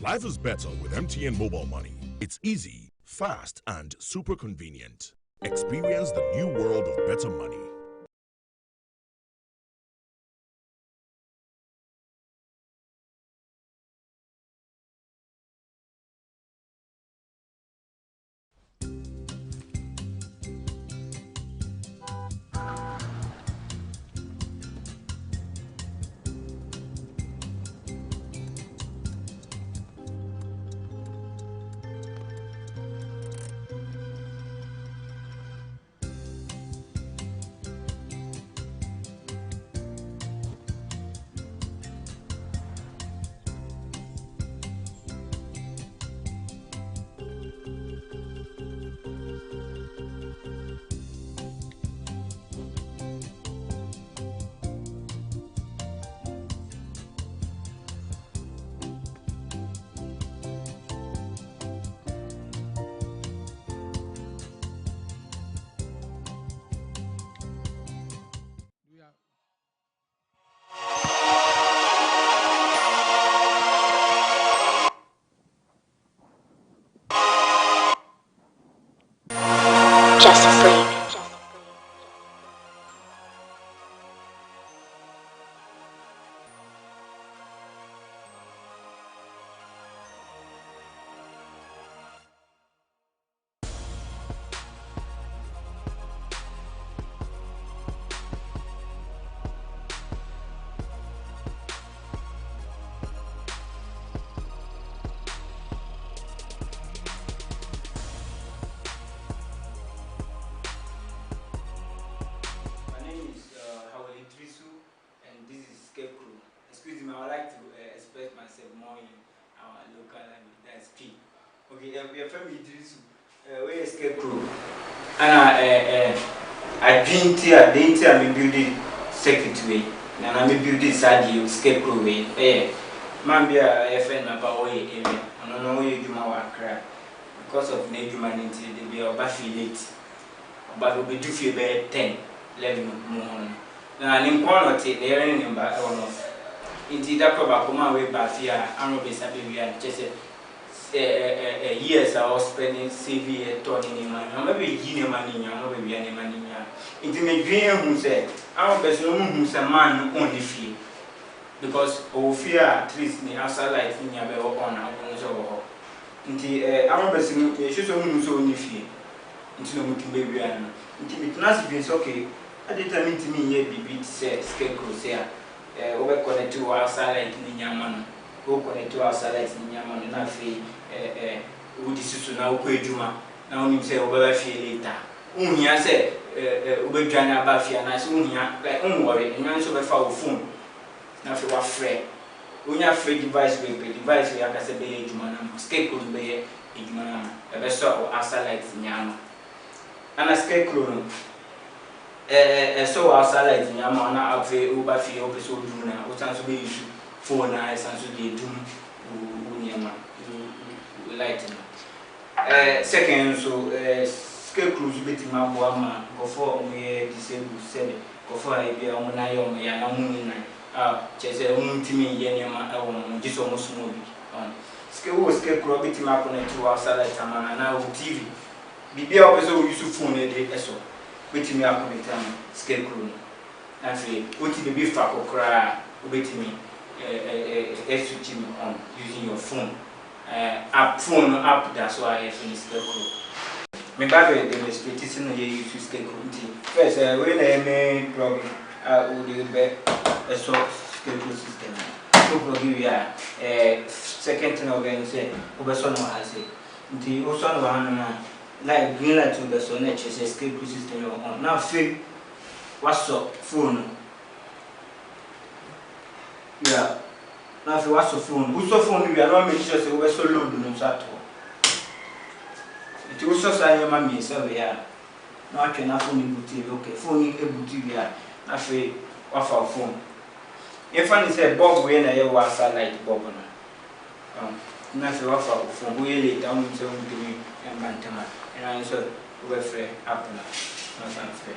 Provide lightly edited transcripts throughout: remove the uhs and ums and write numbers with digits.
Life is better with MTN Mobile Money. It's easy, fast, and super convenient. Experience the new world of better money. Justice League. Excuse me, I would like to express myself more in our local language, that's P. Okay, we are from Idrisu, we escape crew. And I dream here, I'm building secretary, and I'm building Sadi, escape crew. Man, be a friend about way, and I don't know where you do my cry. Because of nature humanity, they be about late. But we do feel about 10, 11 more. Now, I'm in one or two, they're in about one of. Indeed, that probably come away back here. I'm not basically just years I was spending saving turning in money. I'm not be giving money. I'm not be any money. Into me dream who said, I'm a person who's a man only fear because of fear at least in the outside life in your bed on our own. So, into I'm a person who's only fear. Into no much baby and into it must be okay. I determined to me here be scarecrow here. We connect to our satellite in Yaman, who connect to our satellite in Yaman, and I feel would this now quit Juma. Now, you say, over feel later. Unia said, we join our Bafia, and I soon like worry, and answer by foul phone. Now, for what friend, Unia free device, we have a bay Jumana, scarecrow bay a Jumana, a vessel or our satellite in Yaman. And a scarecrow. So our satellite in Yamana, I'll pay over fee over so do now, what sounds to be phone eyes and so they do Uniama lighting. Second, so scarecrows betting my woman, go for me disabled said, go for a beer on my own, Yanamun, chess a woman to me, Yanama, just almost movie on. Scarecrow betting my opponent to our satellite and now TV. Be also used to phone a day so. Which me up with scarecrow. And say, what the beef or cry, wait me, switching on using your phone. Phone up, that's why I finished scarecrow. My baby demonstrating here use to scarecrow. First, when I made problem, I would be a sort of scarecrow system. Second thing I'm say, Oberson has said, the Oson one. Like green light to the sonnet, escape system on. Now, fake what's up phone. Yeah, now if you watch your phone, who's your phone? We are not making sure we're so low to know that. It also say your mammy, so we are. Now I can have phone booty, okay, phone a booty, we are. I feel off our phone. If I say Bob, when I was a light Bob. Now if you offer our phone, we lay down to me and Bantama. And I said, we're free, up and not unfair.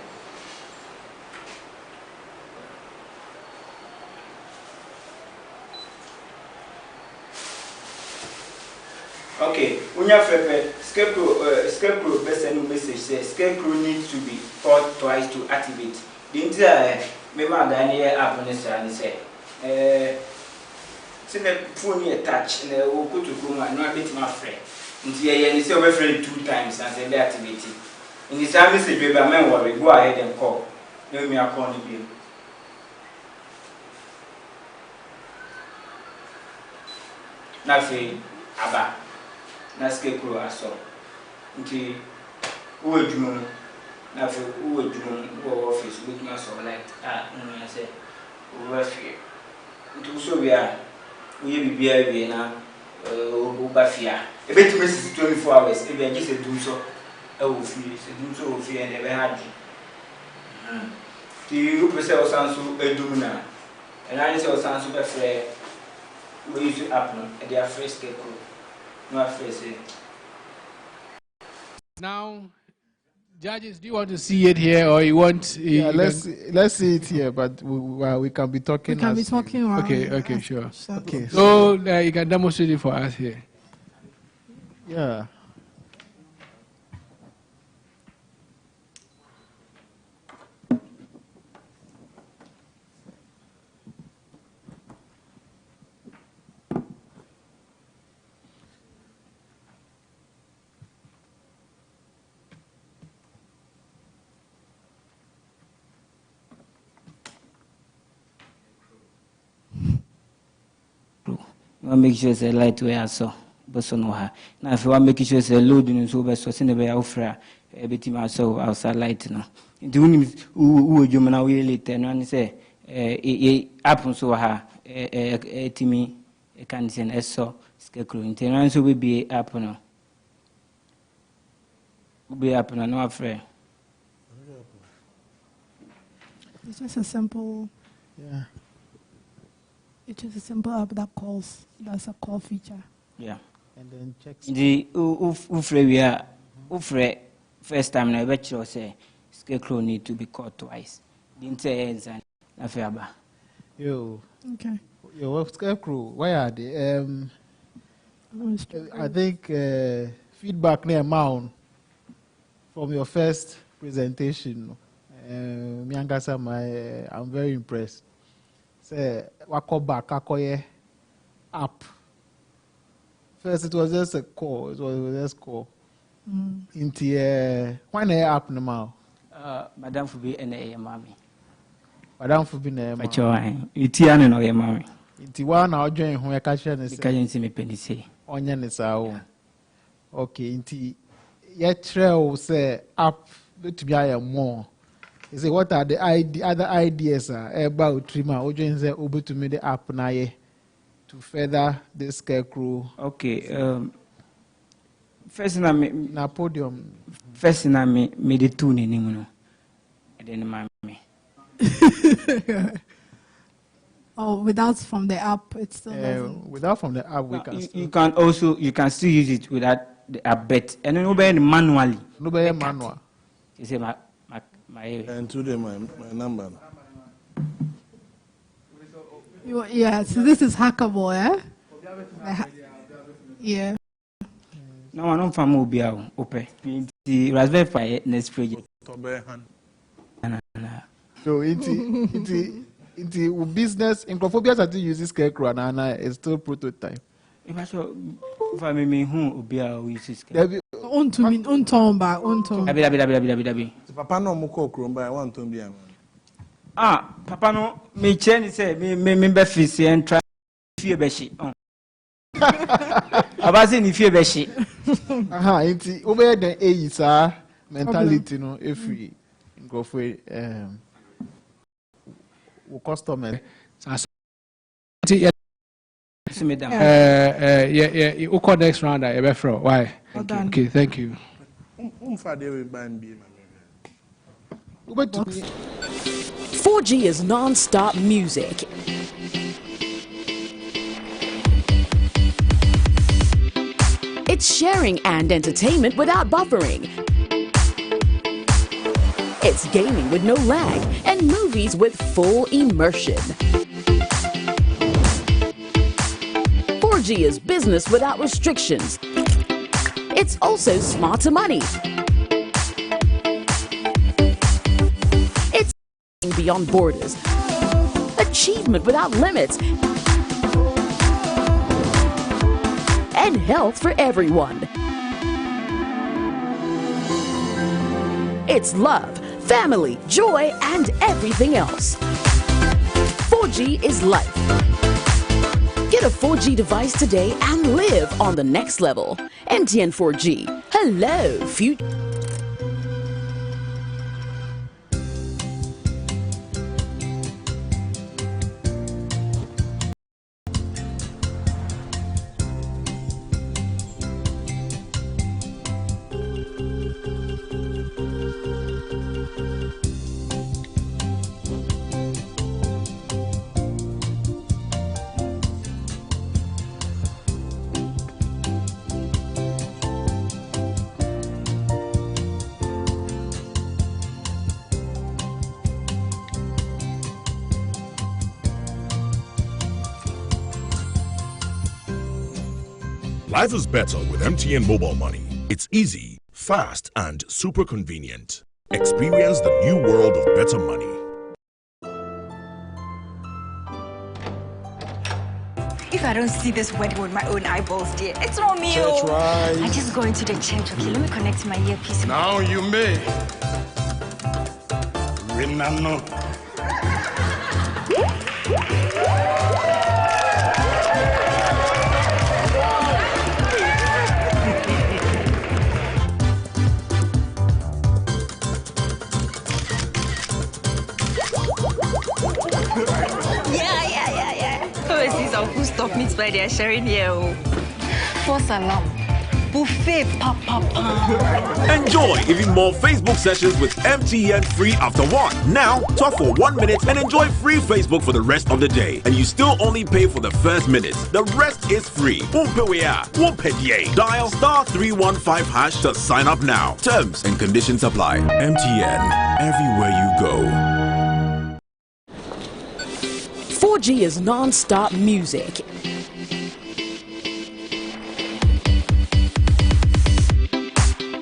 Okay, when you scarecrow best send message says scarecrow needs to be called twice to activate. The entire member Daniel app on this and say, send the phone here touch and we'll go to Chrome and not bit my friend. Until you say my friend 2 times and say activate it. In this time message, baby, I'm worried. Go ahead and call. Let me a call you. Nothing about. Na scarecrow aso nti wo adwuma na fe wo adwuma wo office wo tuma so like nnya say wo afie nti so bia wo ye bibia wie na wo ba fia e betumi 24 hours e bia gise dum so e wo fie se dum so wo fie na be hadi ti wo pese o sanso edum na e na ni se o sanso be frɛ wo use app no e dia free scarecrow. Now, judges, do you want to see it here or you want? Yeah, let's see it here, but we can be talking. We can be talking. Okay, sure. Okay. So you can demonstrate it for us here. Yeah. Make sure the light way so but no ha now if you make sure the load in so be so se be ofra e beti ma so outside light no nti woni wo dwom na we later no an say app so ha timi e kan sen eso scarecrow nti no so be app no be app no no afre. It's just a simple. Yeah. It's just a simple app that calls. That's a call feature. Yeah. And then checks. The ufre first time na bet you say scarecrow need to be caught twice. Didn't say and afeba. Yo. Okay. Yo, scarecrow. Why are they? I think feedback near Mount from your first presentation. I'm very impressed. Say, wako back, akoye app. First, it was just a call. It was just call. Into when the app now. Madam Fubi and a mommy. Madam Fubi na. Pacho, itiane no ye mommy. Into one now join who I catch and say. See me penny say. Onion is our. Okay, into yet trail say app to be more. You say, what are the other ideas about trimmer? Ojo say, able to make the app na to further the scarecrow. Okay. First na me na podium. First na me the tune ni mu no. And then me. Oh, without from the app, it's still doesn't. Without from the app, we can. You can still use it without the app, but and then nobody manually. Nobody manual. You say my and today my number. Yeah, so this is hackable, yeah? Yeah. No, I don't find mobile open. The Raspberry Pi next project. So into business, in Crophobias are to use this scarecrow and it's still prototype. If I may who be our use on tom. Papa no muko kromba I want to be a Papa no me chen say me be fisi and try fear beshi. Abasi ni fear beshi. Aha, into over the is mentality no every go for customer. You call next round why? Okay, thank you. 4G is non-stop music. It's sharing and entertainment without buffering. It's gaming with no lag and movies with full immersion. 4G is business without restrictions. It's also smarter money. It's beyond borders. Achievement without limits. And health for everyone. It's love, family, joy, and everything else. 4G is life. Get a 4G device today and live on the next level. MTN 4G. Hello, future. Life is better with MTN Mobile Money. It's easy, fast, and super convenient. Experience the new world of better money. If I don't see this wedding with my own eyeballs, dear, it's not me. Church right. I just go into the church. Okay, let me connect my earpiece. Now you may. Renano. Yeah. Overseas or who stop meets by their sharing here. For salam. Buffet, papa. Enjoy even more Facebook sessions with MTN free after one. Now, talk for 1 minute and enjoy free Facebook for the rest of the day. And you still only pay for the first minute. The rest is free. Dial *315# to sign up now. Terms and conditions apply. MTN, everywhere you go. 4G is non-stop music.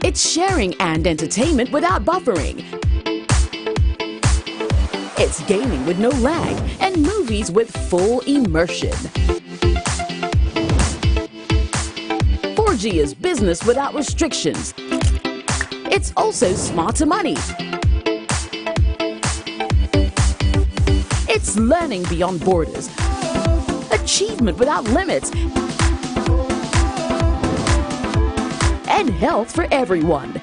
It's sharing and entertainment without buffering. It's gaming with no lag and movies with full immersion. 4G is business without restrictions. It's also smarter money. It's learning beyond borders. Achievement without limits. And health for everyone.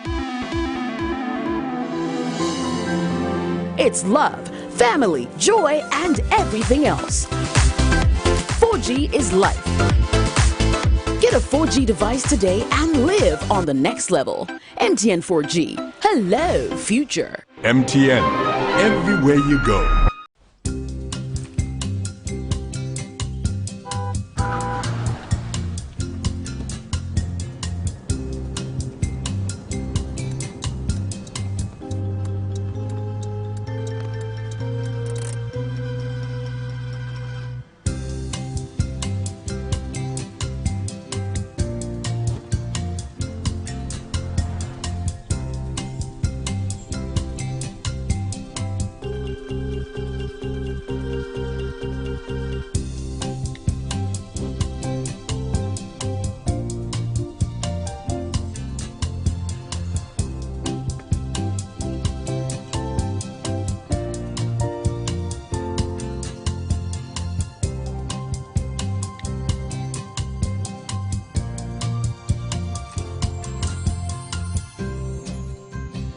It's love, family, joy, and everything else. 4G is life. Get a 4G device today and live on the next level. MTN 4G. Hello, future. MTN, everywhere you go.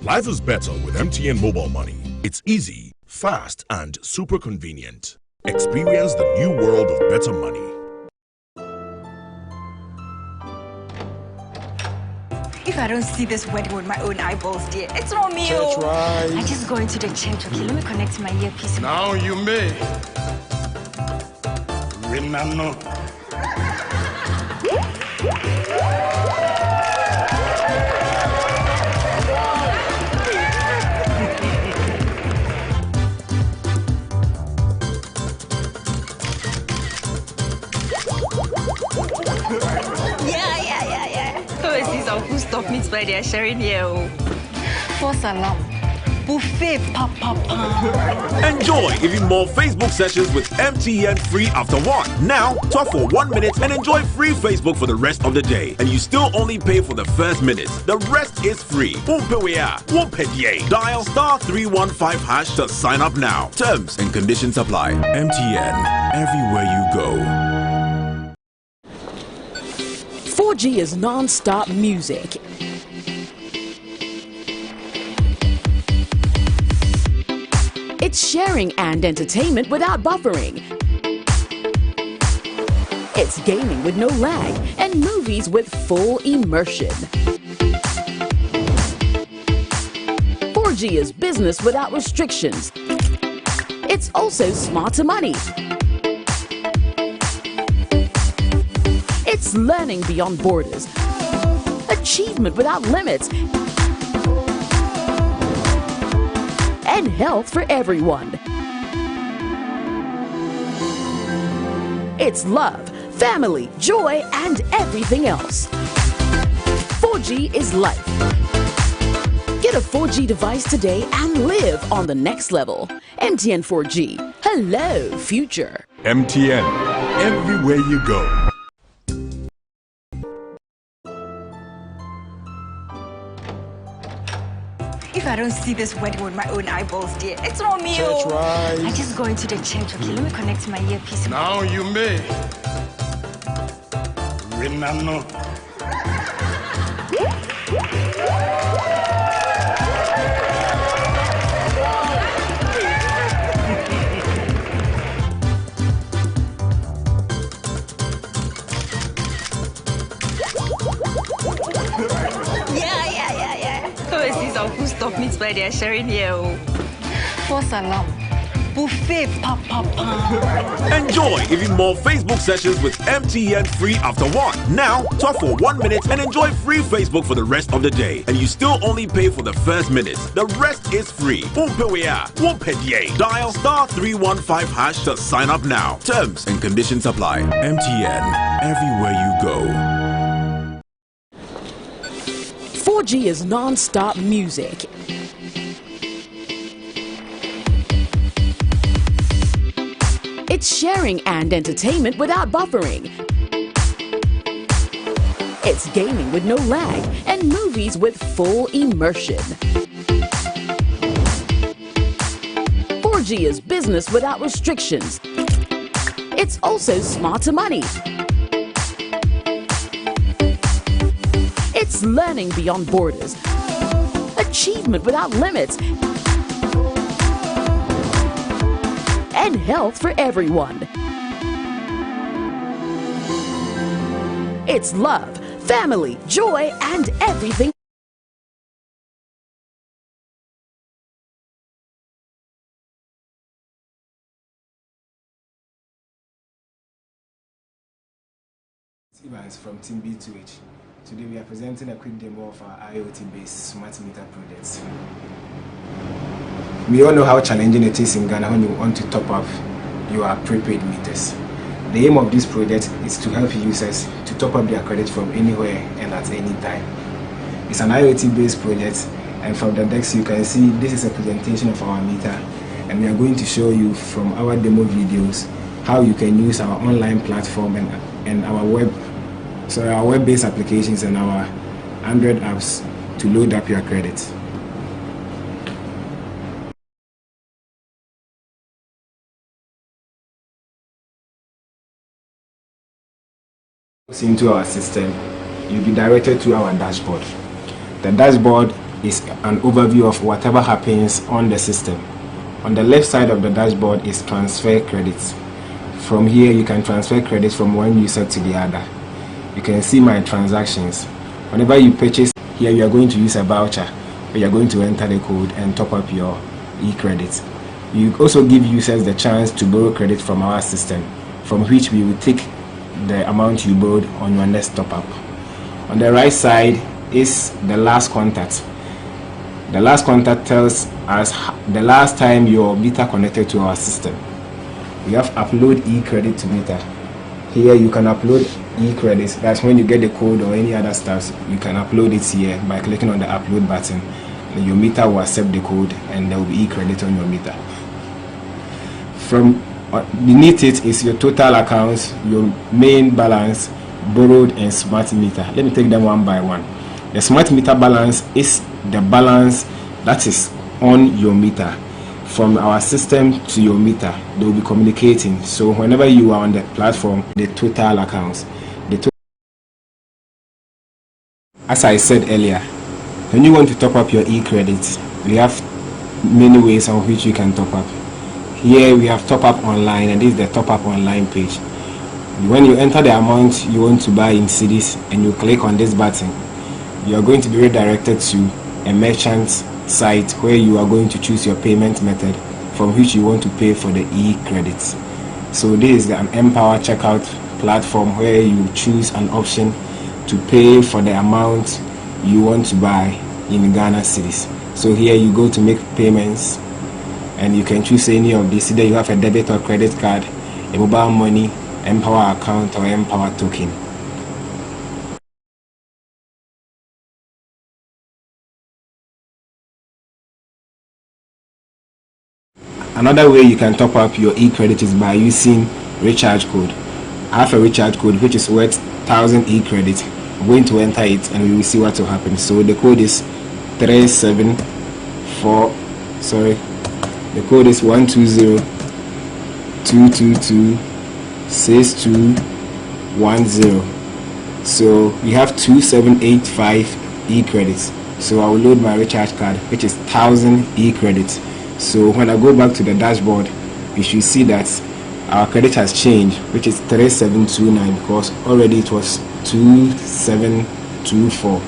Life is better with MTN Mobile Money. It's easy, fast, and super convenient. Experience the new world of better money. If I don't see this wedding with my own eyeballs, dear, it's not me. Church right. I just go into the church. Okay, let me connect my earpiece. Now you may. Renano. Yeah. Overseas or who stuffed meat by they are sharing here. For salam. Buffet, papa. Enjoy even more Facebook sessions with MTN free after work. Now, talk for 1 minute and enjoy free Facebook for the rest of the day. And you still only pay for the first minute. The rest is free. Dial *315# to sign up now. Terms and conditions apply. MTN, everywhere you go. 4G is non-stop music. It's sharing and entertainment without buffering. It's gaming with no lag and movies with full immersion. 4G is business without restrictions. It's also smarter money. It's learning beyond borders. Achievement without limits. And health for everyone. It's love, family, joy, and everything else. 4G is life. Get a 4G device today and live on the next level. MTN 4G. Hello, future. MTN, everywhere you go. If I don't see this wedding with my own eyeballs, dear, it's not me. Church rise. I just go into the church. Okay, let me connect my earpiece. Now you may. Renano. Yeah. Oh, I see some food stuff meat by they are sharing here. For salam. Buffet, papa. Enjoy even more Facebook sessions with MTN free after work. Now, talk for 1 minute and enjoy free Facebook for the rest of the day. And you still only pay for the first minute. The rest is free. Dial *315# to sign up now. Terms and conditions apply. MTN, everywhere you go. 4G is non-stop music. It's sharing and entertainment without buffering. It's gaming with no lag and movies with full immersion. 4G is business without restrictions. It's also smarter money. It's learning beyond borders. Achievement without limits. And health for everyone. It's love, family, joy, and everything. Evans from Team B2H. Today we are presenting a quick demo of our IoT-based smart meter products. We all know how challenging it is in Ghana when you want to top up your prepaid meters. The aim of this project is to help users to top up their credit from anywhere and at any time. It's an IoT-based project, and from the decks you can see this is a presentation of our meter, and we are going to show you from our demo videos how you can use our online platform and our web-based applications and our Android apps to load up your credit. Into our system, you'll be directed to our dashboard. The dashboard is an overview of whatever happens on the system. On the left side of the dashboard is transfer credits. From here you can transfer credits from one user to the other. You can see my transactions. Whenever you purchase here, you are going to use a voucher, where you are going to enter the code and top up your e-credits. You also give users the chance to borrow credit from our system, from which we will take the amount you borrowed on your next top up. On the right side is the last contact. The last contact tells us the last time your meter connected to our system. We have upload e-credit to meter. Here you can upload e-credits. That's when you get the code or any other stuff, you can upload it here by clicking on the upload button. And your meter will accept the code and there will be e-credit on your meter. From beneath it is your total accounts, your main balance, borrowed, and smart meter. Let me take them one by one. The smart meter balance is the balance that is on your meter. From our system to your meter, they will be communicating. So whenever you are on the platform, the total accounts, as I said earlier, when you want to top up your e-credits, we have many ways on which you can top up. Here we have top up online, and this is the top up online page. When you enter the amount you want to buy in cedis and you click on this button, you are going to be redirected to a merchant site where you are going to choose your payment method from which you want to pay for the e-credits. So this is an Empower checkout platform where you choose an option to pay for the amount you want to buy in Ghana cedis. So here you go to make payments and you can choose any of these. Either you have a debit or credit card, a mobile money, Empower account, or Empower token. Another way you can top up your e-credit is by using recharge code. I have a recharge code which is worth 1000 e-credit. I'm going to enter it and we will see what will happen. So the code is 120-222-6210. So we have 2785 e-credits. So I will load my recharge card, which is 1000 e-credits. So when I go back to the dashboard, you should see that our credit has changed, which is 3729, because already it was 2724.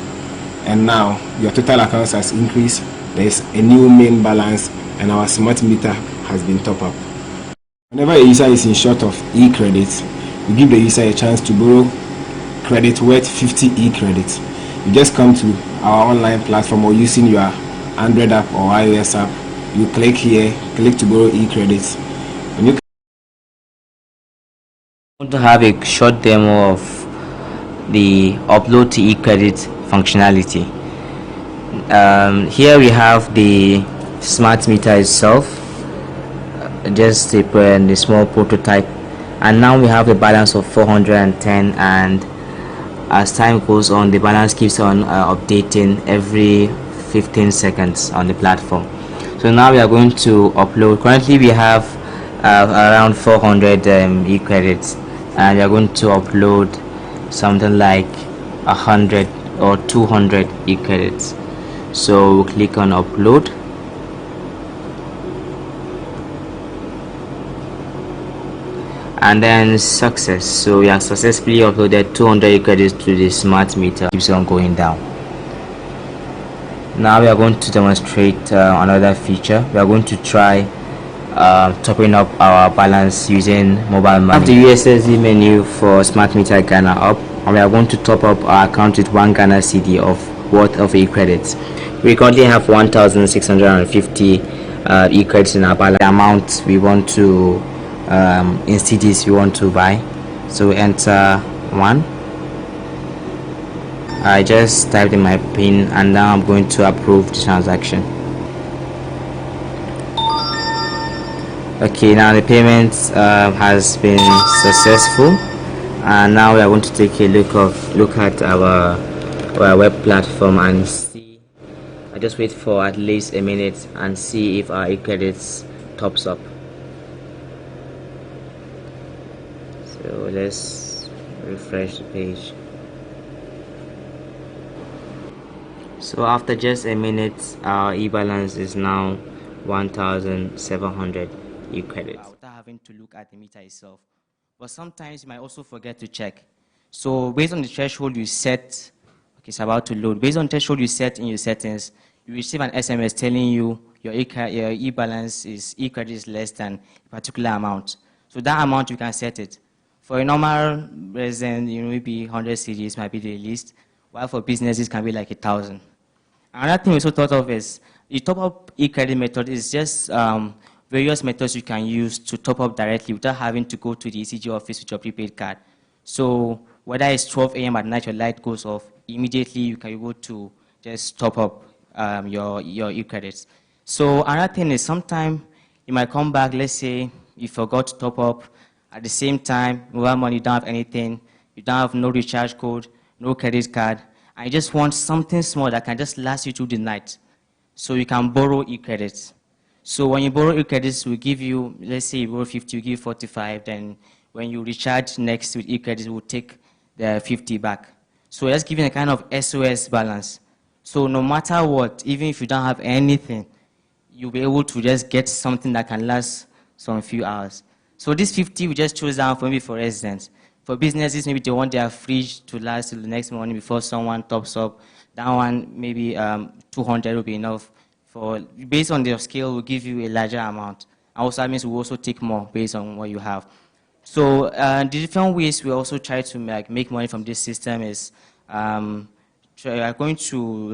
And now your total accounts has increased. There is a new main balance and our smart meter has been top up. Whenever a user is in short of e-credits, we give the user a chance to borrow credit worth 50 e-credits. You just come to our online platform or using your Android app or iOS app. You click here, click to borrow e-credits. When you want to have a short demo of the upload to e-credit functionality. Here we have the smart meter itself, just a small prototype, and now we have a balance of 410, and as time goes on the balance keeps on updating every 15 seconds on the platform. So now we are going to upload. Currently we have around 400 e-credits, and we are going to upload something like 100 or 200 e-credits. So we'll click on upload, and then success. So we have successfully uploaded 200 e-credits to the smart meter. Keeps on going down. Now we are going to demonstrate another feature. We are going to try topping up our balance using mobile money. The USSD menu for smart meter Ghana up, and we are going to top up our account with 1 Ghana CD of worth of e-credits. We currently have 1,650 e-credits in our balance. The amount we want to in CDs we want to buy. So enter 1. I just typed in my PIN and now I'm going to approve the transaction. Okay, now the payment has been successful, and now we are going to take a look at our web platform and see. I just wait for at least a minute and see if our e-credits tops up. So let's refresh the page. So after just a minute, our e-balance is now 1,700 e-credits. Without having to look at the meter itself. But sometimes you might also forget to check. So based on the threshold you set, okay, it's about to load. Based on the threshold you set in your settings, you receive an SMS telling you your e-balance is e-credit is less than a particular amount. So that amount you can set it. For a normal resident, maybe 100 CDs might be the least, while for businesses can be like 1,000. Another thing we also thought of is the top-up e-credit method is just various methods you can use to top up directly without having to go to the ECG office with your prepaid card. So whether it's 12 a.m. at night, your light goes off, immediately you can go to just top up your e-credits. So another thing is sometimes you might come back, let's say you forgot to top up, at the same time, mobile money, you don't have anything, you don't have no recharge code, no credit card, and you just want something small that can just last you through the night. So you can borrow e-credits. So when you borrow e-credits, we give you, let's say you borrow 50, we give you 45, then when you recharge next with e-credits, we'll take the 50 back. So that's giving a kind of SOS balance. So no matter what, even if you don't have anything, you'll be able to just get something that can last some few hours. So this 50 we just chose down for maybe for residents. For businesses, maybe they want their fridge to last till the next morning before someone tops up. That one, maybe 200 will be enough. Based on their scale, we'll give you a larger amount. And also, that means we'll also take more based on what you have. So the different ways we also try to make money from this system is we are going to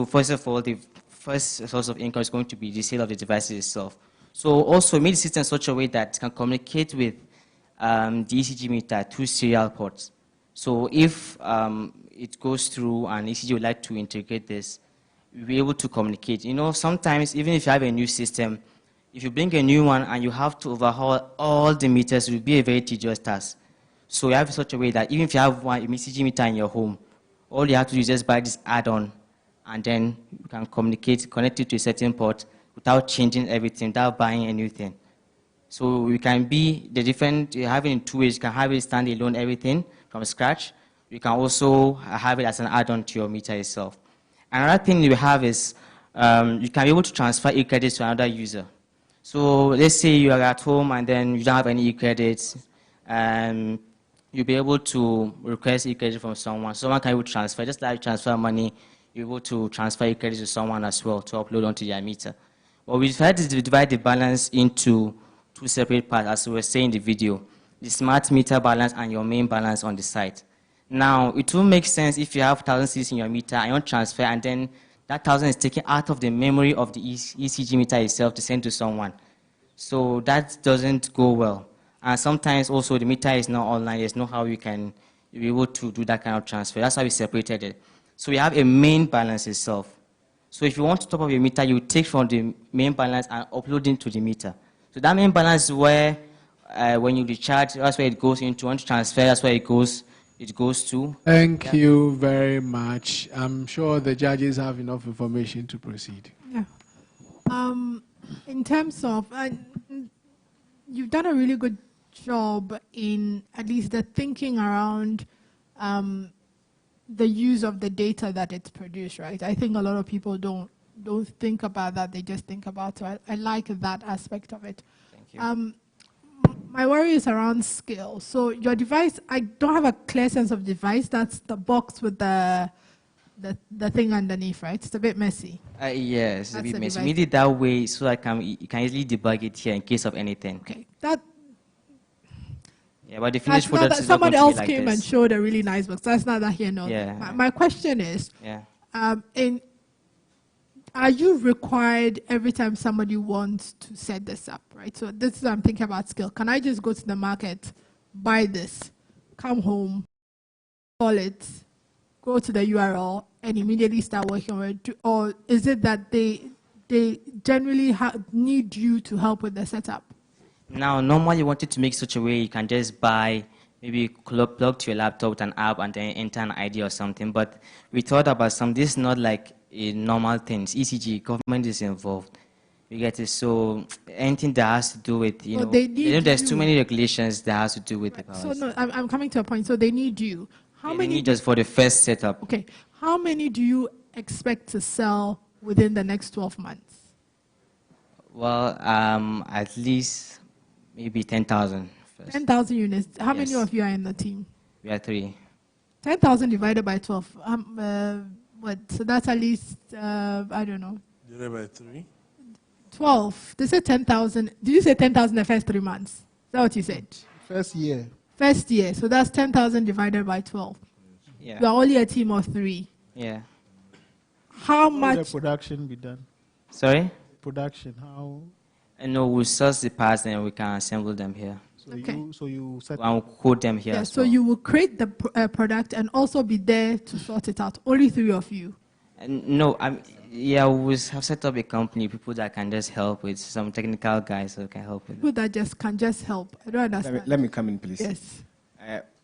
first of all, the first source of income is going to be the sale of the devices itself. So also make the system in such a way that it can communicate with the ECG meter through serial ports. So if it goes through and ECG would like to integrate this, we'll be able to communicate. You know, sometimes even if you have a new system, if you bring a new one and you have to overhaul all the meters, it will be a very tedious task. So you have it such a way that even if you have one ECG meter in your home, all you have to do is just buy this add-on, and then you can connect it to a certain port without changing everything, without buying anything. So we can be you have it in two ways. You can have it standalone, everything from scratch. You can also have it as an add-on to your meter itself. Another thing we have is you can be able to transfer e-credits to another user. So let's say you are at home and then you don't have any e-credits, you'll be able to request e-credit from someone. Someone can be able to transfer, just like transfer money, you're able to transfer e-credit to someone as well to upload onto their meter. But we tried to divide the balance into two separate parts, as we were saying in the video, the smart meter balance and your main balance on the site. Now, it will make sense if you have 1,000 cedis in your meter and you want to transfer, and then that 1,000 is taken out of the memory of the ECG meter itself to send to someone. So that doesn't go well. And sometimes also the meter is not online. There's no how you can be able to do that kind of transfer. That's why we separated it. So we have a main balance itself. So if you want to top up your meter, you take from the main balance and upload it to the meter. So that main balance is where when you recharge, that's where it goes into. Want to transfer, that's where it goes to. Thank you very much. I'm sure the judges have enough information to proceed. Yeah. In terms of, you've done a really good job in at least the thinking around the use of the data that it's produced, right? I think a lot of people don't think about that. They just think about it. I like that aspect of it. Thank you. My worry is around scale. So your device, I don't have a clear sense of device. That's the box with the thing underneath, right? It's a bit messy. Yes, it's a bit messy. device. We did it that way so you can easily debug it here in case of anything. Okay, yeah, but the finished product is not somebody going to else be like came this. and showed a really nice box. That's not that here, no. Yeah. My question is, Yeah. are you required every time somebody wants to set this up, right? So this is what I'm thinking about scale. Can I just go to the market, buy this, come home, call it, go to the URL, and immediately start working on it? Or is it that they generally need you to help with the setup? Now, normally you wanted to make such a way you can just buy, maybe plug to your laptop with an app and then enter an ID or something. But we thought about this is not like a normal thing. It's ECG, government is involved. You get it? So anything that has to do with, there's too many regulations that has to do with Right. the So no, I'm coming to a point. So they need you. How many? They need us for the first setup. Okay. How many do you expect to sell within the next 12 months? Well, at least maybe 10,000 first. 10,000 units. How many Yes. of you are in the team? We are 3. 10,000 divided by 12. What? So that's at least, I don't know. Divided by 3. 12. They said 10,000. Did you say 10,000 the first 3 months? Is that what you said? First year. First year. So that's 10,000 divided by 12. Yeah. You are only a team of 3. Yeah. How How will much? the production be done? Sorry? Production, how? No, we source the parts and we can assemble them here. So So you set I'll quote them here. Yeah, as so well. you will create the product and also be there to sort it out. Only 3 of you. No, yeah, we have set up a company, people that can just help with some technical guys who can help with. People that can just help. I don't understand. Let me come in, please. Yes.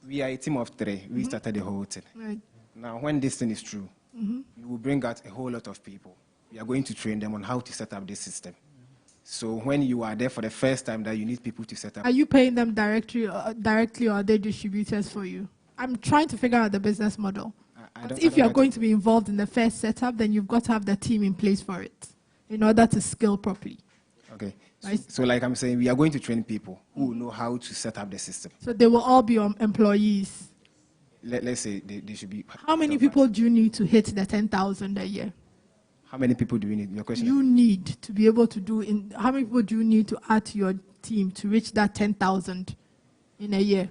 We are a team of 3. We started the whole thing. Right. Now, when this thing is true, you will bring out a whole lot of people. We are going to train them on how to set up this system. So when you are there for the first time, that you need people to set up. Are you paying them directly, or are they distributors for you? I'm trying to figure out the business model. If you are going to be involved in the first setup, then you've got to have the team in place for it in order to scale properly. Okay. Right? So like I'm saying, we are going to train people who know how to set up the system. So they will all be employees. Let's say they should be. How many people do you need to hit the 10,000 a year? How many people do we need? Your question. You need to be able to do. How many people do you need to add to your team to reach that 10,000 in a year?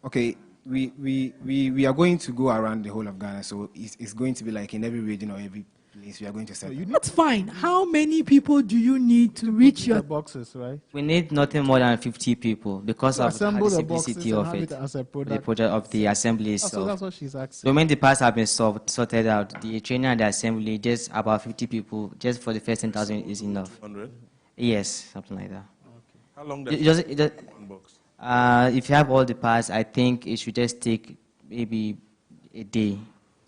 Okay. We are going to go around the whole of Ghana, so it's going to be like in every region or every place we are going to set. That's fine. How many people do you need to reach your boxes, right? We need nothing more than 50 people because of the simplicity of it, as a product. the project of the assembly itself. So that's what she's asking. So when the parts have been sorted out, the training and the assembly, just about 50 people, just for the first 10,000 is enough. 100? Yes, something like that. Okay. How long does one box? If you have all the parts, I think it should just take maybe a day.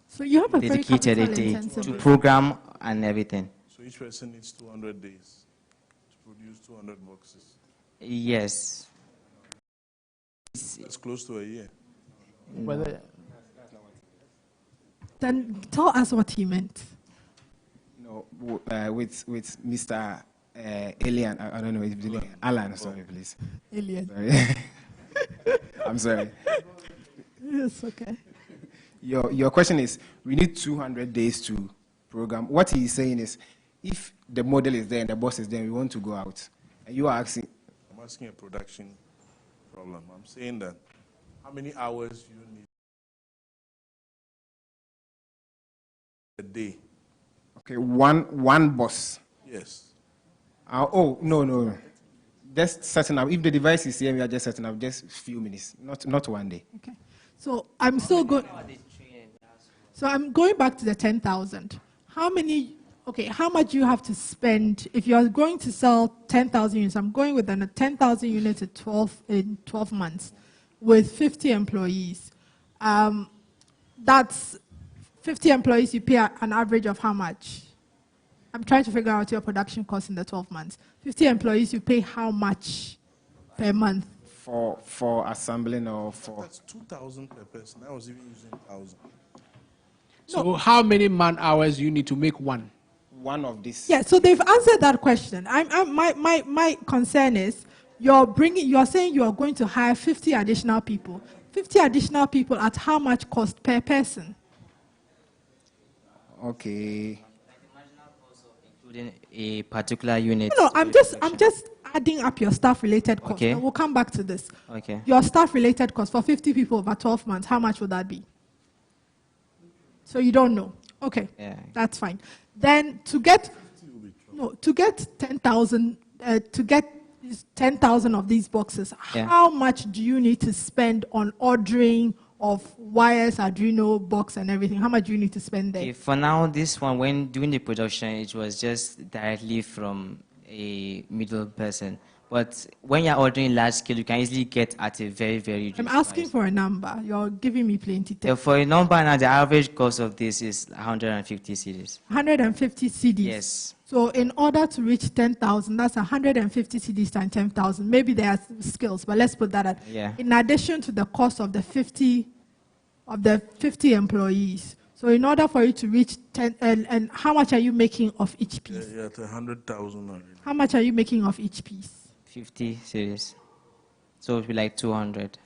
So you have a dedicated very a day intensive to program and everything. So each person needs 200 days to produce 200 boxes. Yes. It's close to a year. Then tell us what he meant. No, with Mr. Alien, I don't know his name. Alan, sorry, please. Alien. Sorry. I'm sorry. Yes, okay. Your question is, we need 200 days to program. What he's saying is, if the model is there and the boss is there, we want to go out. And you are asking. I'm asking a production problem. I'm saying that how many hours you need a day? Okay, one boss. Yes. No. Just setting up. If the device is here, we are just setting up just a few minutes, not one day. Okay. So I'm still going. So I'm going back to the 10,000. How much you have to spend if you are going to sell 10,000 units? I'm going with a 10,000 units in 12 months with 50 employees. That's 50 employees. You pay an average of how much? I'm trying to figure out your production cost in the 12 months. 50 employees, you pay how much per month? For assembling or for? That's 2,000 per person. I was even using 1,000. So how many man hours you need to make one? One of these. Yeah, so they've answered that question. My concern is you're saying you are going to hire 50 additional people. 50 additional people at how much cost per person? Okay. Including a particular unit. No, I'm just adding up your staff-related cost. Okay. We'll come back to this. Okay. Your staff-related cost for 50 people over 12 months, how much would that be? So you don't know. Okay, that's fine. Then to get 10,000 of these boxes, how much do you need to spend on ordering of wires, Arduino box, and everything? How much do you need to spend there? Okay, for now, this one, when doing the production, it was just directly from a middle person. But when you're ordering large scale, you can easily get at a very, very reduced I'm asking price. for a number. You're giving me plenty. For a number now, the average cost of this is 150 CDs. 150 CDs. Yes. So in order to reach 10,000, that's 150 CDs times 10,000. Maybe there are skills, but let's put that at. Yeah. In addition to the cost of the 50 employees. So in order for you to reach 10, and how much are you making of each piece? Yeah, at 100,000 already. How much are you making of each piece? 50 series. So it would be like 200.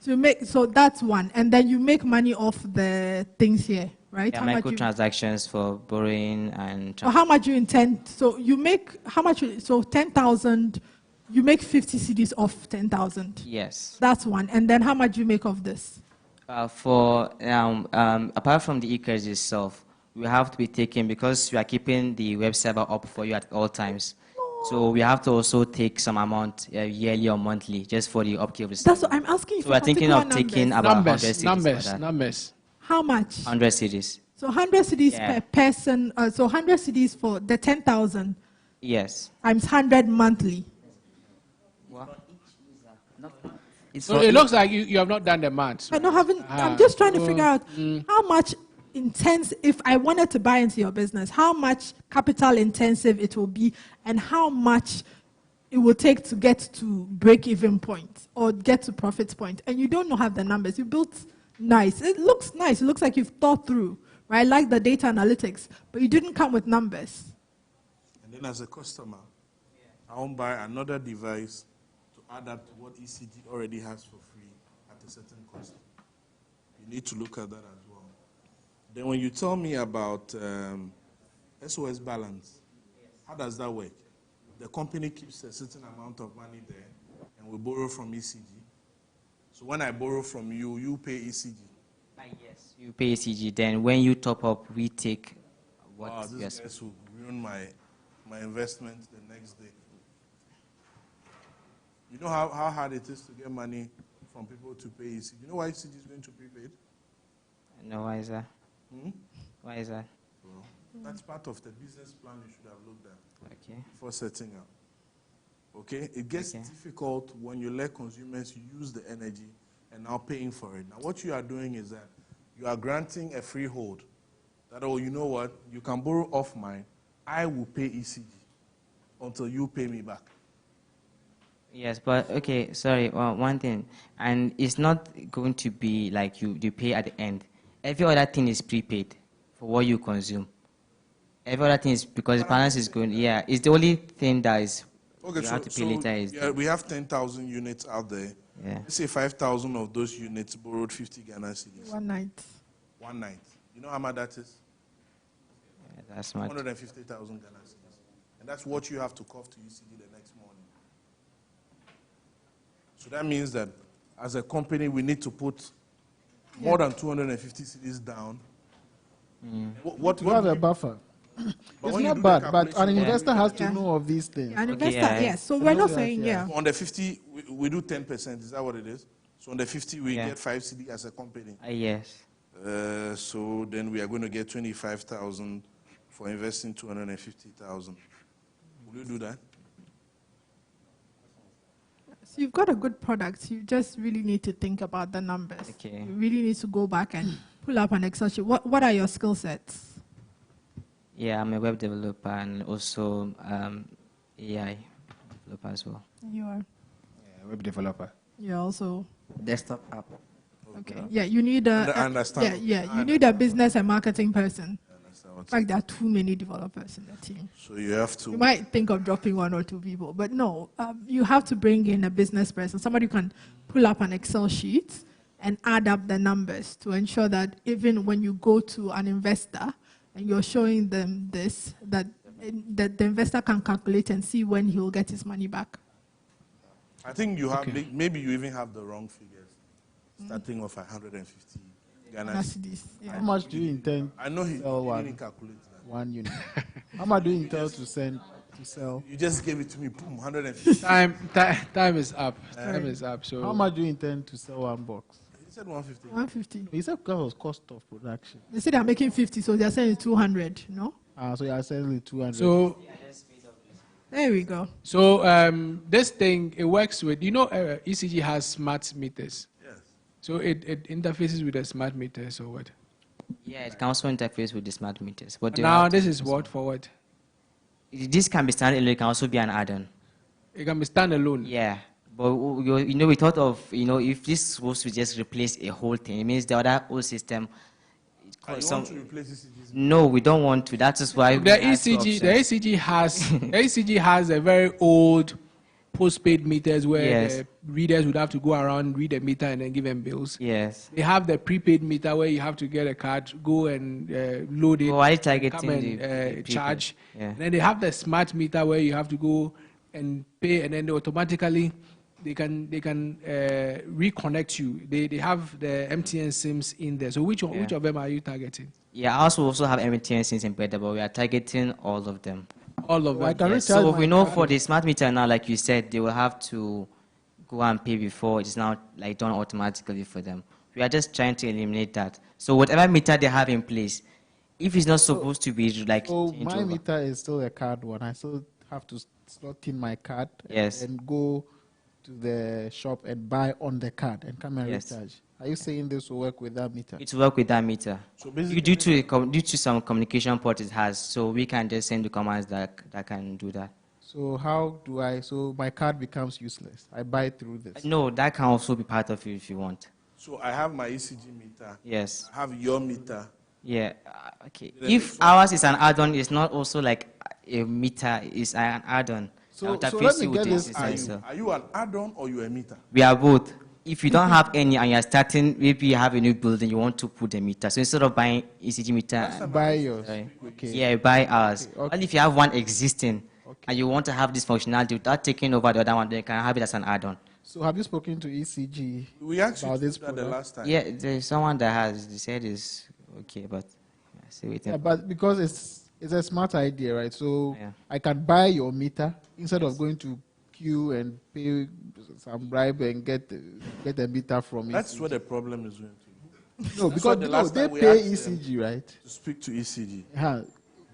So that's one. And then you make money off the things here, right? Yeah, how much microtransactions for borrowing and... So how much you intend? So you make, how much? So 10,000, you make 50 CDs off 10,000. Yes. That's one. And then how much do you make of this? Apart from the e-credit itself, we have to be taken because we are keeping the web server up for you at all times. So we have to also take some amount yearly or monthly just for the upkeep of the That's system. what I'm asking you So for. we're thinking of particular taking numbers. about 100 Numbers, cities numbers, for that. numbers. How much? 100 cities. So 100 cities Yeah. per person. So 100 cities for the 10,000 Yes. times 100 monthly. It's So for it looks like you have not done the maths. I don't haven't. Ah, I'm just trying to so, figure out how much intense. If I wanted to buy into your business, how much capital intensive it will be, and how much it will take to get to break-even point or get to profit point. And you don't know have the numbers. You built nice. It looks nice. It looks like you've thought through. Right? I like the data analytics, but you didn't come with numbers. And then as a customer, I won't buy another device to add up to what ECG already has for free at a certain cost. You need to look at that as well. Then when you tell me about SOS balance, how does that work? The company keeps a certain amount of money there, and we borrow from ECG. So when I borrow from you, you pay ECG. Yes, you pay ECG. Then when you top up, we take what? Wow, this yes. guys will ruin my investment the next day. You know how hard it is to get money from people to pay ECG? You know why ECG is going to prepaid? No, why is that? Why is that? Well, that's part of the business plan you should have looked at before setting up. Okay? It gets difficult when you let consumers use the energy and now paying for it. Now, what you are doing is that you are granting a freehold. That, oh, you know what? You can borrow off mine. I will pay ECG until you pay me back. Yes, but okay, sorry, one thing. And it's not going to be like you pay at the end. Every other thing is prepaid for what you consume. Every other thing is because the balance is going, it's the only thing that is Okay, you have to pay later. Is we have 10,000 units out there. Yeah. Let's say 5,000 of those units borrowed 50 Ghana cedis. One night. One night. You know how much that is? Yeah, that's much. 150,000 Ghana cedis. And that's what you have to cough to ECG the next morning. So that means that as a company, we need to put more than 250 cedis down. What to have a buffer. It's not bad, but an investor has to know of these things. An investor, yes. So we're not saying, On the 50, we do 10%. Is that what it is? So on the 50, we get 5 CD as a company. Yes. So then we are going to get 25,000 for investing 250,000. Will you do that? So you've got a good product. You just really need to think about the numbers. Okay. You really need to go back and pull up an Excel sheet. What are your skill sets? Yeah, I'm a web developer and also AI developer as well. You are. Yeah, web developer. You're also. Desktop app. Okay. Yeah, you need a. I understand. You need a business and marketing person. In fact, there are too many developers in the team. So you have to. You might think of dropping 1 or 2 people, but no, you have to bring in a business person, somebody who can pull up an Excel sheet and add up the numbers to ensure that even when you go to an investor and you're showing them this, that the investor can calculate and see when he will get his money back. I think you have, maybe you even have the wrong figures, starting off 150 Ghana cedis. How much do you intend I know he didn't calculate that. 1 unit? How much do you intend to sell? You just gave it to me, boom, 150. Time is up. Time is up. So how much do you intend to sell 1 box? He said 150. 150. He said because of cost of production. They say they're making 50, so they're selling 200, no? So you are selling 200. So there we go. So this thing, it works with, ECG has smart meters. Yes. So it interfaces with the smart meters or what? Yeah, it can also interface with the smart meters. But Now this is what for what? This can be standalone. It can also be an add-on. It can be standalone. Yeah, but we thought of if this is supposed to just replace a whole thing, it means the other whole system. You want to replace ECGs? No, we don't want to. That is why The ECG has a very old postpaid meters where the readers would have to go around, read the meter, and then give them bills. Yes. They have the prepaid meter where you have to get a card, go and load it, why come targeting and the charge. Yeah. And then they have the smart meter where you have to go and pay, and then they automatically they can reconnect you. They have the MTN SIMs in there. So which of them are you targeting? Yeah, I also have MTN SIMs embedded, but we are targeting all of them. All of I them. can Yes, recharge so my we know card. for the smart meter now, like you said, they will have to go and pay before it's now like done automatically for them. We are just trying to eliminate that. So whatever meter they have in place, if it's not supposed to be like So changed my over. meter is still a card one. I still have to slot in my card Yes. and go to the shop and buy on the card and come and Yes. recharge. Are you saying this will work with that meter? It will work with that meter. So Due due to some communication port it has, so we can just send the commands that can do that. So how do I? So my card becomes useless. I buy through this. No, that can also be part of it if you want. So I have my ECG meter. Yes. I have your meter. Yeah. Okay. Then If this one- ours is an add-on, it's not also like a meter. It's an add-on. So That let fits me you with get the this. sensor. Are you an add-on or you a meter? We are both. If you don't have any and you're starting, maybe you have a new building, you want to put the meter. So instead of buying ECG meter, Buy yours. sorry, Okay. yeah, buy ours. Okay, okay. Only if you have one existing and you want to have this functionality without taking over the other one, then you can have it as an add-on. So have you spoken to ECG We actually about did this that the product? last time. Yeah, there's someone that has. They said is okay, but yeah, still waiting. Yeah, but because it's a smart idea, right? So Yeah. I can buy your meter instead of going to queue and pay some bribe and get a meter from That's ECG. where the problem is going to. No, That's because what the no, last they time we pay asked them ECG, right? to speak to ECG. Yeah.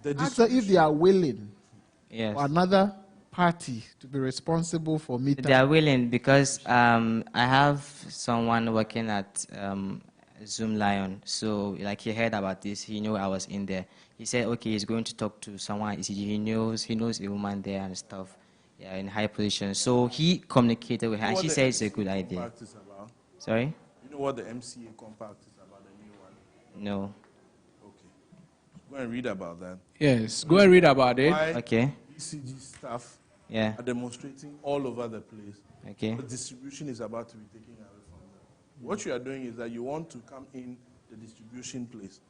The Ask them if they are willing Yes. for another party to be responsible for meter. They are willing because I have someone working at Zoom Lion. So like he heard about this, he knew I was in there. He said, okay, he's going to talk to someone at ECG. He knows a woman there and stuff. Yeah, in high position. So he communicated with her, and she said it's a good idea. Compact is about? Sorry? You know what the MCA compact is about, the new one? No. Okay. Go and read about that. Yes, go and read about it. Why Okay. ECG staff Yeah. are demonstrating all over the place. Okay. The distribution is about to be taken away from them. What you are doing is that you want to come in the distribution place.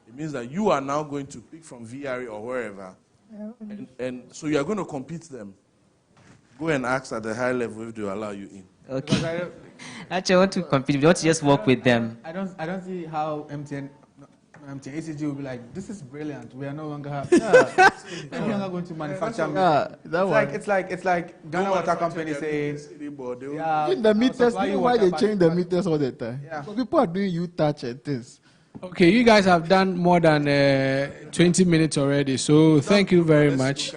It means that you are now going to pick from VRA or wherever. And so you are going to compete them. Go and ask at the high level if they will allow you in. Okay. Actually, I want to compete. We want to just work with them. I don't see how MTN ACG will be like, this is brilliant. We are no longer no longer going to manufacture. It's like Ghana Water Company saying, In the meters, you know why they change the meters all the time? Yeah. So people are doing U-touch and things. Okay, you guys have done more than 20 minutes already, so thank you very much.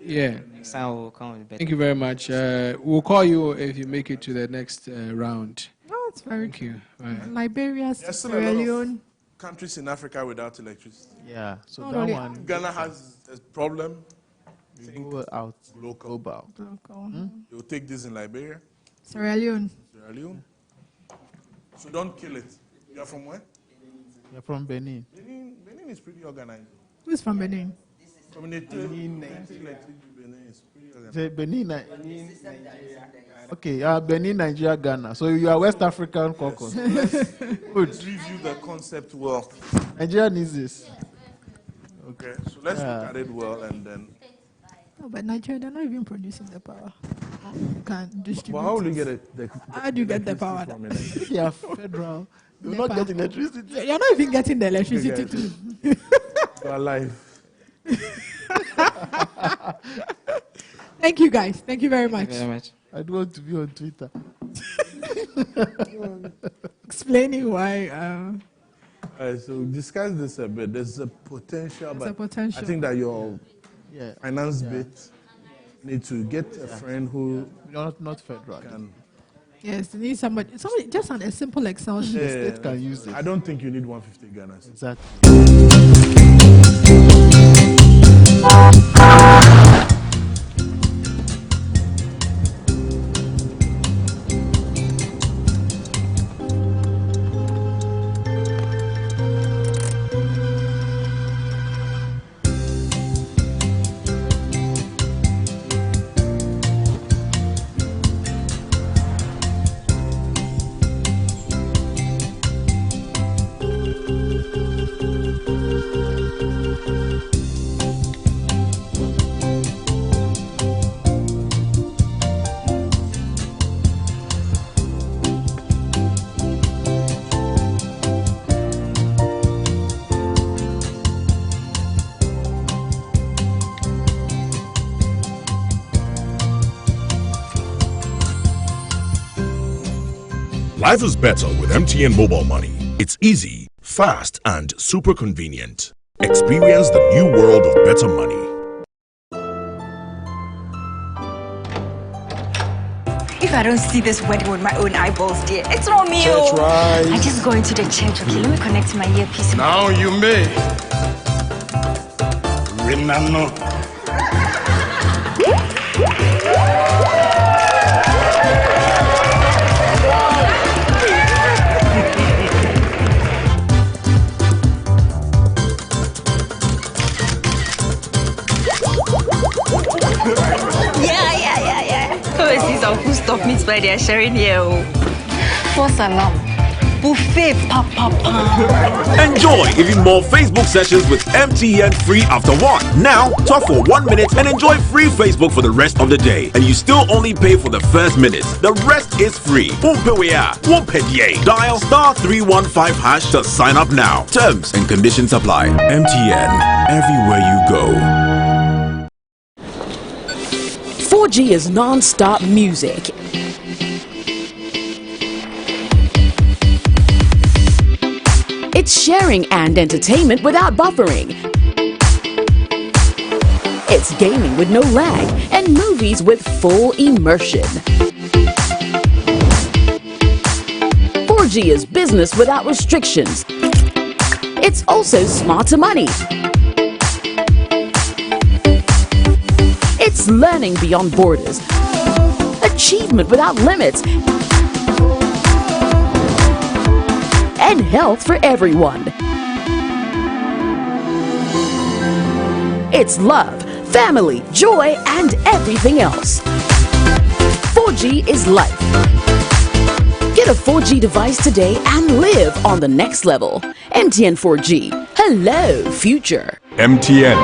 Yeah, Next time we'll come with better. thank you very much. We'll call you if you make it to the next round. Oh, it's very Thank you. Bye. Liberia, There's still a Sierra lot of Leone. countries in Africa without electricity. Yeah, so Not that only- one, Ghana has a problem. you go out Local. global. They will take this in Liberia, Sierra Leone. Sierra Leone. So don't kill it. You are from where? You're from Benin. Benin is pretty organized. Who's from Benin? From the Benin is pretty organized. Say Benin, okay, Benin, Nigeria, Ghana. So you are West African caucus. Good. Let's review the concept well. Nigeria needs this. Okay, so let's look at it well and then. No, but Nigeria, they're not even producing the power. You can't distribute. Well, how will you it. get it? How do you get the power? From it? Yeah, federal. You will not get electricity. You're not even getting the electricity Okay. too. You are alive. Thank you, guys. Thank you very much. Thank you very much. I don't want to be on Twitter. Explaining why. So discuss this a bit. There's a potential, There's a but potential. I think that your Yeah. finance bit need to get a friend who Not federal. can. Yes, you need somebody just on a simple Excel sheet. State can use it. I don't think you need 150 Ghana. Exactly. Life is better with MTN Mobile Money. It's easy, fast, and super convenient. Experience the new world of better money. If I don't see this wedding with my own eyeballs, dear, it's not me. Church right. I just go into the church. Okay, let me connect my earpiece. Now you may. Remember. Who stop meets by their sharing here. For salam. Buffet papa. Enjoy even more Facebook sessions with MTN free after one. Now, talk for 1 minute and enjoy free Facebook for the rest of the day. And you still only pay for the first minute. The rest is free. Dial *315# to sign up now. Terms and conditions apply. MTN, everywhere you go. 4G is non-stop music. It's sharing and entertainment without buffering. It's gaming with no lag and movies with full immersion. 4G is business without restrictions. It's also smarter money. It's learning beyond borders, achievement without limits, and health for everyone. It's love, family, joy, and everything else. 4G is life. Get a 4G device today and live on the next level. MTN 4G. Hello, future. MTN,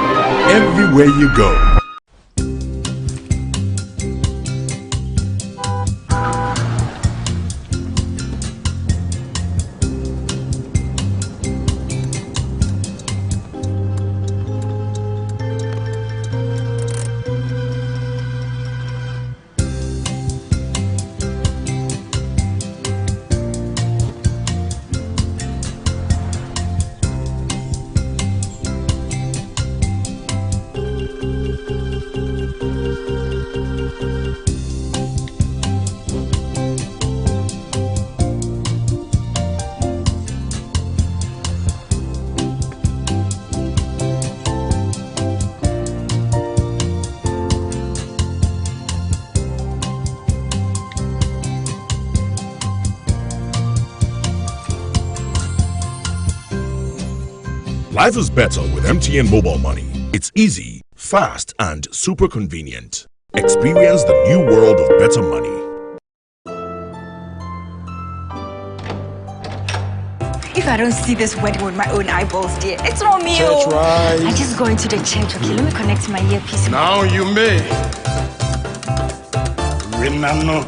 everywhere you go. Life is better with MTN Mobile Money. It's easy, fast, and super convenient. Experience the new world of better money. If I don't see this wedding with my own eyeballs, dear, it's not me. Church right. I just go into the church. Okay, let me connect my earpiece. Now you may. Remember.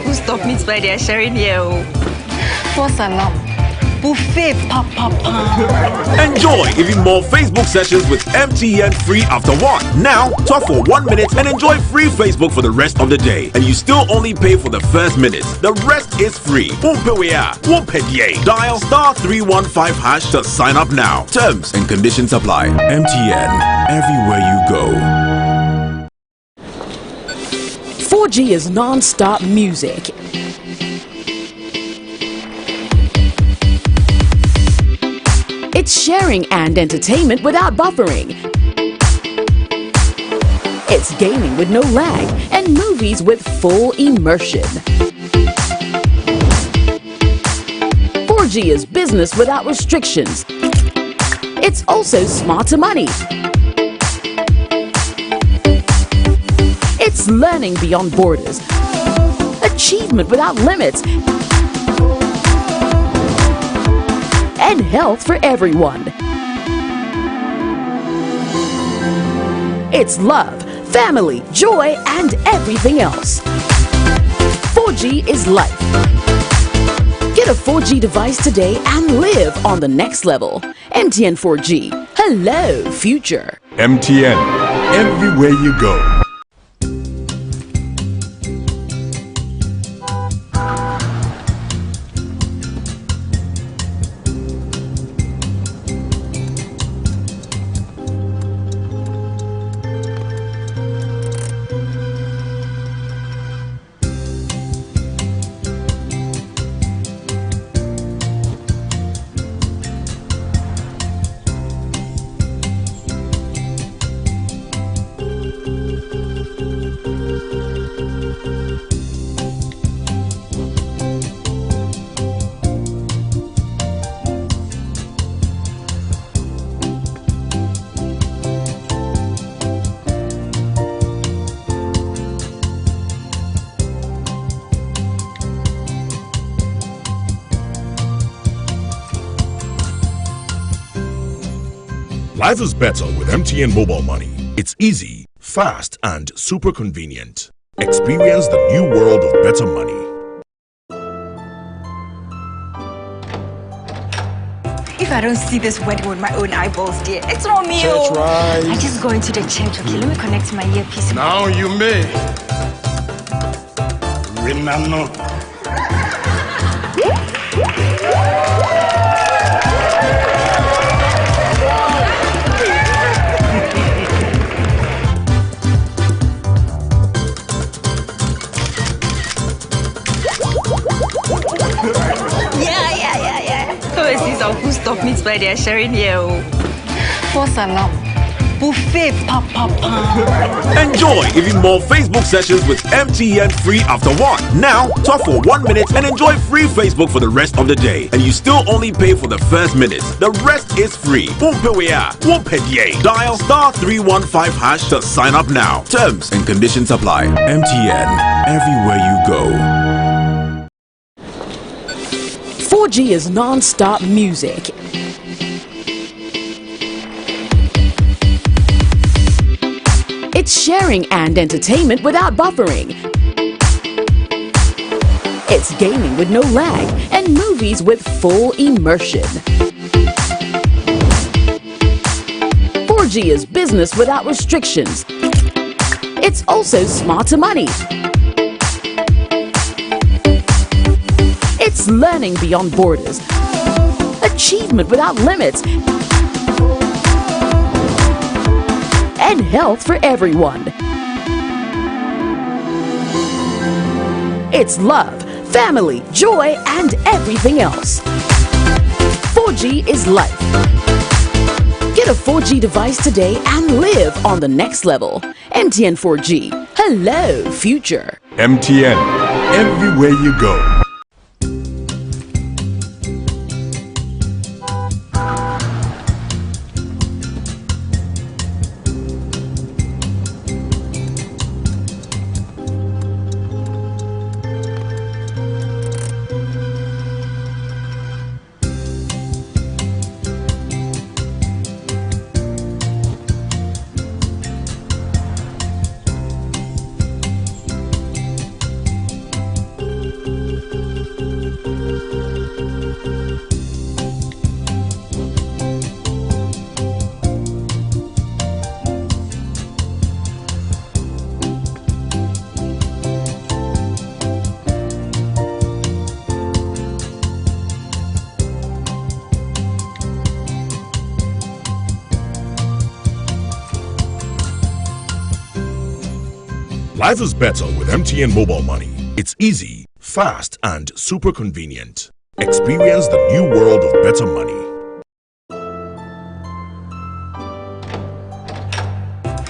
Who stop meets by their sharing here. For salam. Buffet papa. Enjoy even more Facebook sessions with MTN free after one. Now, talk for 1 minute and enjoy free Facebook for the rest of the day. And you still only pay for the first minute. The rest is free. Dial *315# to sign up now. Terms and conditions apply. MTN, everywhere you go. 4G is non-stop music. It's sharing and entertainment without buffering. It's gaming with no lag and movies with full immersion. 4G is business without restrictions. It's also smarter money. It's learning beyond borders, achievement without limits, and health for everyone. It's love, family, joy, and everything else. 4G is life. Get a 4G device today and live on the next level. MTN 4G. Hello, future. MTN. Everywhere you go. Life is better with MTN Mobile Money. It's easy, fast, and super convenient. Experience the new world of better money. If I don't see this wedding with my own eyeballs, dear, it's not me. Church rise. I just go into the church. Okay, let me connect my earpiece. Now you may. Renano. Yeah. Overseas of who stop meets by their sharing here. For salam. Buffet papa. Enjoy even more Facebook sessions with MTN free after work. Now, talk for 1 minute and enjoy free Facebook for the rest of the day. And you still only pay for the first minute. The rest is free. Dial *315# to sign up now. Terms and conditions apply. MTN, everywhere you go. 4G is non-stop music. It's sharing and entertainment without buffering. It's gaming with no lag and movies with full immersion. 4G is business without restrictions. It's also smart to money. It's learning beyond borders. Achievement without limits. And health for everyone. It's love, family, joy, and everything else. 4G is life. Get a 4G device today and live on the next level. MTN 4G. Hello, future. MTN. Everywhere you go. Life is better with MTN Mobile Money. It's easy, fast, and super convenient. Experience the new world of better money.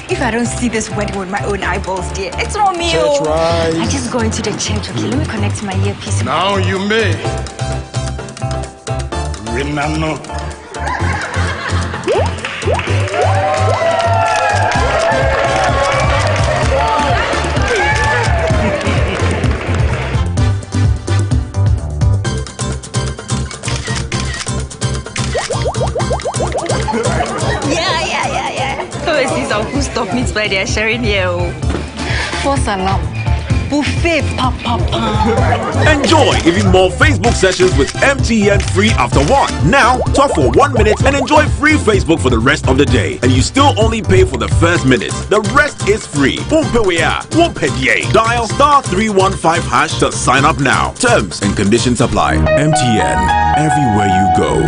If I don't see this wedding with my own eyeballs, dear, it's not me. Church rise. I just go into the church. Okay, let me connect my earpiece. Now you may. Renano. Yeah. Overseas of who stop meets meat by their sharing here. For salam. Buffet papa. Enjoy even more Facebook sessions with MTN free after work. Now, talk for 1 minute and enjoy free Facebook for the rest of the day. And you still only pay for the first minute. The rest is free. Dial *315# to sign up now. Terms and conditions apply. MTN, everywhere you go.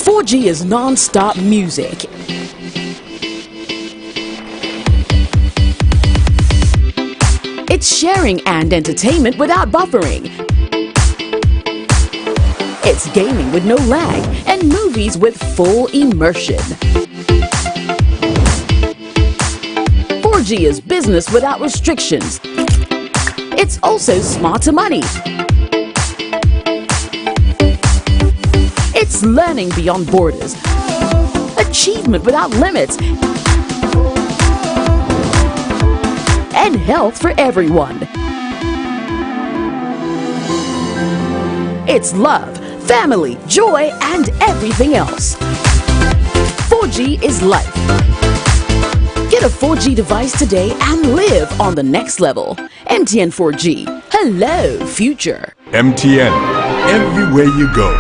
4G is non-stop music. It's sharing and entertainment without buffering. It's gaming with no lag and movies with full immersion. 4G is business without restrictions. It's also smarter money. It's learning beyond borders. Achievement without limits. And health for everyone. It's love, family, joy, and everything else. 4G is life. Get a 4G device today and live on the next level. MTN 4G. Hello, future. MTN, everywhere you go.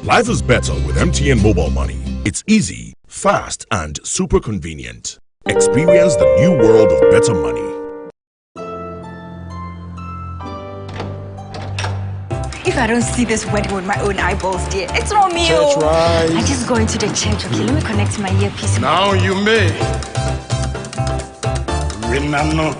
Life is better with MTN mobile money. It's easy, fast, and super convenient. Experience the new world of better money. If I don't see this wedding with my own eyeballs, dear, it's not me. Church right. I just go into the church. Okay, let me connect my earpiece. Now you may. Renano.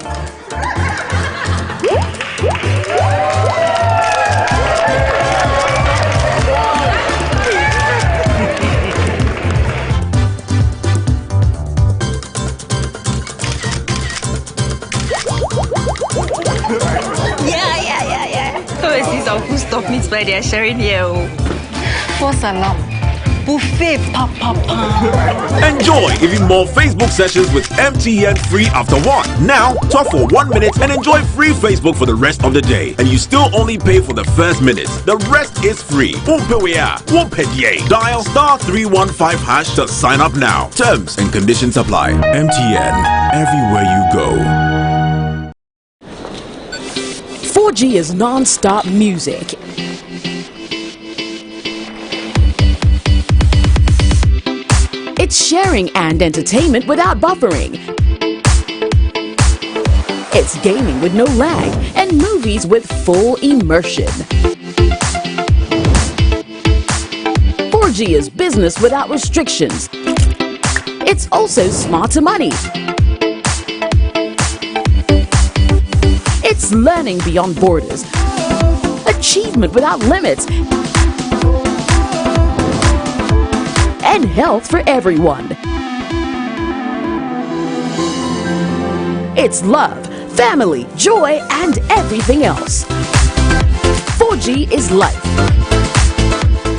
Who stop meat by their sharing here. For salam. Buffet papa. Enjoy even more Facebook sessions with MTN free after work. Now, talk for 1 minute and enjoy free Facebook for the rest of the day. And you still only pay for the first minute. The rest is free. Dial *315# to sign up now. Terms and conditions apply. MTN, everywhere you go. 4G is non-stop music. It's sharing and entertainment without buffering. It's gaming with no lag and movies with full immersion. 4G is business without restrictions. It's also smarter money. It's learning beyond borders. Achievement without limits. And health for everyone. It's love, family, joy, and everything else. 4G is life.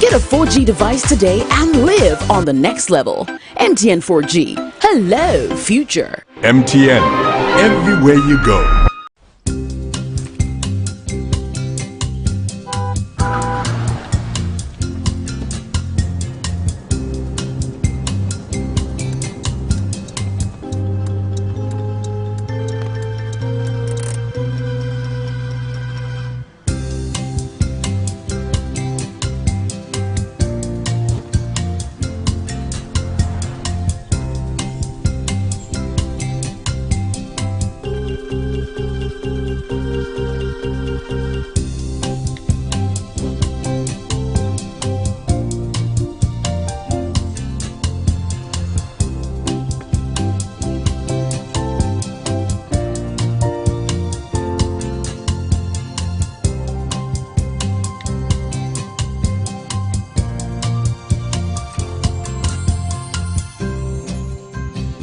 Get a 4G device today and live on the next level. MTN 4G. Hello, future. MTN, everywhere you go.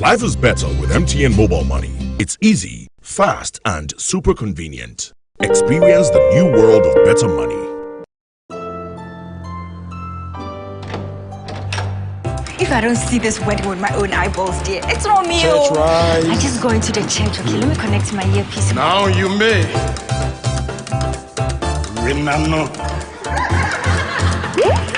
Life is better with MTN Mobile Money. It's easy, fast, and super convenient. Experience the new world of better money. If I don't see this wedding with my own eyeballs, dear, it's not me. Church right. I just go into the church. Okay, let me connect my earpiece. Now you may. Renano. Yeah.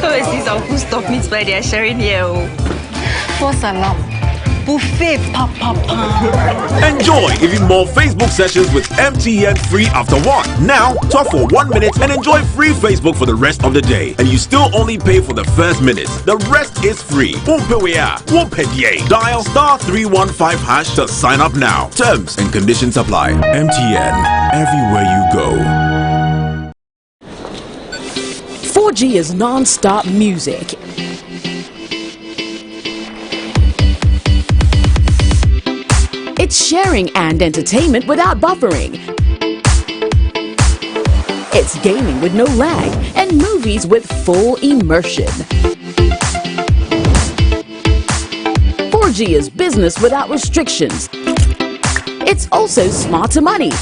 Oh, this is our full stop meets by their sharing here. For salam. Buffet, papa. Enjoy even more Facebook sessions with MTN free after work. Now, talk for 1 minute and enjoy free Facebook for the rest of the day. And you still only pay for the first minute. The rest is free. Dial *315# to sign up now. Terms and conditions apply. MTN, everywhere you go. 4G is non-stop music. It's sharing and entertainment without buffering. It's gaming with no lag and movies with full immersion. 4G is business without restrictions. It's also smarter money.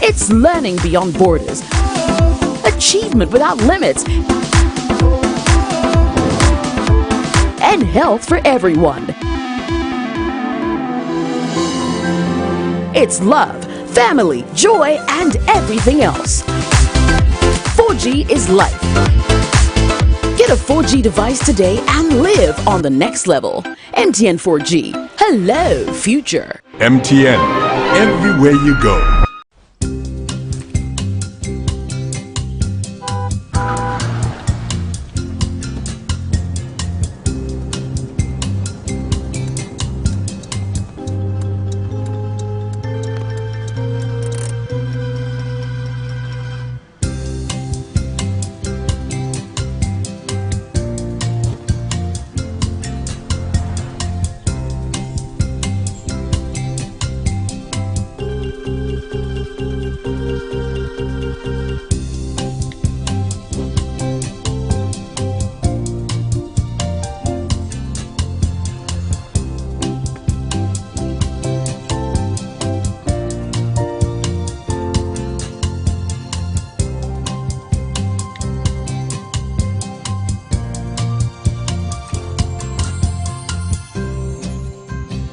It's learning beyond borders. Achievement without limits. And health for everyone. It's love, family, joy, and everything else. 4G is life. Get a 4G device today and live on the next level. MTN 4G. Hello, future. MTN, everywhere you go.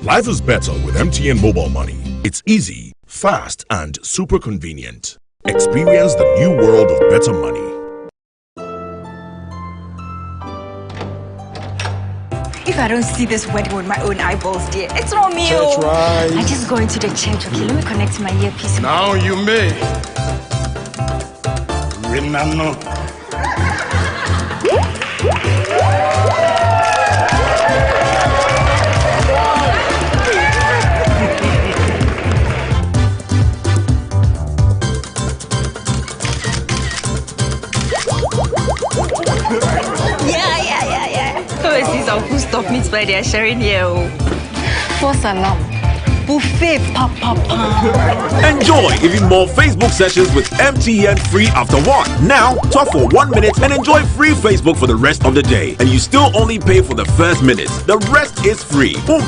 Life is better with MTN Mobile Money. It's easy, fast, and super convenient. Experience the new world of better money. If I don't see this wedding with my own eyeballs, dear, it's not me. Church right. I just go into the church. Okay, let me connect my earpiece. Now you may. Renano. Yeah. Oh, this is our full stop meets by their sharing here. For salam. Buffet, papa. Enjoy even more Facebook sessions with MTN free after work. Now, talk for 1 minute and enjoy free Facebook for the rest of the day. And you still only pay for the first minute. The rest is free. Dial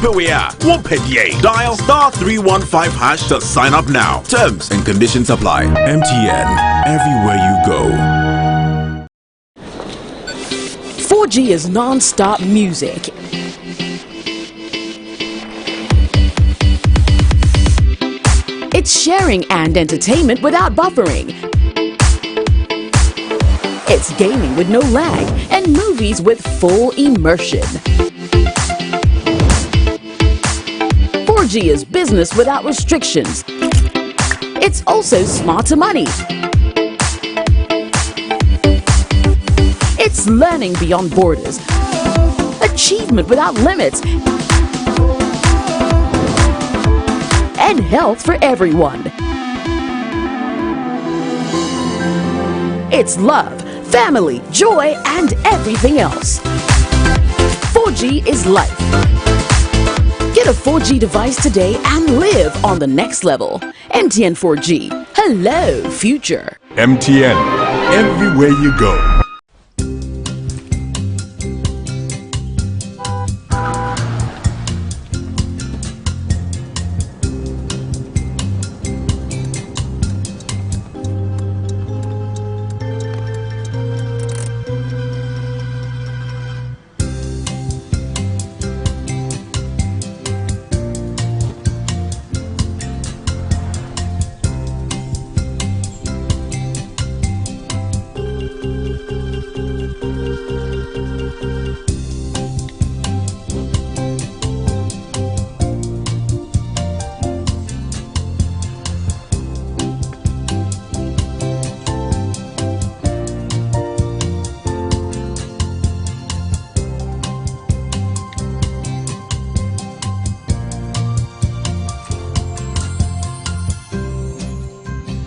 *315# to sign up now. Terms and conditions apply. MTN, everywhere you go. 4G is non-stop music. It's sharing and entertainment without buffering. It's gaming with no lag and movies with full immersion. 4G is business without restrictions. It's also smarter money. It's learning beyond borders. Achievement without limits. And health for everyone. It's love, family, joy, and everything else. 4G is life. Get a 4G device today and live on the next level. MTN 4G. Hello, future. MTN. Everywhere you go.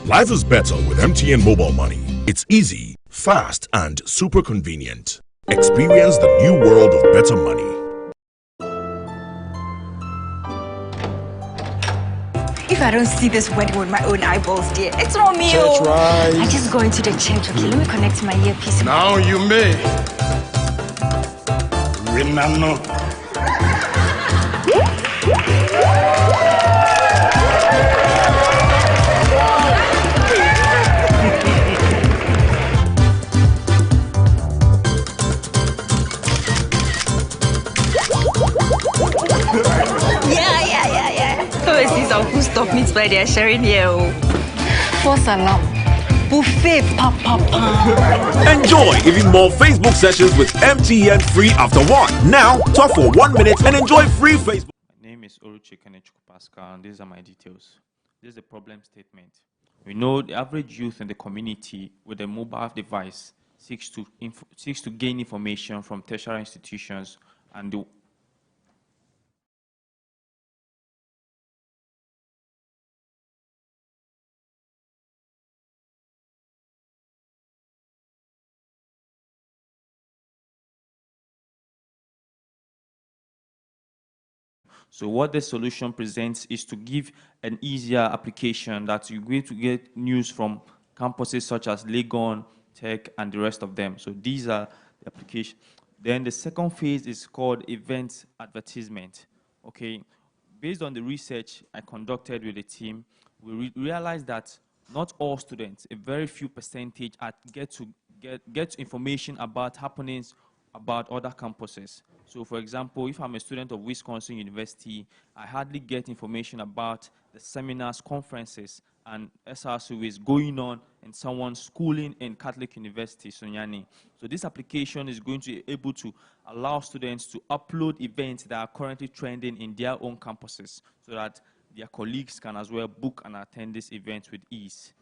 Life is better with MTN Mobile Money. It's easy, fast, and super convenient. Experience the new world of better money. If I don't see this wedding with my own eyeballs, dear, it's not me. Church rise. I just go into the church. Okay, let me connect my earpiece. Now you may. Renano. Who stop meets by their sharing here. For salam. Buffet papa. Enjoy even more Facebook sessions with MTN free after one. Now, talk for 1 minute and enjoy free Facebook. My name is Oruche Kenechukwu Pascal, and these are my details. This is the problem statement. We know the average youth in the community with a mobile device seeks to gain information from tertiary institutions and the So what the solution presents is to give an easier application that you're going to get news from campuses such as Legon, Tech, and the rest of them. So these are the application. Then the second phase is called event advertisement. Okay, based on the research I conducted with the team, we realized that not all students, a very few percentage, get information about happenings about other campuses. So for example, if I'm a student of Wisconsin University, I hardly get information about the seminars, conferences, and SRSU is going on in someone's schooling in Catholic University, Sunyani. So this application is going to be able to allow students to upload events that are currently trending in their own campuses so that their colleagues can as well book and attend these events with ease.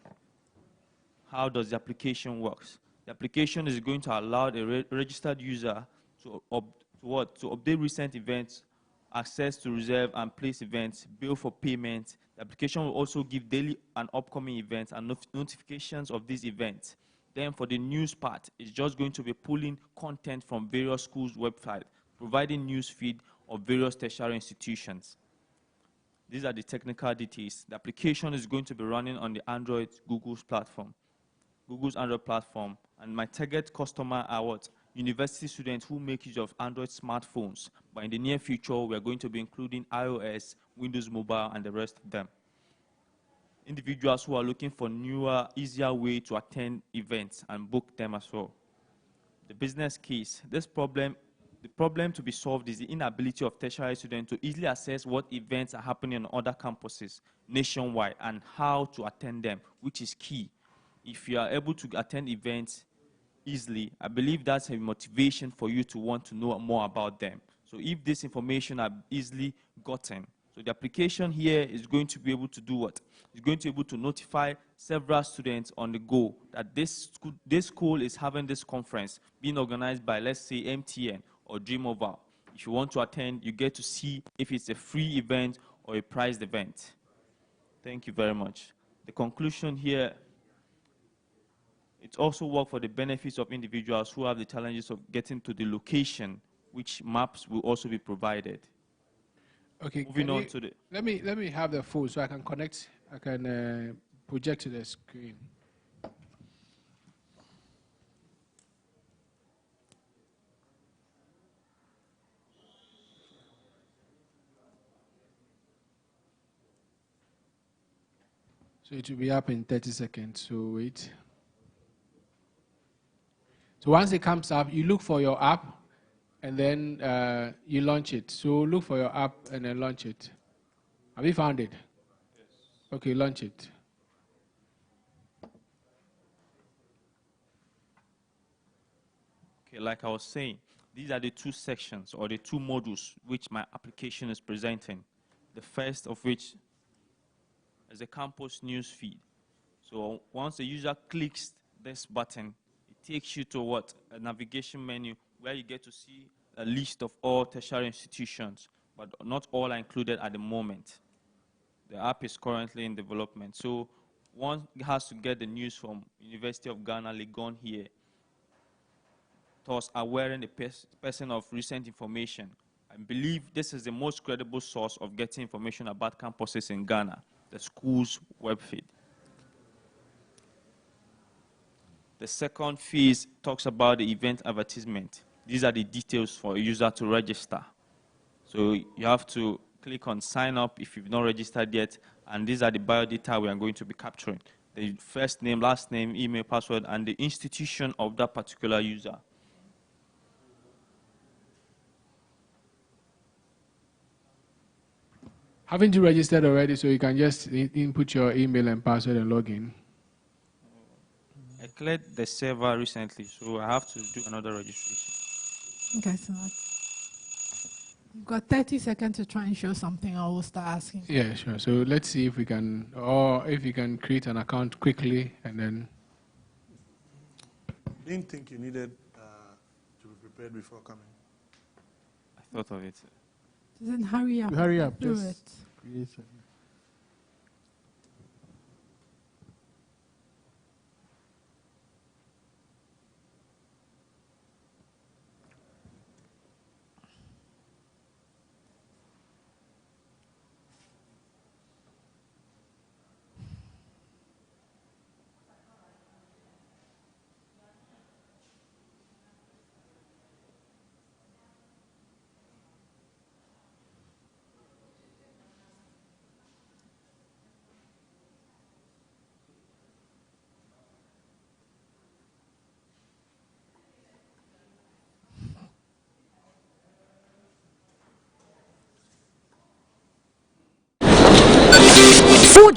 How does the application work? The application is going to allow the registered user to update recent events, access to reserve and place events, bill for payment. The application will also give daily and upcoming events and notifications of these events. Then for the news part, it's just going to be pulling content from various schools' websites, providing news feed of various tertiary institutions. These are the technical details. The application is going to be running on the Google's Android platform, and my target customer are what? University students who make use of Android smartphones. But in the near future, we're going to be including iOS, Windows Mobile, and the rest of them. Individuals who are looking for newer, easier way to attend events and book them as well. The business case. The problem to be solved is the inability of tertiary students to easily assess what events are happening on other campuses nationwide and how to attend them, which is key. If you are able to attend events easily, I believe that's a motivation for you to want to know more about them. So if this information are easily gotten, so the application here is going to be able to do what? It's going to be able to notify several students on the go that this school is having this conference being organized by, let's say, MTN or Dreamover. If you want to attend, you get to see if it's a free event or a priced event. Thank you very much. The conclusion here It also works for the benefits of individuals who have the challenges of getting to the location, which maps will also be provided. Okay, Moving on to the... Let me have the phone so I can connect, I can project to the screen. So it will be up in 30 seconds, so wait. So once it comes up, you look for your app and then you launch it. So look for your app and then launch it. Have you found it? Yes. Okay, launch it. Okay, like I was saying, these are the two sections or the two modules which my application is presenting. The first of which is the campus news feed. So once the user clicks this button, it takes you to what? A navigation menu where you get to see a list of all tertiary institutions, but not all are included at the moment. The app is currently in development. So one has to get the news from University of Ghana, Legon here, thus awareing the person of recent information. I believe this is the most credible source of getting information about campuses in Ghana, the school's web feed. The second phase talks about the event advertisement. These are the details for a user to register. So you have to click on sign up if you've not registered yet, and these are the bio data we are going to be capturing. The first name, last name, email, password, and the institution of that particular user. Haven't you registered already, so you can just input your email and password and log in? I cleared the server recently, so I have to do another registration. Okay, so you've got 30 seconds to try and show something. I will start asking. Yeah, sure. So let's see if we can, or if you can create an account quickly and then. Didn't think you needed to be prepared before coming. I thought of it. Then hurry up. Hurry up. Do Just it. create it.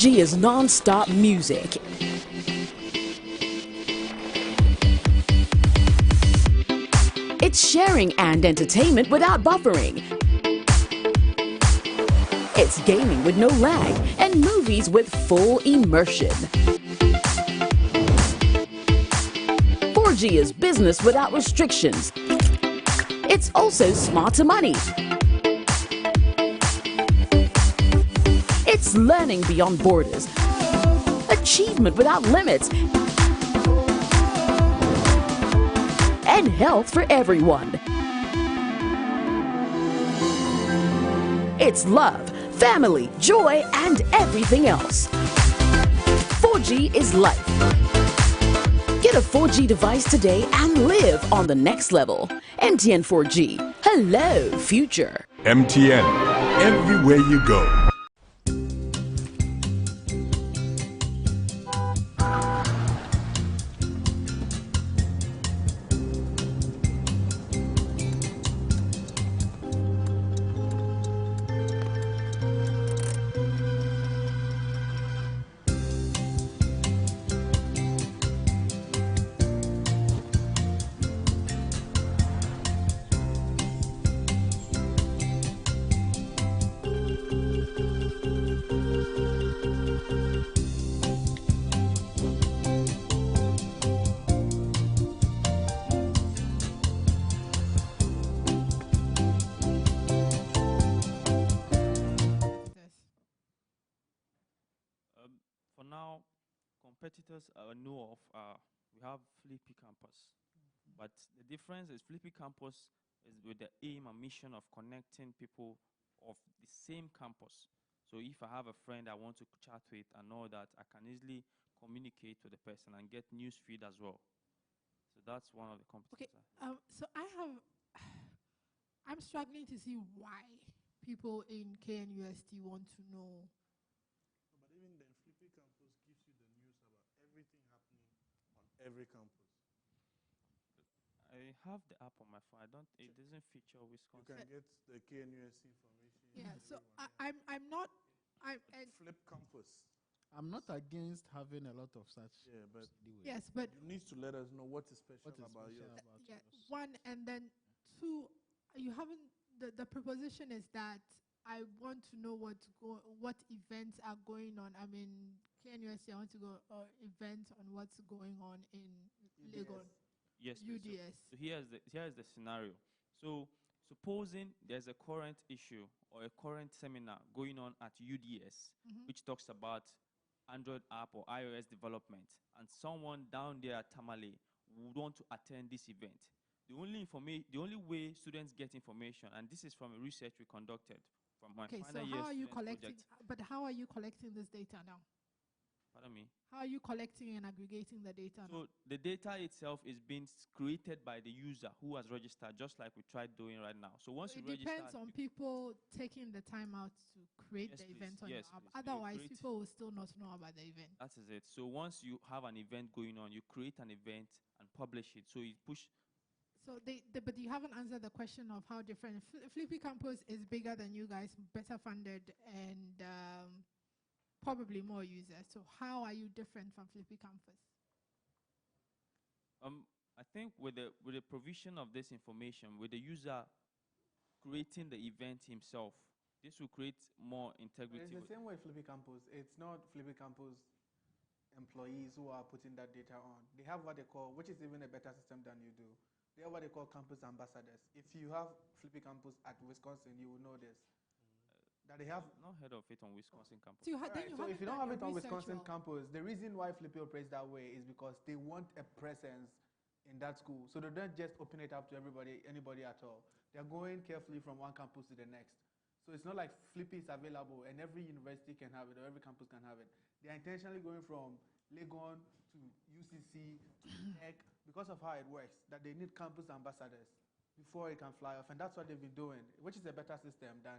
.4G is non-stop music. It's sharing and entertainment without buffering. It's gaming with no lag and movies with full immersion. 4G is business without restrictions. It's also smart to money. It's learning beyond borders, achievement without limits, and health for everyone. It's love, family, joy, and everything else. 4G is life. Get a 4G device today and live on the next level. MTN 4G. Hello, future. MTN, everywhere you go. For now, competitors I know of are we have Flippy Campus. But the difference is Flippy Campus is with the aim and mission of connecting people of the same campus. So if I have a friend I want to chat with and know that, I can easily communicate with the person and get news feed as well. So that's one of the competencies. Okay, so I'm struggling to see why people in KNUST want to know. No, but even then, Flippy Campus gives you the news about everything happening on every campus. I have the app on my phone. It doesn't feature Wisconsin. You can get the KNUST information. Yeah, so I'm not. Flip Campus. I'm not against having a lot of such. Yeah, but yes, but you need to let us know what is special about yours. Yeah, one, and then two, you haven't. The proposition is that I want to know what events are going on. I mean, KNUST, I want to go events on what's going on in Legon. Yes, UDS. So here's the scenario. So supposing there's a current issue or a current seminar going on at UDS, which talks about Android app or iOS development, and someone down there at Tamale would want to attend this event. The only way students get information, and this is from a research we conducted from my Okay, final so year how are you student collecting? project. But how are you collecting this data now? Pardon me. How are you collecting and aggregating the data now? So the data itself is being created by the user who has registered, just like we tried doing right now. So once you It register, depends on people taking the time out to create the event on your app. Otherwise, people will still not know about the event. That is it. So once you have an event going on, you create an event and publish it. So you push. So but you haven't answered the question of how different. Flippy Campus is bigger than you guys, better funded, and probably more users. So how are you different from Flippy Campus? I think with the provision of this information, with the user creating the event himself, this will create more integrity. It's the same way Flippy Campus. It's not Flippy Campus employees who are putting that data on. They have what they call, which is even a better system than you do. They have what they call campus ambassadors. If you have Flippy Campus at Wisconsin, you will know this. That they have not heard of it on Wisconsin campus. So, so if you don't have it on Wisconsin campus, the reason why Flippy operates that way is because they want a presence in that school. So they don't just open it up to anybody at all. They're going carefully from one campus to the next. So it's not like Flippy is available and every university can have it or every campus can have it. They're intentionally going from Legon to UCC to Tech because of how it works, that they need campus ambassadors before it can fly off. And that's what they've been doing, which is a better system than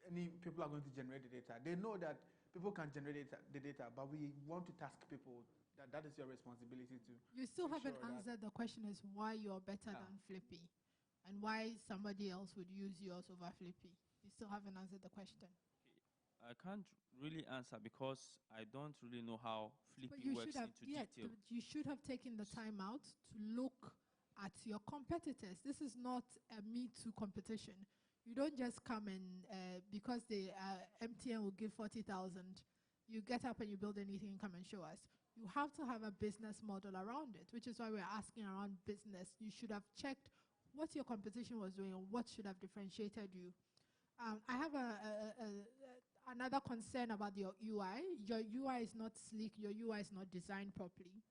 any people are going to generate the data. They know that people can generate the data, but we want to task people that is your responsibility to. You still haven't answered the question is why you're better than Flippy and why somebody else would use yours over Flippy. You still haven't answered the question. I can't really answer because I don't really know how Flippy works into detail. But you should have taken the time out to look at your competitors. This is not a Me Too competition. You don't just come and, because the MTN will give 40,000, you get up and you build anything and come and show us. You have to have a business model around it, which is why we're asking around business. You should have checked what your competition was doing and what should have differentiated you. I have another concern about your UI. Your UI is not sleek. Your UI is not designed properly.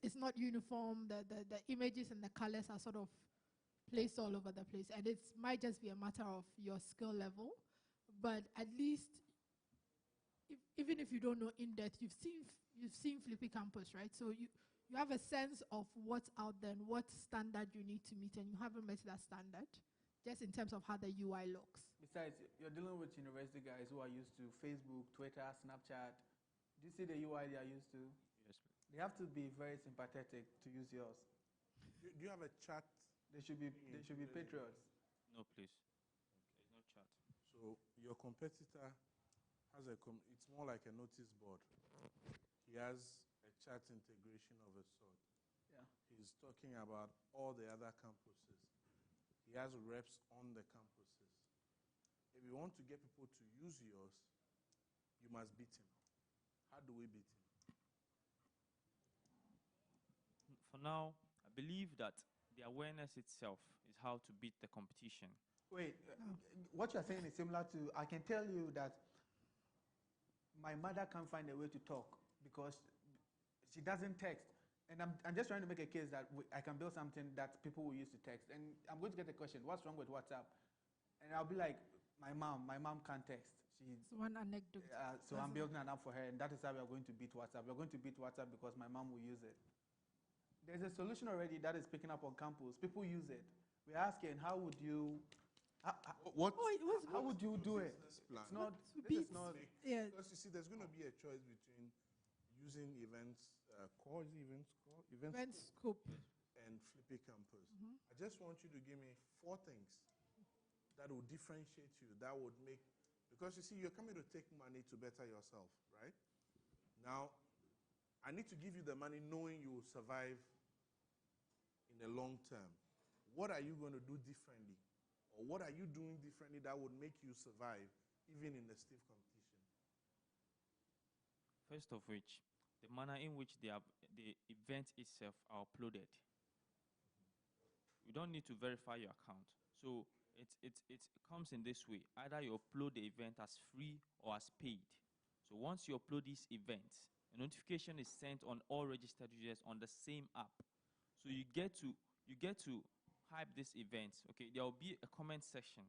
It's not uniform. The images and the colors are sort of placed all over the place. And it might just be a matter of your skill level. But at least, even if you don't know in depth, you've seen Flippy Campus, right? So you have a sense of what's out there and what standard you need to meet, and you haven't met that standard, just in terms of how the UI looks. Besides, you're dealing with university guys who are used to Facebook, Twitter, Snapchat. Do you see the UI they are used to? Yes, please. They have to be very sympathetic to use yours. Do you have a chat? They should be patriots. No, please. There's no chat. So your competitor has it's more like a notice board. He has a chat integration of a sort. Yeah. He's talking about all the other campuses. He has reps on the campuses. If you want to get people to use yours, you must beat him. How do we beat him? For now, I believe that the awareness itself is how to beat the competition. Wait, what you're saying is similar to, I can tell you that my mother can't find a way to talk because she doesn't text. And I'm just trying to make a case that I can build something that people will use to text. And I'm going to get a question, what's wrong with WhatsApp? And I'll be like, my mom can't text. It's one anecdote. So I'm building an app for her, and that is how we are going to beat WhatsApp. We're going to beat WhatsApp because my mom will use it. There's a solution already that is picking up on campus. People use it. We're asking, how would you... How would you do it? It's not. This is not. Yeah. Because you see, there's going to be a choice between using events, events scope, and Flippy Campus. I just want you to give me 4 things that will differentiate you. That would make, because you see, you're coming to take money to better yourself, right? Now, I need to give you the money knowing you will survive in the long term. What are you going to do differently? Or what are you doing differently that would make you survive even in the stiff competition? First of which, the manner in which the event itself are uploaded. You don't need to verify your account. So it comes in this way. Either you upload the event as free or as paid. So once you upload these events, a notification is sent on all registered users on the same app. So you get to hype this event. Okay, there will be a comment section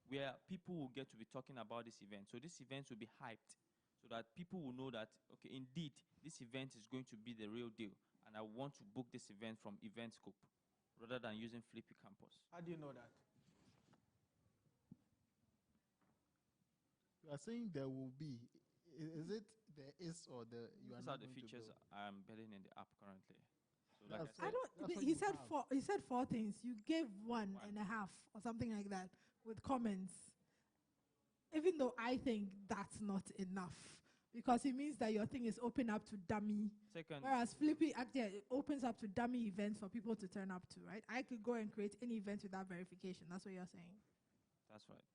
where people will get to be talking about this event. So this event will be hyped so that people will know that, okay, indeed, this event is going to be the real deal, and I want to book this event from Event Scope rather than using Flippy Campus. How do you know that? You are saying there will be. Is it there is or the you are These not are the going to features build? I'm building in the app currently. So That's like I I said, don't. That's what He you said have. four. He said 4 things. You gave one and a half or something like that with comments. Even though I think that's not enough, because it means that your thing is open up to dummy. Second, Whereas Flippy actually it opens up to dummy events for people to turn up to, right? I could go and create any event without verification. That's what you're saying. that's right.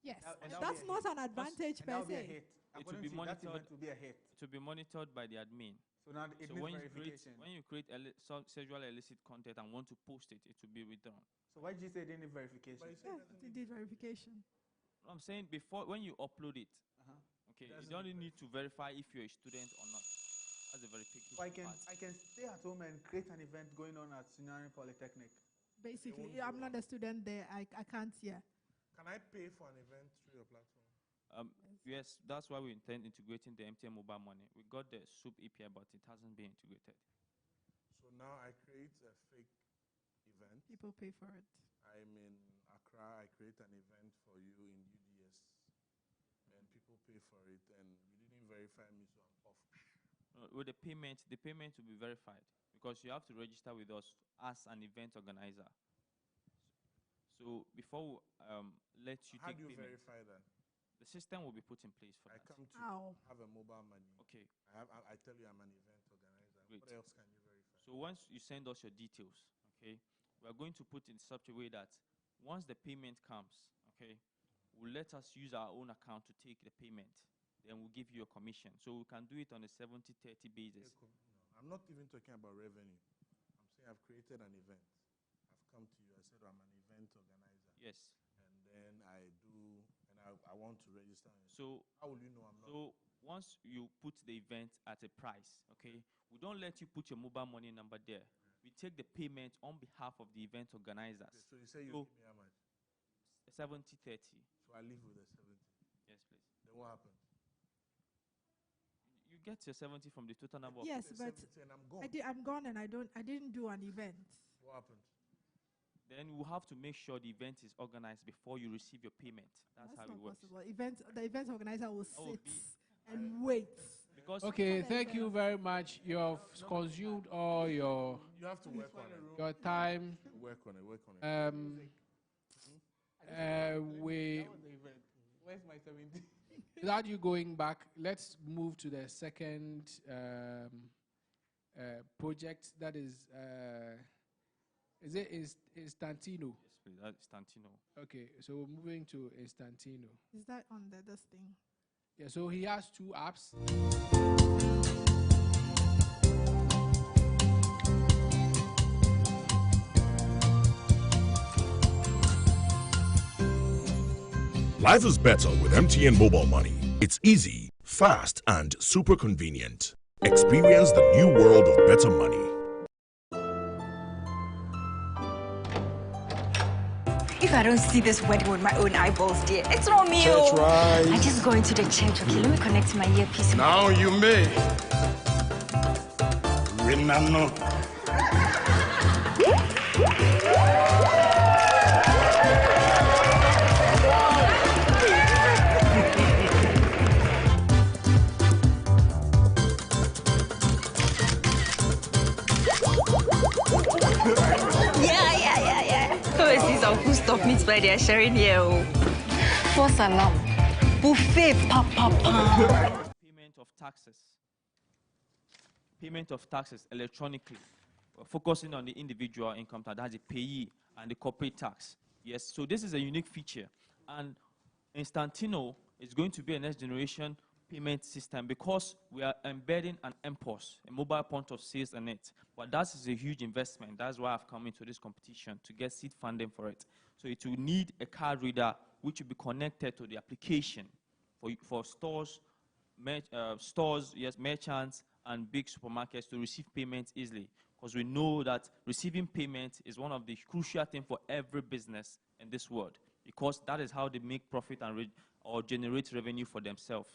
Yes, And that'll that's be a not hit. an advantage And per that'll be a se. hit. It will According be to you, that monitored. event will be a hit. It will be monitored by the admin. So now it So needs when verification. you create sexual illicit content and want to post it, it will be withdrawn. So why did you say it didn't need verification? Yeah, they did verification. I'm saying before, when you upload it, okay, you Doesn't don't need need to verify if you're a student or not. That's the verification So I part. can stay at home and create an event going on at Sunyani Polytechnic. Basically, I'm not a student there. I can't hear. Can I pay for an event through your platform? Yes, that's why we intend integrating the MTN mobile money. We got the SOUP API, but it hasn't been integrated. So now I create a fake event. People pay for it. I'm in Accra. I create an event for you in UDS, and people pay for it. And you didn't verify me, so I'm off. With the payment will be verified because you have to register with us as an event organizer. So before we let you How take do you payment, verify that? the system will be put in place for I that. come to Ow. have a mobile money. Okay. I tell you I'm an event organizer. Great. What else can you verify? So once you send us your details, okay, we are going to put in such a way that once the payment comes, okay, will let us use our own account to take the payment. Then we'll give you a commission. So we can do it on a 70-30 basis. No, I'm not even talking about revenue. I'm saying I've created an event. I've come to you. I said I'm an event organizer. Yes. And then I do, and I want to register. So how will you know I'm not? So once you put the event at a price, okay, we don't let you put your mobile money number there. We take the payment on behalf of the event organizers. Okay, so you say you give me how much? 70-30. So I live with the 70. Yes, please. Then what happens? You get your 70 from the total number. Yes, of but 70 and I'm gone. I'm gone and I didn't do an event. What happened? Then we'll have to make sure the event is organized before you receive your payment. That's how not it works. possible. The event organizer will will sit be- and wait. Because Okay, thank you very much. You have consumed all your You have to work on it. your time. Work on it. Work on it. We, That was the event. Where's my 70? without you going back, let's move to the second project. That is it Instantino? Yes, please. That's Stantino. Okay, so we're moving to Instantino. Is that on this thing? Yeah, so he has 2 apps. Life is better with MTN Mobile Money. It's easy, fast, and super convenient. Experience the new world of better money. If I don't see this wedding with my own eyeballs, dear, it's not me. Church Oh. rise. I just go into the church. Okay, let me connect my earpiece. Now you may. Renano. Yeah. Come and see some food stuff meat by they are sharing here. Oh. For salam. Buffet, pa. Payment of taxes. Payment of taxes electronically. We're focusing on the individual income tax, that's the payee, and the corporate tax. Yes, so this is a unique feature. And Instantino is going to be a next generation payment system because we are embedding an MPOS, a mobile point of sales in it. But that is a huge investment. That's why I've come into this competition to get seed funding for it. So it will need a card reader which will be connected to the application for stores, merchants, and big supermarkets to receive payments easily. Because we know that receiving payment is one of the crucial things for every business in this world. Because that is how they make profit and or generate revenue for themselves.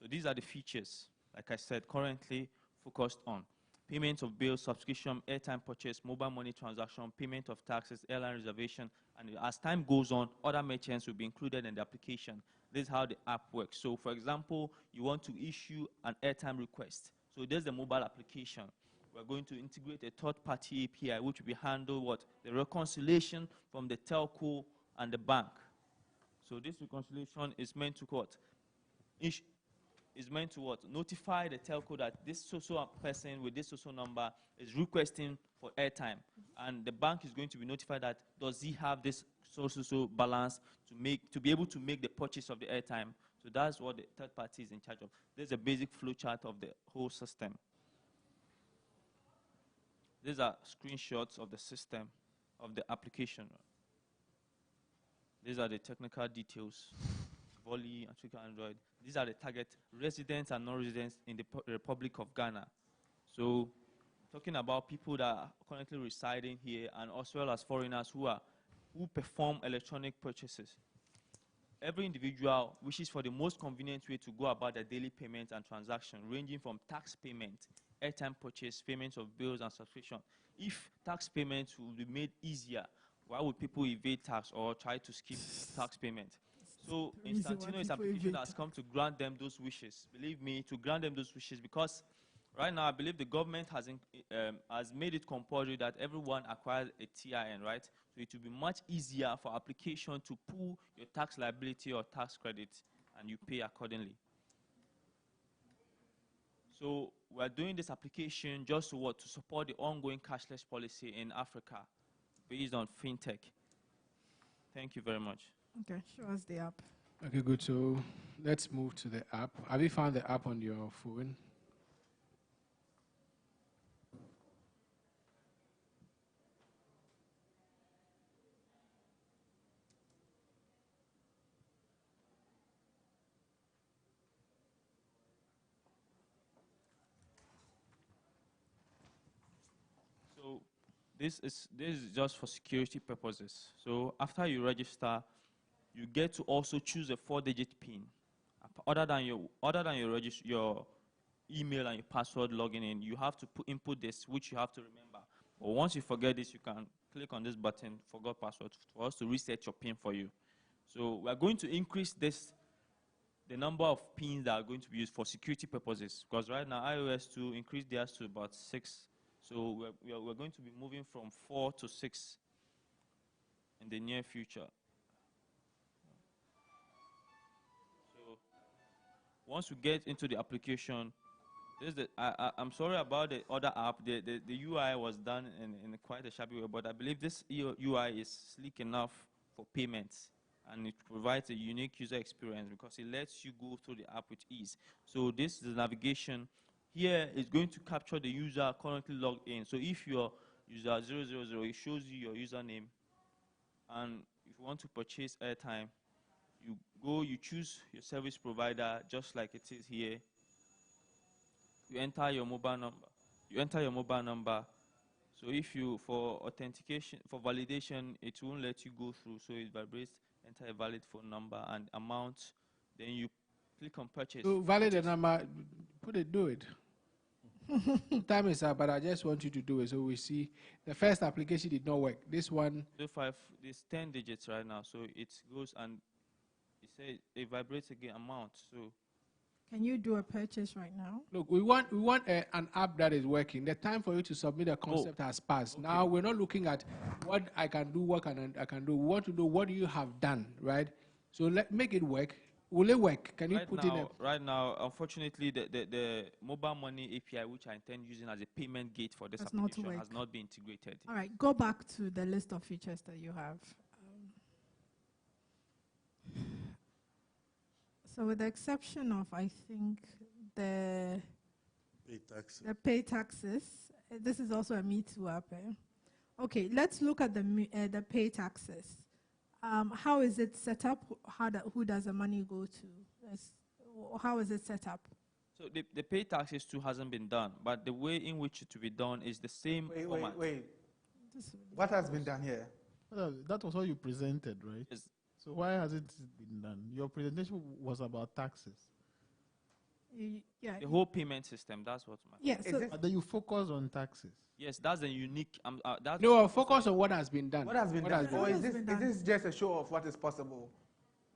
So these are the features, like I said, currently focused on. Payment of bills, subscription, airtime purchase, mobile money transaction, payment of taxes, airline reservation, and as time goes on, other merchants will be included in the application. This is how the app works. So for example, you want to issue an airtime request. So there's the mobile application. We're going to integrate a third-party API, which will handle what? The reconciliation from the telco and the bank. So this reconciliation is meant to what? Is meant to what? Notify the telco that this so-so person with this so-so number is requesting for airtime. And the bank is going to be notified that does he have this so-so balance to be able to make the purchase of the airtime. So that's what the third party is in charge of. There's a basic flowchart of the whole system. These are screenshots of the system, of the application. These are the technical details. Volley, Africa Android. These are the target residents and non-residents in the Republic of Ghana. So, talking about people that are currently residing here and as well as foreigners who perform electronic purchases. Every individual wishes for the most convenient way to go about their daily payments and transactions, ranging from tax payment, airtime purchase, payments of bills and subscription. If tax payments will be made easier, why would people evade tax or try to skip tax payment? So Instantino is an application that has come to grant them those wishes. Believe me, to grant them those wishes, because right now I believe the government has made it compulsory that everyone acquires a TIN, right? So it will be much easier for application to pull your tax liability or tax credit, and you pay accordingly. So we're doing this application just to support the ongoing cashless policy in Africa based on fintech. Thank you very much. Okay, show us the app. Okay, good. So let's move to the app. Have you found the app on your phone? So this is just for security purposes. So after you register, you get to also choose a 4-digit PIN. Other than your email and your password logging in, you have to input this, which you have to remember. But once you forget this, you can click on this button, forgot password, for us to reset your PIN for you. So we're going to increase the number of pins that are going to be used for security purposes, because right now iOS 2 increased theirs to about 6. So we're going to be moving from 4 to 6 in the near future. So once we get into the application, I'm sorry about the other app. The UI was done in quite a shabby way, but I believe this UI is sleek enough for payments, and it provides a unique user experience because it lets you go through the app with ease. So this is the navigation. Here is going to capture the user currently logged in. So if you're user 000, it shows you your username. And if you want to purchase airtime, you choose your service provider just like it is here. You enter your mobile number. So if you, for authentication, for validation, it won't let you go through. So it vibrates, enter a valid phone number and amount. Then you click on purchase. To validate the number, do it. Time is up, but I just want you to do it so we see. The first application did not work. This one. There's 10 digits right now. So it goes and it says it vibrates again amount. So Can you do a purchase right now? Look, we want an app that is working. The time for you to submit a concept has passed. Okay. Now we're not looking at what I can do, what I can do. We want to know what you have done, right? So make it work. Will it work? Can you put in a... Right now, unfortunately, the mobile money API, which I intend using as a payment gate for this application, has not been integrated. All right, go back to the list of features that you have. So with the exception of, I think, the pay taxes, this is also a Me Too app. Okay, let's look at the pay taxes. How is it set up? Who does the money go to? How is it set up? So the pay taxes too hasn't been done, but the way in which it will be done is the same format. Wait. What has been done here? Well, that was what you presented, right? Yes. So why has it been done? Your presentation was about taxes. Yeah. The whole payment system, that's what my... Yes. Yeah, so then you focus on taxes. Yes, that's a unique... no, focus on what has been done. What has been done? Or is this just a show of what is possible?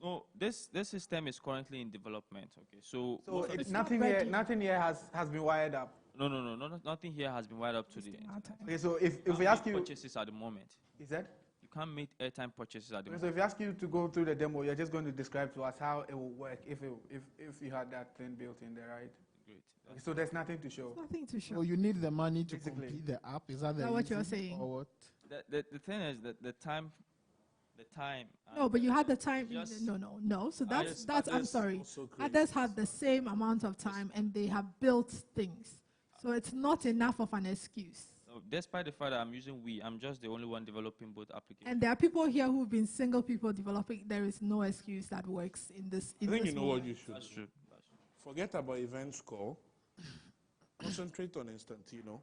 No, this system is currently in development. Okay, so it's nothing here has been wired up. No, nothing here has been wired up to the... Okay, so if we ask you... purchases at the moment. Is that? You can't make airtime purchases at the moment. So if we ask you to go through the demo, you're just going to describe to us how it will work if you had that thing built in there, right? Great. Okay, so there's nothing to show. Nothing to show. So you need the money to complete the app. Is that what you're saying? Or what? The thing is that the time. No, but you had the time. No. So that's I'm sorry. Others have the same amount of time and they have built things. So it's not enough of an excuse. So despite the fact that I'm using I'm just the only one developing both applications. And there are people here who've been single people developing. There is no excuse that works in this. I think you know what you should. That's true. Forget about events call. Concentrate on Instantino.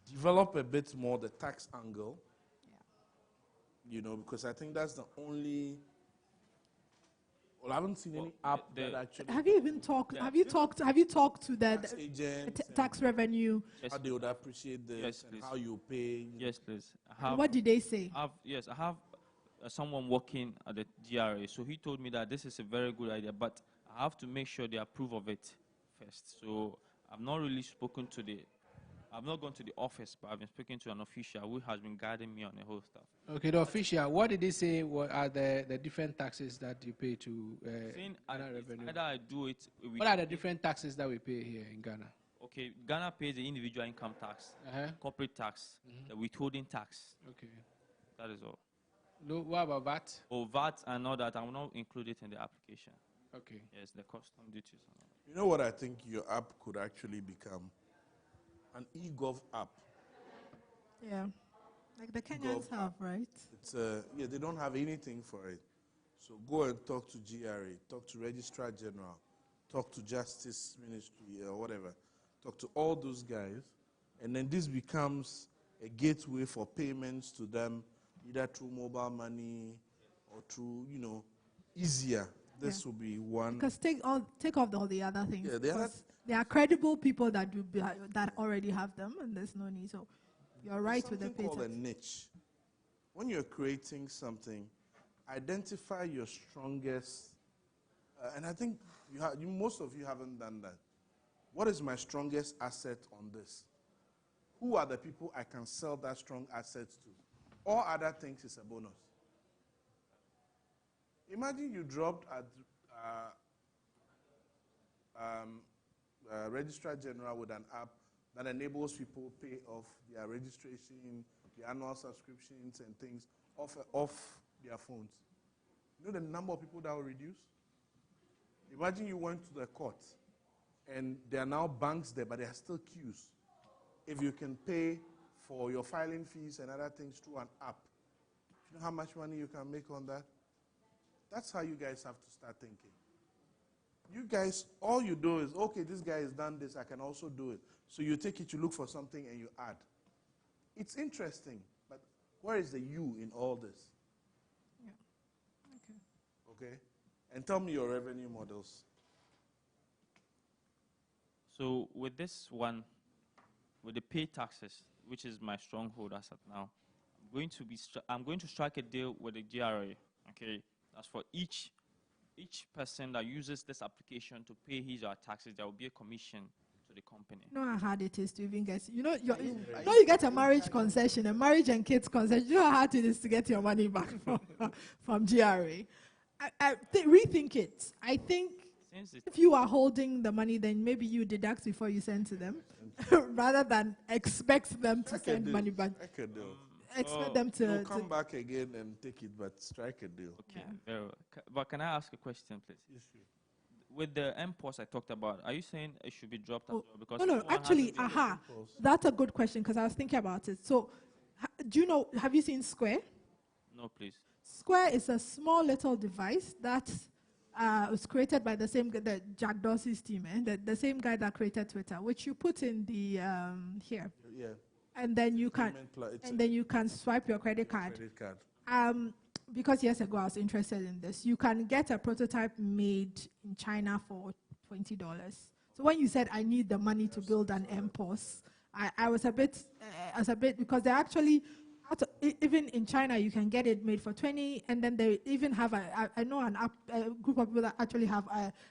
Develop a bit more the tax angle. Yeah. Because I think that's the only. Well, I haven't seen any app that actually. Have you even talked? Yeah. Have you talked to the tax revenue? Yes, how they would appreciate this and how you pay. Yes, please. What did they say? I have someone working at the GRA, so he told me that this is a very good idea, but I have to make sure they approve of it first. So I've not really spoken to I've not gone to the office, but I've been speaking to an official who has been guiding me on the whole stuff. Okay, the official, what did they say are the different taxes that you pay to Ghana revenue? Either I do it... What are the different taxes that we pay here in Ghana? Okay, Ghana pays the individual income tax, corporate tax, the withholding tax. Okay. That is all. No, what about VAT? VAT and all that, I will not include it in the application. Okay. Yes, the custom duties and all that. You know what I think your app could actually become? An e-gov app. Yeah, like the Kenyans have, right? It's they don't have anything for it. So go and talk to GRA, talk to Registrar General, talk to Justice Ministry or whatever. Talk to all those guys, and then this becomes a gateway for payments to them, either through mobile money or through, easier. This will be one. Because take off all the other things. Yeah, there are credible people that that already have them, and there's no need. So you're right with the patent. Something called a niche. When you're creating something, identify your strongest. And I think most of you haven't done that. What is my strongest asset on this? Who are the people I can sell that strong asset to? All other things is a bonus. Imagine you dropped at Registrar General with an app that enables people to pay off their registration, their annual subscriptions and things off their phones. You know the number of people that will reduce? Imagine you went to the court and there are now banks there, but there are still queues. if you can pay for your filing fees and other things through an app, you know how much money you can make on that? That's how you guys have to start thinking. You guys, all you do is, okay, this guy has done this, I can also do it. So you take it, you look for something, and you add. It's interesting, but where is the you in all this? Yeah. Okay. Okay? And tell me your revenue models. So with this one, with the pay taxes, which is my stronghold as of now, I'm going to strike a deal with the GRA. Okay, that's for each person that uses this application to pay his or her taxes, there will be a commission to the company. You know how hard it is to even get. You get a marriage concession, a marriage and kids concession. You know how hard it is to get your money back from GRA. Rethink it. I think if you are holding the money, then maybe you deduct before you send to them, rather than expect them to send money back. Strike a deal. Expect them to come back again and take it, but strike a deal. Okay, very well. But can I ask a question, please? Yes, sure. With the MPOS I talked about, are you saying it should be dropped as well? Because no, actually, that's a good question because I was thinking about it. So, do you know, have you seen Square? No, please. Square is a small little device that was created by the same the Jack Dorsey's team, the same guy that created Twitter, which you put in the here. Yeah. And then you can swipe your credit card. Because years ago I was interested in this. You can get a prototype made in China for $20. So when you said I need the money to build an MPOS, I was a bit because they actually even in China you can get it made for 20, and then they even have I know a group of people that actually have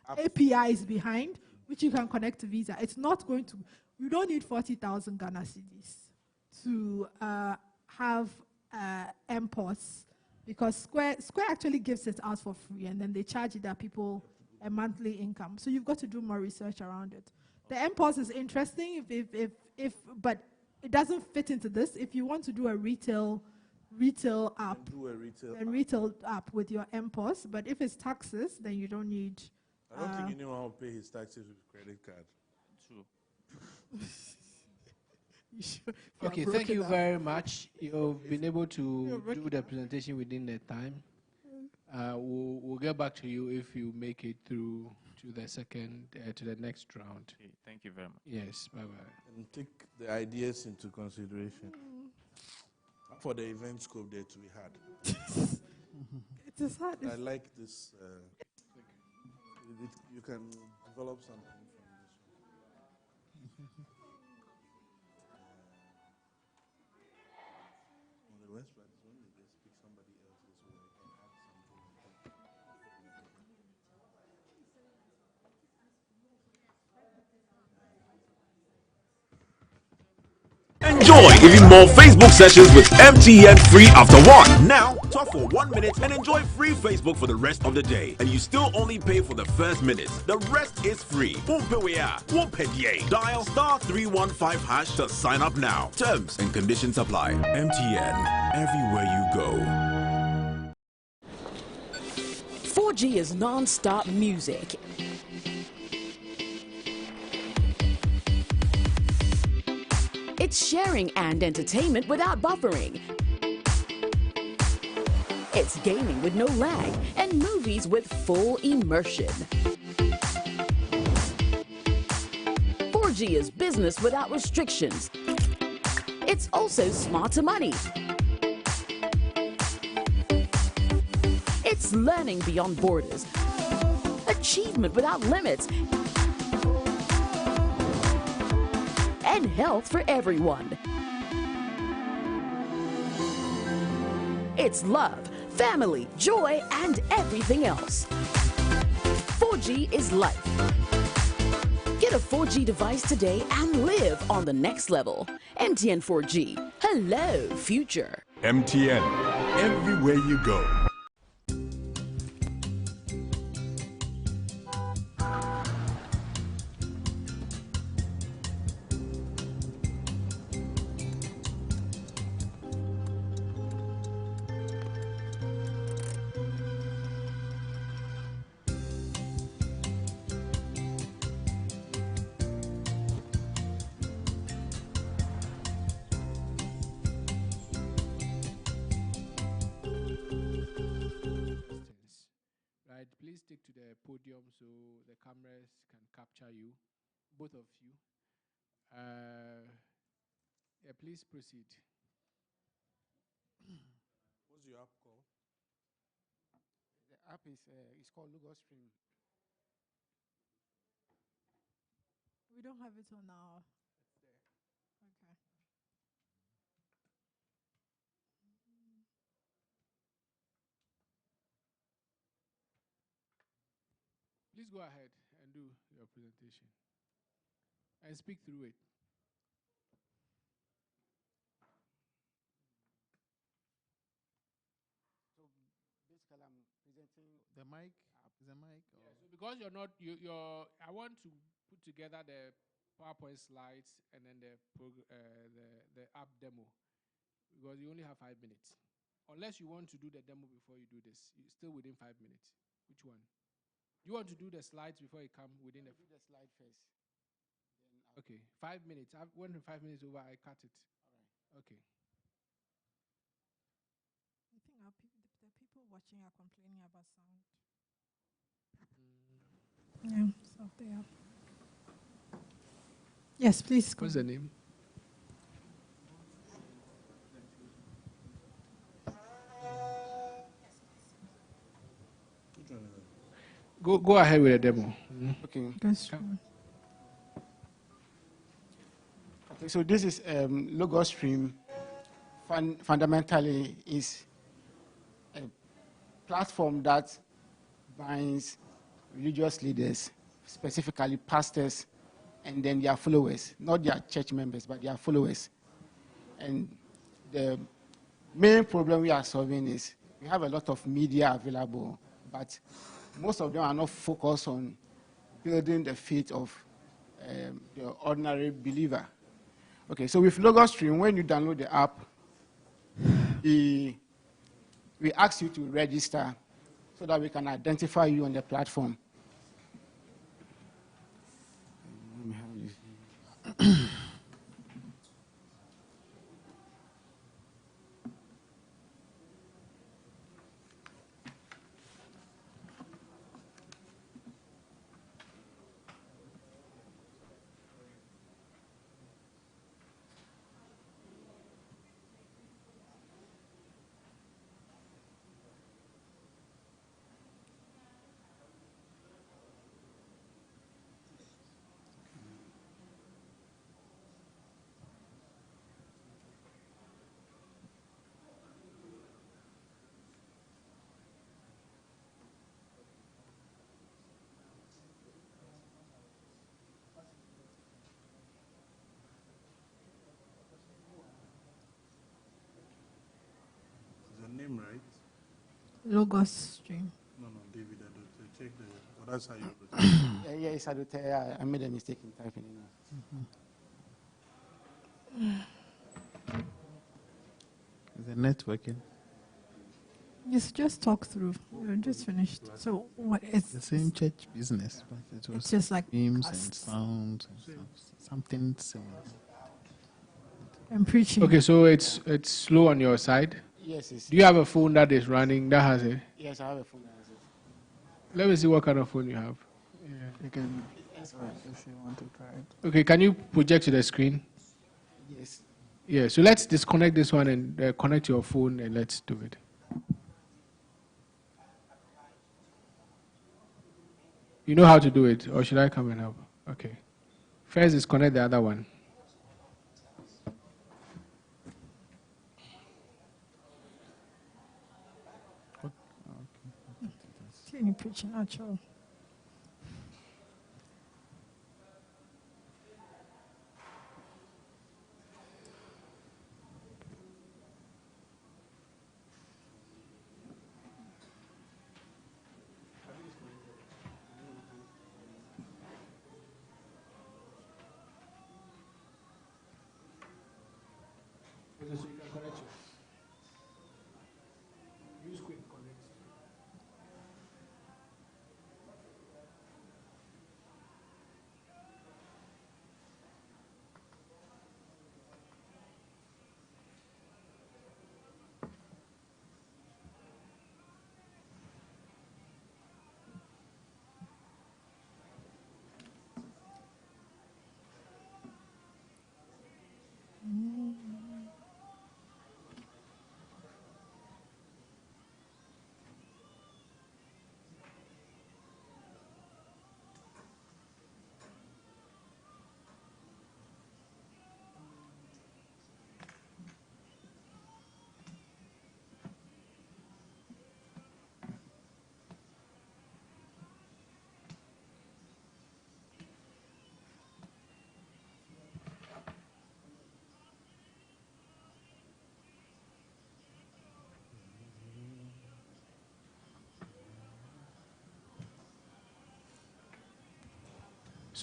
APIs behind which you can connect to Visa. It's not going to. You don't need 40,000 Ghana cedis to have MPOS, because Square actually gives it out for free, and then they charge their people a monthly income. So you've got to do more research around it. The MPOS is interesting, but it doesn't fit into this. If you want to do a retail app, retail app with your MPOS, but if it's taxes, then you don't need. I don't think anyone will pay his taxes with credit card. True. Okay, thank you very much. You've been able to do the presentation within the time. We'll get back to you if you make it through to the next round. Okay, thank you very much. Yes, bye-bye. And take the ideas into consideration for the event scope there to be had. It is hard. I like this. You can develop something from this one. The worst part is when they just pick somebody else's work and add something. Enjoy even more Facebook sessions with MTN free after one. Now, talk for 1 minute and enjoy free Facebook for the rest of the day. And you still only pay for the first minute. The rest is free. Dial *315# to sign up now. Terms and conditions apply. MTN, everywhere you go. 4G is non-stop music. It's sharing and entertainment without buffering. It's gaming with no lag and movies with full immersion. 4G is business without restrictions. It's also smart to money. It's learning beyond borders. Achievement without limits. And health for everyone. It's love, family, joy, and everything else. 4G is life. Get a 4G device today and live on the next level. MTN 4G. Hello, future. MTN, everywhere you go. the podium so the cameras can capture you, both of you. Yeah, please proceed. What's your app called? The app is called Logo Stream. We don't have it on our. It's there. Okay. Please go ahead and do your presentation and speak through it. So basically, I'm presenting The mic is a mic. Yeah, so because you're not, you're. I want to put together the PowerPoint slides and then the app demo because you only have 5 minutes. Unless you want to do the demo before you do this, you're still within 5 minutes. Which one? You want to do the slides before you come within do the slide first. Then okay, 5 minutes. When the 5 minutes over, I cut it. All right. Okay. I think the people watching are complaining about sound. Yeah, so they are. Yes, please. What's the name? Go ahead with the demo. Okay. That's Okay, so this is Logo Stream. Fundamentally, is a platform that binds religious leaders, specifically pastors, and then their followers, not their church members, but their followers. And the main problem we are solving is we have a lot of media available, but most of them are not focused on building the faith of the ordinary believer. Okay, so with Logo Stream, when you download the app, we ask you to register so that we can identify you on the platform. Is your name right? Logos Stream. No, David Adote. Check the. Oh, that's how you. Yeah, it's Adote. I made a mistake in typing it. Is the networking? Yes, just talk through. We're just finished. So what is the same church business, but it was it's just like themes and sounds and something similar. I'm preaching. Okay, so it's slow on your side. Yes, it's. Do you have a phone that is running that has it? Yes, I have a phone that has it. Let me see what kind of phone you have. Yeah, you can. If you want to try it. Okay, can you project to the screen? Yes. Yeah, so let's disconnect this one and connect your phone and let's do it. You know how to do it, or should I come and help? Okay. First disconnect the other one. Any preaching, actually. So you can connect yours. Use quick connect.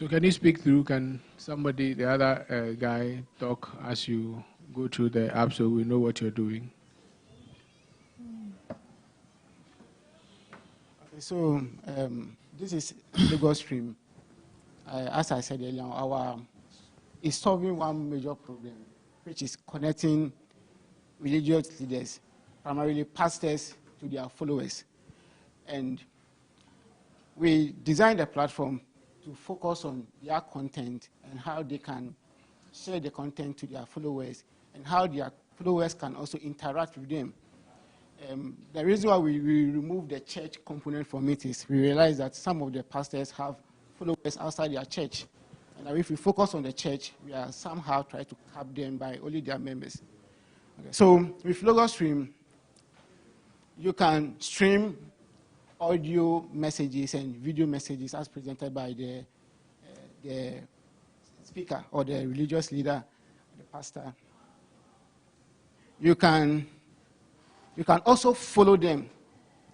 So can you speak through? Can somebody, the other guy, talk as you go through the app so we know what you're doing? Okay, so this is Lagos Stream. As I said earlier, is solving one major problem, which is connecting religious leaders, primarily pastors, to their followers. And we designed a platform to focus on their content and how they can share the content to their followers and how their followers can also interact with them. The reason why we removed the church component from it is we realized that some of the pastors have followers outside their church. And if we focus on the church, we are somehow trying to cap them by only their members. Okay. So with Logos Stream, you can stream audio messages and video messages as presented by the speaker or the religious leader, the pastor. You can also follow them.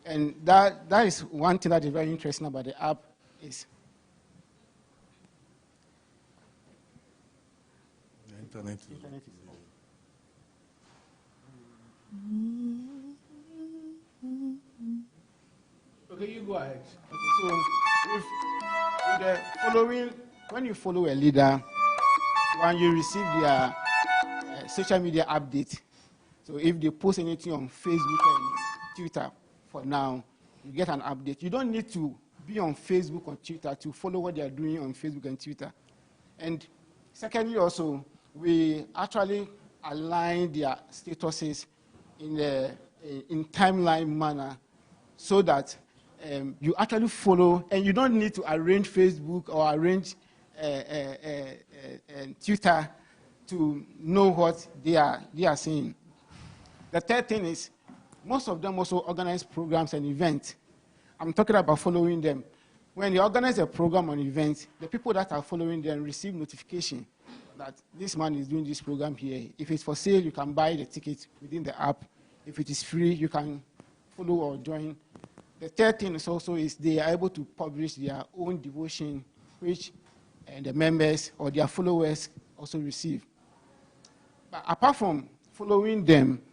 And that is one thing that is very interesting about the app is Internet. Okay, you go ahead. Okay, so with the following, when you follow a leader, when you receive their social media update, so if they post anything on Facebook and Twitter, for now, you get an update. You don't need to be on Facebook or Twitter to follow what they are doing on Facebook and Twitter. And secondly, also, we actually align their statuses in timeline manner so that you actually follow, and you don't need to arrange Facebook or arrange Twitter to know what they are saying. The third thing is, most of them also organize programs and events. I'm talking about following them. When they organize a program or event, the people that are following them receive notification that this man is doing this program here. If it's for sale, you can buy the ticket within the app. If it is free, you can follow or join. The third thing is also they are able to publish their own devotion, which the members or their followers also receive. But apart from following them,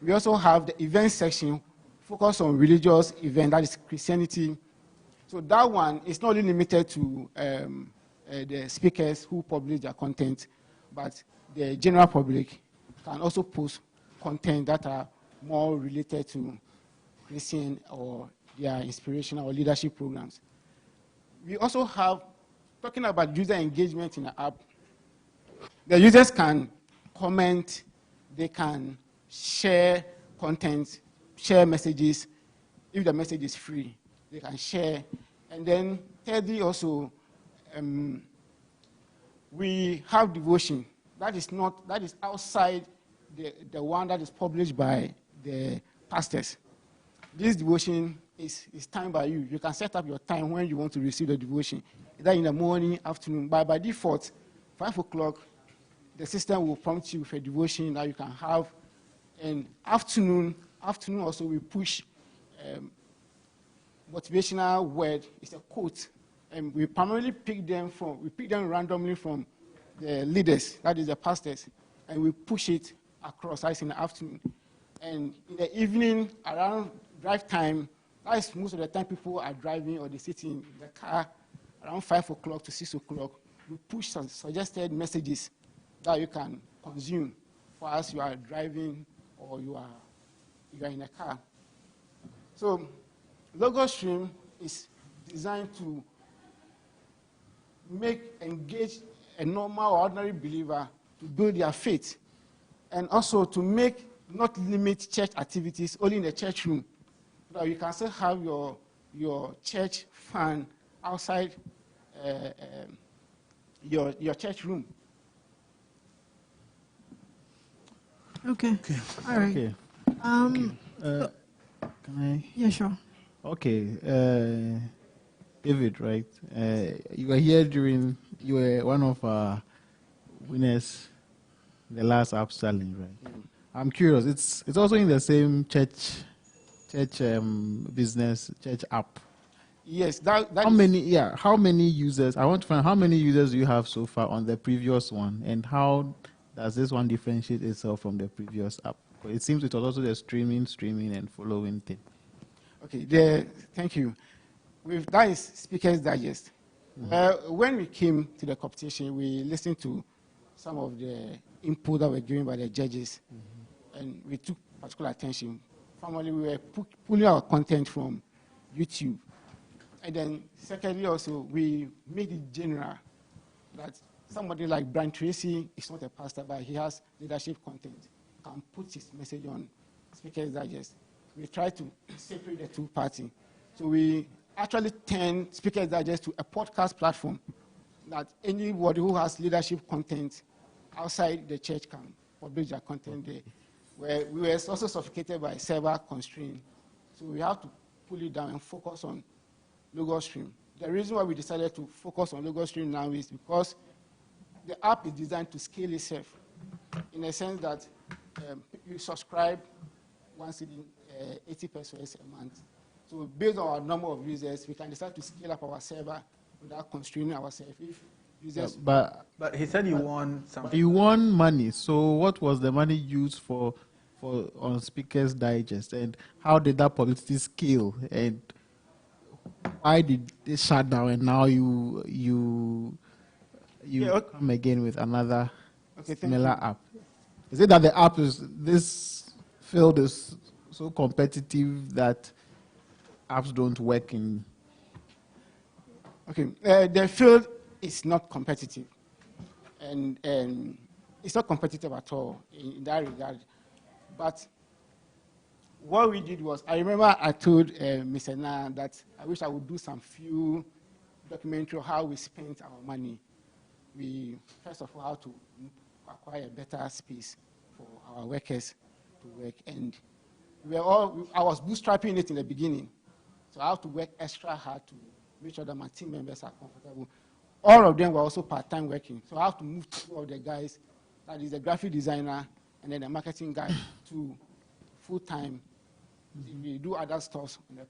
we also have the event section focused on religious event, that is Christianity. So that one is not only limited to the speakers who publish their content, but the general public can also post content that are more related to Christian or their inspirational or leadership programs. We also have, talking about user engagement in the app, the users can comment, they can share content, share messages. If the message is free, they can share. And then thirdly also, we have devotion. That is outside the one that is published by the pastors. This devotion is timed by you. You can set up your time when you want to receive the devotion, either in the morning, afternoon. But by default, 5 o'clock, the system will prompt you with a devotion that you can have. And afternoon also we push motivational word. It's a quote. And we primarily pick them randomly from the leaders, that is the pastors, and we push it across, that's in the afternoon. And in the evening, around drive time, that's most of the time people are driving or they sit in the car around 5 o'clock to 6 o'clock. We push some suggested messages that you can consume for as you are driving or you are in a car. So Logos Stream is designed to engage a normal or ordinary believer to build their faith, and also to not limit church activities only in the church room. So you can still have your church fun outside your church room. Okay. All right. Okay. Can I? Yeah, sure. Okay. David, right? You were here you were one of our winners in the last app challenge, right? I'm curious. It's also in the same church business, church app. Yes, that how many? Yeah, how many users? I want to find how many users do you have so far on the previous one, and how does this one differentiate itself from the previous app? Because it seems it was also the streaming, and following thing. Okay, thank you. That is Speakers Digest. When we came to the competition, we listened to some of the input that were given by the judges, and we took particular attention. Finally, we were pulling our content from YouTube. And then secondly, also, we made it general that somebody like Brian Tracy is not a pastor, but he has leadership content, can put his message on Speakers Digest. We try to separate the two parties. So we actually turn Speakers Digest to a podcast platform that anybody who has leadership content outside the church can publish their content there. Where we were also suffocated by server constraint. So we have to pull it down and focus on Logos Stream. The reason why we decided to focus on Logos Stream now is because the app is designed to scale itself in a sense that you subscribe once in 80 pesos a month. So based on our number of users, we can decide to scale up our server without constraining ourselves. If users, but he said you won something. You won money. So what was the money used for on Speakers Digest, and how did that publicity scale, and why did it shut down, and now you come again with another similar app? Is it that the app this field is so competitive that apps don't work in? Okay, the field is not competitive, and it's not competitive at all in that regard. But what we did was, I remember I told Mr. Na that I wish I would do some few documentary how we spent our money. We, first of all, how to acquire a better space for our workers to work. And I was bootstrapping it in the beginning. So I have to work extra hard to make sure that my team members are comfortable. All of them were also part-time working. So I have to move two of the guys, that is the graphic designer and then the marketing guy, to full-time. We do other stuff in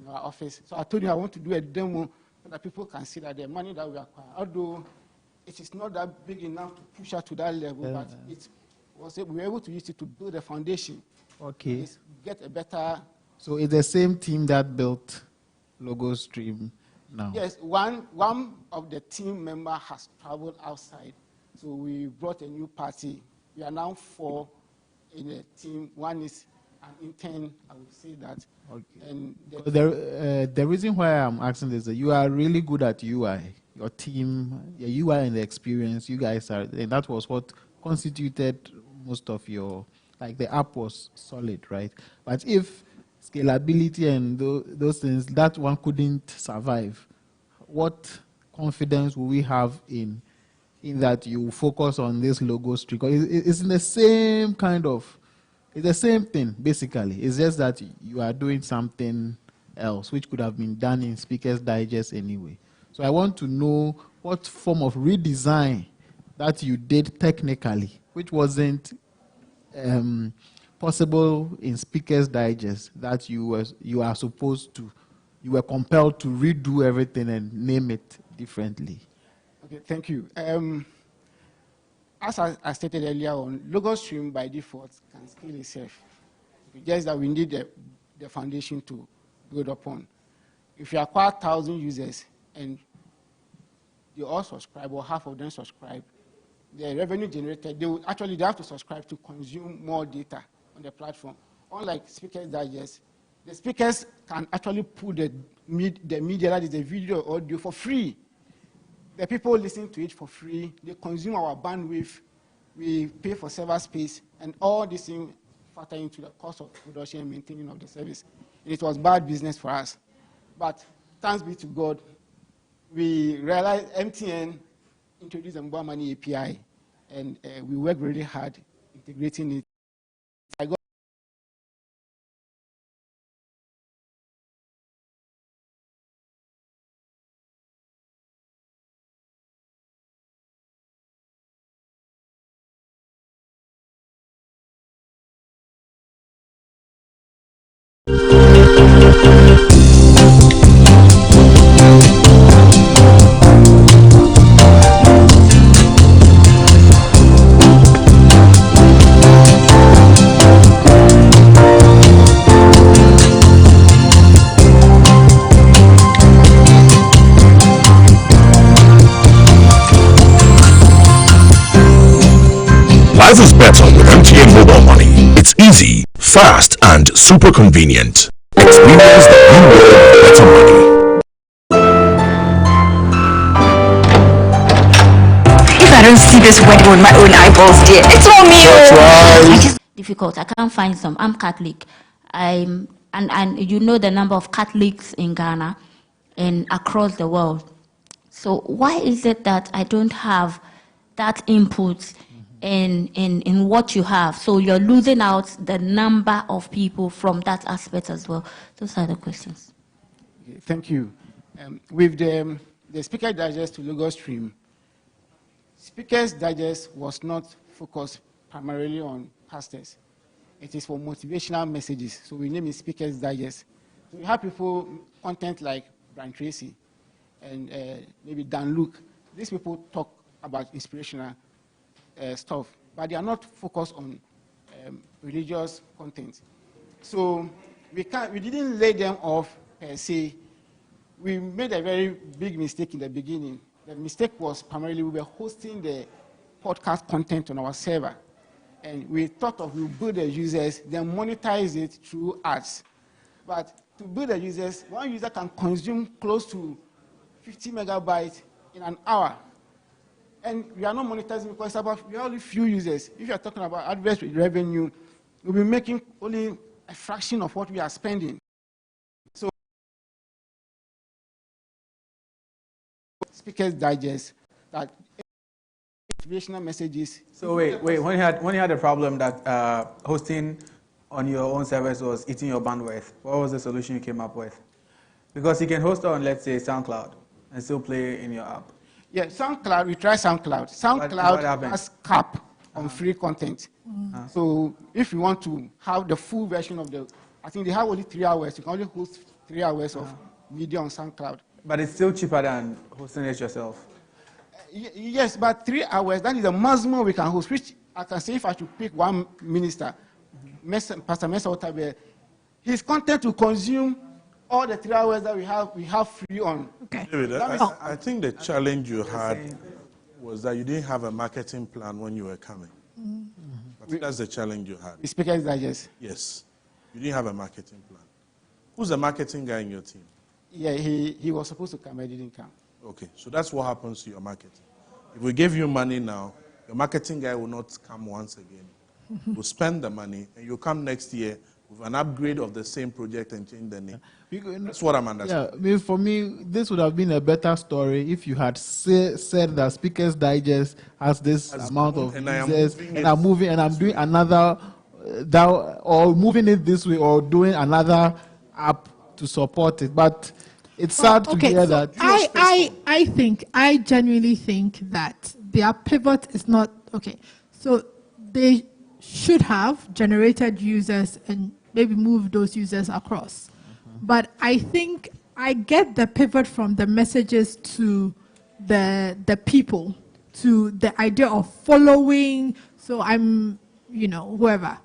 our office. So I told you I want to do a demo so that people can see that the money that we acquire, although it is not that big enough to push us to that level, but we were able to use it to build a foundation. Okay. Get a better. So it's the same team that built Logos Stream now? Yes, one of the team member has traveled outside. So we brought a new party. We are now 4 in a team. One is an intern, I would say that. Okay. And the reason why I'm asking this is that you are really good at UI. Your team, your UI and the experience, you guys are, and that was what constituted most of your, like the app was solid, right? But if scalability and those things, that one couldn't survive, what confidence will we have in that you focus on this logo streak? It's in the same kind of, it's the same thing, basically. It's just that you are doing something else, which could have been done in Speakers Digest anyway. So I want to know what form of redesign that you did technically, which wasn't possible in Speakers Digest, that you were compelled to redo everything and name it differently. Okay, thank you. As I stated earlier on, Logos Stream by default can scale itself. Just that we need the foundation to build upon. If you acquire 1,000 users and they all subscribe or half of them subscribe, the revenue generated, they have to subscribe to consume more data on the platform. Unlike Speakers Digest, the speakers can actually put the media, that is the video or audio, for free. The people listen to it for free. They consume our bandwidth. We pay for server space, and all these things factor into the cost of production and maintaining of the service. And it was bad business for us. But thanks be to God, we realized MTN introduced the mobile money API, and we worked really hard integrating it. fast and super convenient. Experience the new world of better money. If I don't see this wedding with my own eyeballs, dear, it's on me. That's right. Difficult. I can't find some. I'm Catholic. And you know the number of Catholics in Ghana and across the world. So why is it that I don't have that input in what you have? So you're losing out the number of people from that aspect as well. Those are the questions. Thank you. With the Speaker Digest to Lagos Stream, Speaker's Digest was not focused primarily on pastors. It is for motivational messages. So we name it Speaker's Digest. So we have people, content like Brian Tracy and maybe Dan Luke. These people talk about inspirational stuff, but they are not focused on religious content. So we didn't lay them off per se. We made a very big mistake in the beginning. The mistake was primarily we were hosting the podcast content on our server. And we thought of we build the users, then monetize it through ads. But to build the users, one user can consume close to 50 megabytes in an hour. And we are not monetizing because it's about, we have only few users. If you are talking about adverse revenue, we'll be making only a fraction of what we are spending. So, Speaker's Digest, that motivational messages. So wait, when you had a problem that hosting on your own service was eating your bandwidth, what was the solution you came up with? Because you can host on, let's say, SoundCloud and still play in your app. Yeah, SoundCloud, we try SoundCloud. SoundCloud has cap on free content. So if you want to have the full version of I think they have only 3 hours. You can only host 3 hours of media on SoundCloud. But it's still cheaper than hosting it yourself. Yes, but 3 hours, that is the maximum we can host, which I can say if I should pick one minister, Pastor Mesa Otabe, his content will consume all the 3 hours that we have free on. Okay. David, I think the challenge you had was that you didn't have a marketing plan when you were coming. I think that's the challenge you had. The Speaker's Digest. Yes. You didn't have a marketing plan. Who's the marketing guy in your team? Yeah, he was supposed to come, but he didn't come. Okay, so that's what happens to your marketing. If we give you money now, your marketing guy will not come once again. We'll spend the money, and you'll come next year with an upgrade of the same project and change the name. That's what I'm understanding. Yeah, for me, this would have been a better story if you had said that Speaker's Digest has this amount of users, and I'm moving, and I'm doing another, or moving it this way, or doing another app to support it. But it's sad to hear that. I genuinely think that their pivot is not okay. So they should have generated users and maybe moved those users across. But I think I get the pivot from the messages to the people, to the idea of following. So I'm, whoever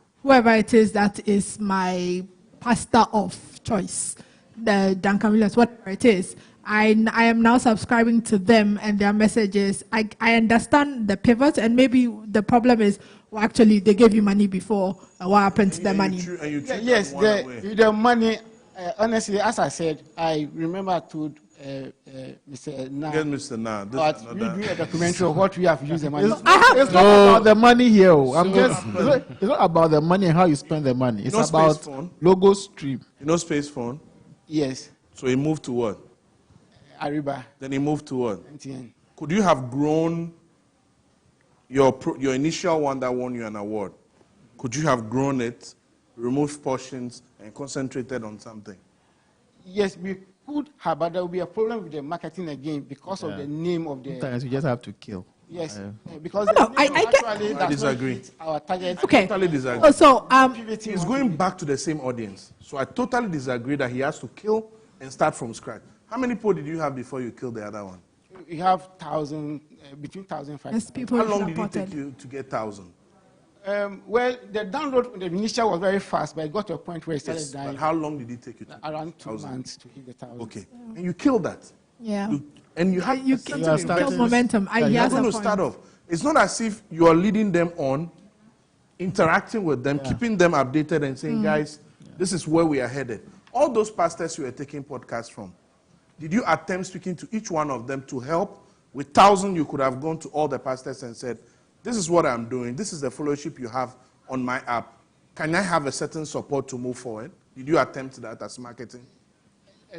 it is that is my pastor of choice, the Duncan Williams, whatever it is. I am now subscribing to them and their messages. I understand the pivot, and maybe the problem is, well, actually, they gave you money before. What happened to the money? Yes, the money, honestly, as I said, I remember I told Mr. Na. Get Mr. Na. But we do a documentary of what we have used the money. It's not about the money here. It's not about the money and how you spend the money. It's about logo stream. You know Space Phone? Yes. So he moved to what? Ariba. Then he moved to what? MTN. Could you have grown your initial one that won you an award? Could you have grown it, removed portions, and concentrated on something? Yes, we could have, but there will be a problem with the marketing again because of the name of the. Sometimes you just have to kill. Yes, because I disagree. Our target. Okay. I totally disagree. So he's going back to the same audience. So I totally disagree that he has to kill and start from scratch. How many people did you have before you killed the other one? We have 1,000, between 1,000 and 5,000. How long did it take you to get 1,000? Well, the download, the initial was very fast, but it got to a point where it started dying. But how long did it take you to around 2 months to hit the 1,000. Okay. And you killed that. Yeah. You have you killed momentum. You're going to start off. It's not as if you are leading them on interacting with them, keeping them updated and saying, guys, this is where we are headed. All those pastors you were taking podcasts from, did you attempt speaking to each one of them to help? With 1,000, you could have gone to all the pastors and said, this is what I'm doing. This is the fellowship you have on my app. Can I have a certain support to move forward? Did you attempt that as marketing?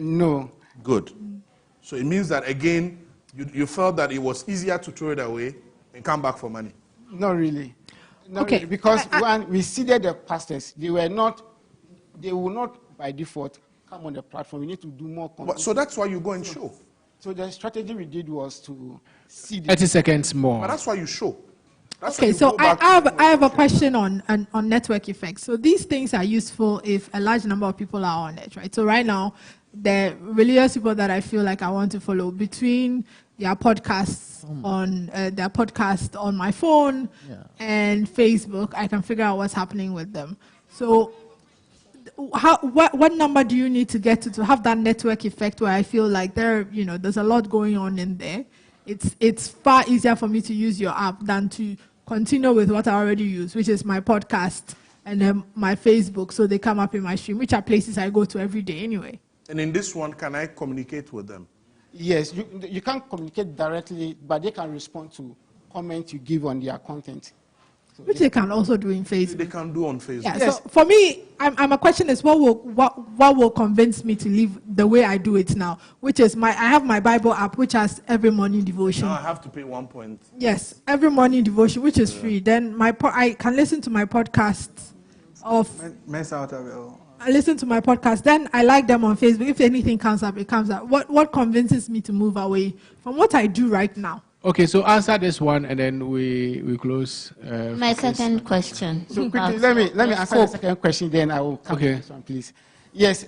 No. Good. So it means that, again, you felt that it was easier to throw it away and come back for money. Not really. Not really, because when we seeded the pastors, they will not by default come on the platform. We need to do more content. So that's why you go and show. So the strategy we did was to seed 30 seconds more. But that's why you show. Okay, so I have a question on network effects. So these things are useful if a large number of people are on it, right? So right now, the religious people that I feel like I want to follow, between their podcasts on my phone and Facebook, I can figure out what's happening with them. So what number do you need to get to have that network effect where I feel like there's a lot going on in there? It's far easier for me to use your app than to continue with what I already use, which is my podcast and then my Facebook, so they come up in my stream, which are places I go to every day anyway. And in this one, can I communicate with them? Yes, you can't communicate directly, but they can respond to comments you give on their content. So which they can also do in Facebook. They can do on Facebook. Yeah, yes. So for me, my question is, what will convince me to live the way I do it now? Which is I have my Bible app, which has every morning devotion. Now I have to pay 1 point. Yes, every morning devotion, which is free. Then I can listen to my podcasts of. I listen to my podcast. Then I like them on Facebook. If anything comes up, it comes up. What convinces me to move away from what I do right now? Okay, so answer this one, and then we close. My second question. So quickly, let me answer the second question. Then I will come to this one, please. Yes,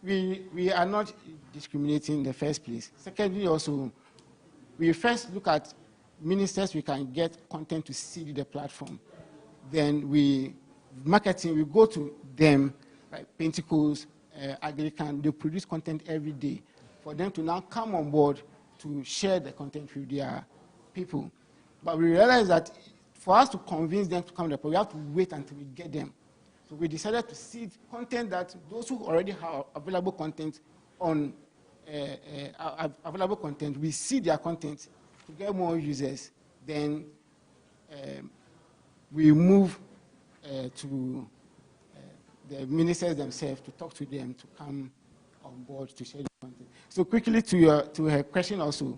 we are not discriminating in the first place. Secondly, also, we first look at ministers we can get content to seed the platform. Then we go to them, like Pentecost, Anglican. They produce content every day for them to now come on board to share the content with their people. But we realized that for us to convince them to come to the platform, we have to wait until we get them. So we decided to seed content that those who already have available content on available content, we seed their content to get more users. Then we move to the ministers themselves to talk to them to come on board to share the content. So quickly to her question also,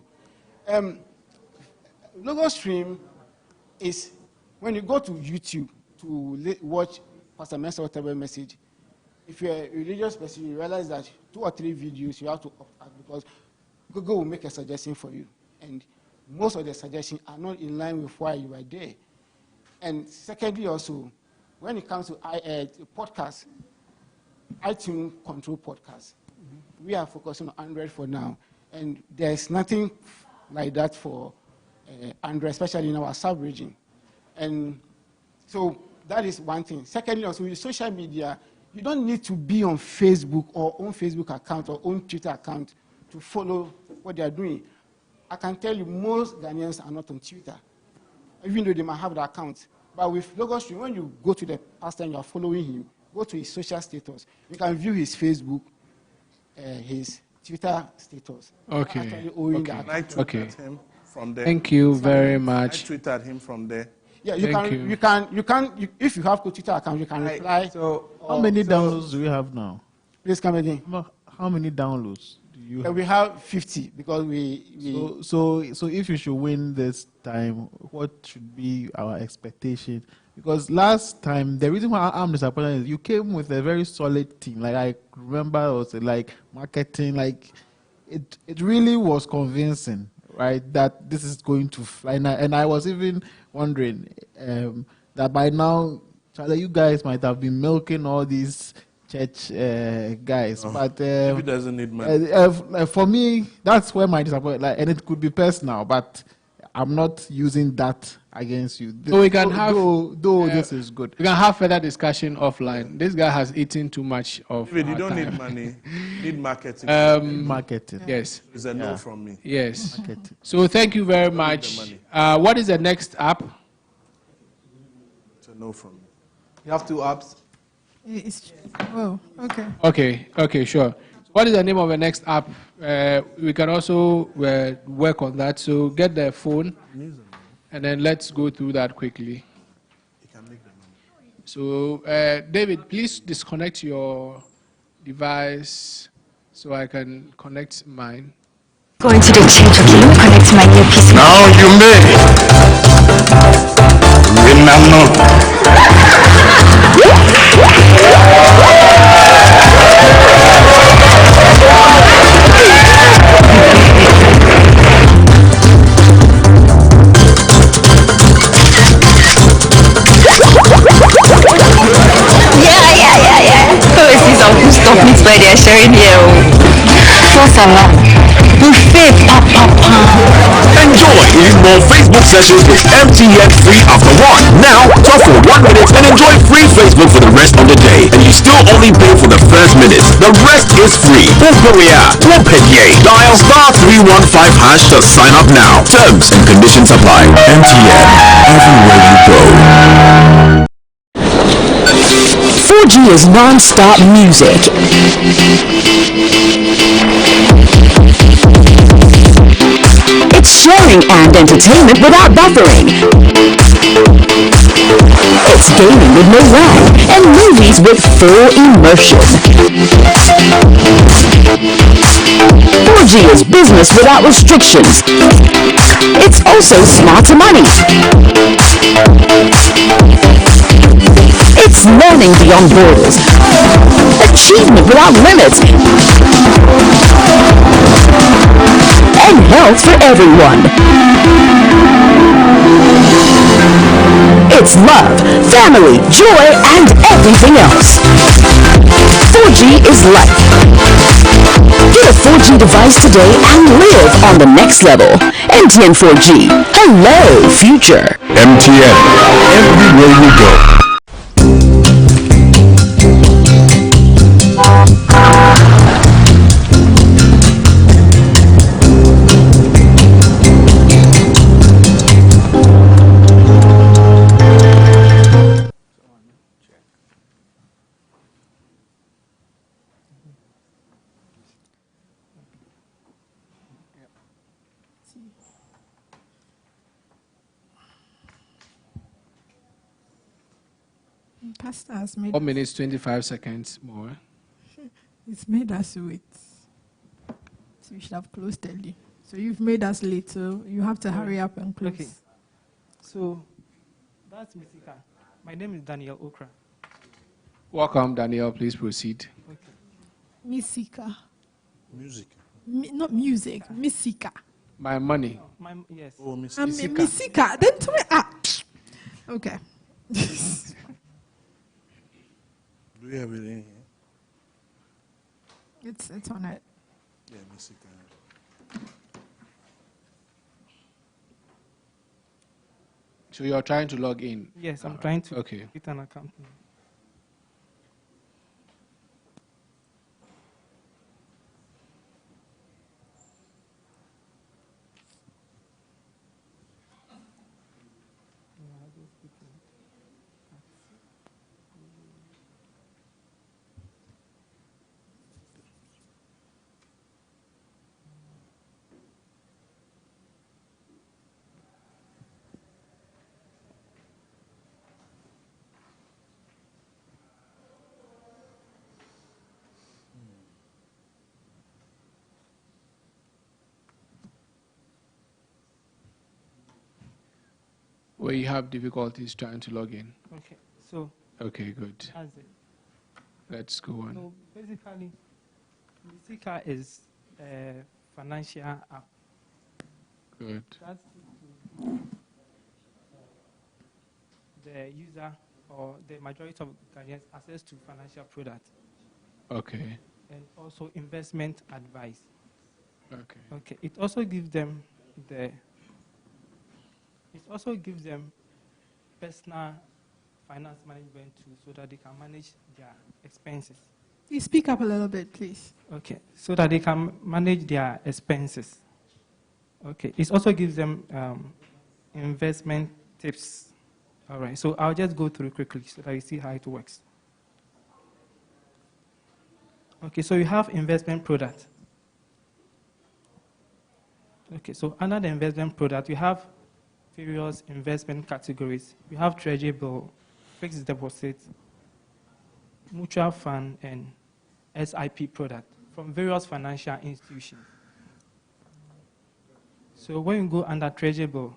Logo Stream is when you go to YouTube to watch Pastor Mensa whatever message. If you're a religious person, you realize that 2 or 3 videos you have to opt out because Google will make a suggestion for you, and most of the suggestions are not in line with why you are there. And secondly, also, when it comes to podcasts, iTunes control podcasts. We are focusing on Android for now, and there's nothing like that for Android, especially in our sub-region. And so that is one thing. Secondly, also with social media, you don't need to be on Facebook or own Facebook account or own Twitter account to follow what they are doing. I can tell you most Ghanaians are not on Twitter, even though they might have the account. But with Logo Stream, when you go to the pastor and you are following him, go to his social status. You can view his Facebook, his Twitter status. Okay. I tweeted him from there. Thank you very much. I tweeted him from there. Yeah, you can. If you have a Twitter account, you can reply. So how many downloads do we have now? Please come again. How many downloads do you have? We have 50 because we So if you should win this time, what should be our expectation? Because last time, the reason why I'm disappointed is you came with a very solid team. Like I remember, it was like marketing, like it really was convincing, right? That this is going to fly. And I was even wondering that by now, Charlie, you guys might have been milking all these church guys, but he doesn't need money. For me, that's where my disappointment. Like, and it could be personal, but I'm not using that against you. So we can have, this is good. We can have further discussion offline. This guy has eaten too much of. David, you don't need money. You need marketing. Marketing. Yes. It's a no from me. Yes. Marketing. So thank you very much. What is the next app? know from you. You have 2 apps? Oh, okay. Okay, sure. What is the name of the next app? We can also work on that. So get the phone, and then let's go through that quickly. So, David, please disconnect your device so I can connect mine. Going to the change, okay? Connect my earpiece. Now you may. Yeah. Overseas of who stop me by their sharing here. What's alarm? Buffet, papa. Enjoy even more Facebook sessions with MTN free after one. Now, talk for 1 minute and enjoy free Facebook for the rest of the day. And you still only pay for the first minute. The rest is free. Dial *315# to sign up now. Terms and conditions apply. MTN. Everywhere you go. 4G is non-stop music. It's sharing and entertainment without buffering. It's gaming with no lag and movies with full immersion. 4G is business without restrictions. It's also smarter money. It's learning beyond borders. Achievement without limits. And health for everyone. It's love, family, joy, and everything else. 4G is life. Get a 4G device today and live on the next level. MTN 4G. Hello, future. MTN. Everywhere you go. Pastor has made 4 minutes, 25 seconds more. It's made us wait. So we should have closed early. So you've made us late, so you have to hurry up and close. Okay. So that's Misika. My name is Daniel Okra. Welcome, Daniel. Please proceed. Okay. Misika. Music. Not music. Misika. My money. Yes. Oh, Misika. Then tell me. Okay. Do we have it in here? It's on it. Yeah, Music. So you're trying to log in? Yes, I'm trying to get an account. Where you have difficulties trying to log in. Okay, so. Okay, good. That's it. Let's go on. So basically, Misika is a financial app. Good. That's the user or the majority of Ghanaians access to financial products. Okay. And also investment advice. Okay. Okay. It also gives them personal finance management tools so that they can manage their expenses. You speak up a little bit, please. Okay, so that they can manage their expenses. Okay, it also gives them investment tips All right, so I'll just go through quickly so that you see how it works. Okay, so you have investment product. Okay, so under the investment product, you have various investment categories. You have treasury bill, fixed deposit, mutual fund, and SIP product from various financial institutions. So when you go under treasury bill,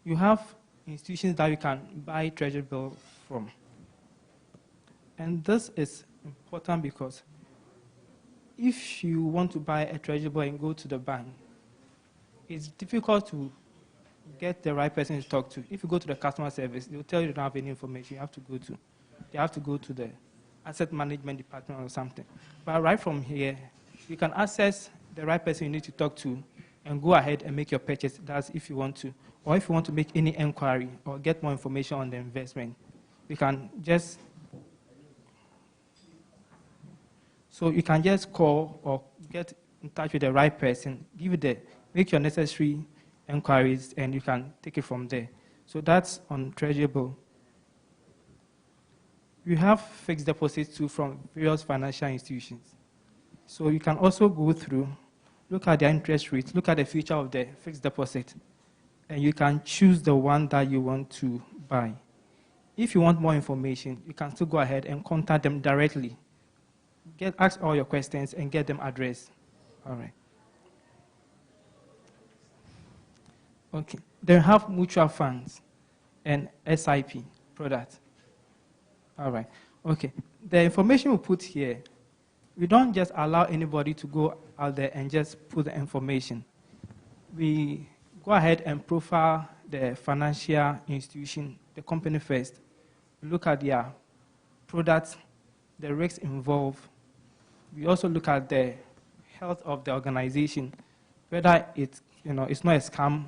you have institutions that you can buy treasury bill from. And this is important because if you want to buy a treasury bill and go to the bank, it's difficult to get the right person to talk to. If you go to the customer service, they'll tell you they don't have any information. They have to go to the asset management department or something. But right from here, you can access the right person you need to talk to and go ahead and make your purchase. That's if you want to. Or if you want to make any inquiry or get more information on the investment, you can just call or get in touch with the right person, make your necessary inquiries, and you can take it from there. So that's on treasury bill. You have fixed deposits too from various financial institutions. So you can also go through, look at the interest rates, look at the feature of the fixed deposit, and you can choose the one that you want to buy. If you want more information, you can still go ahead and contact them directly. Ask all your questions and get them addressed. All right. Okay. They have mutual funds and SIP product. All right. Okay. The information we put here, we don't just allow anybody to go out there and just put the information. We go ahead and profile the financial institution, the company first. We look at their products, the risks involved. We also look at the health of the organization, whether it's not a scam.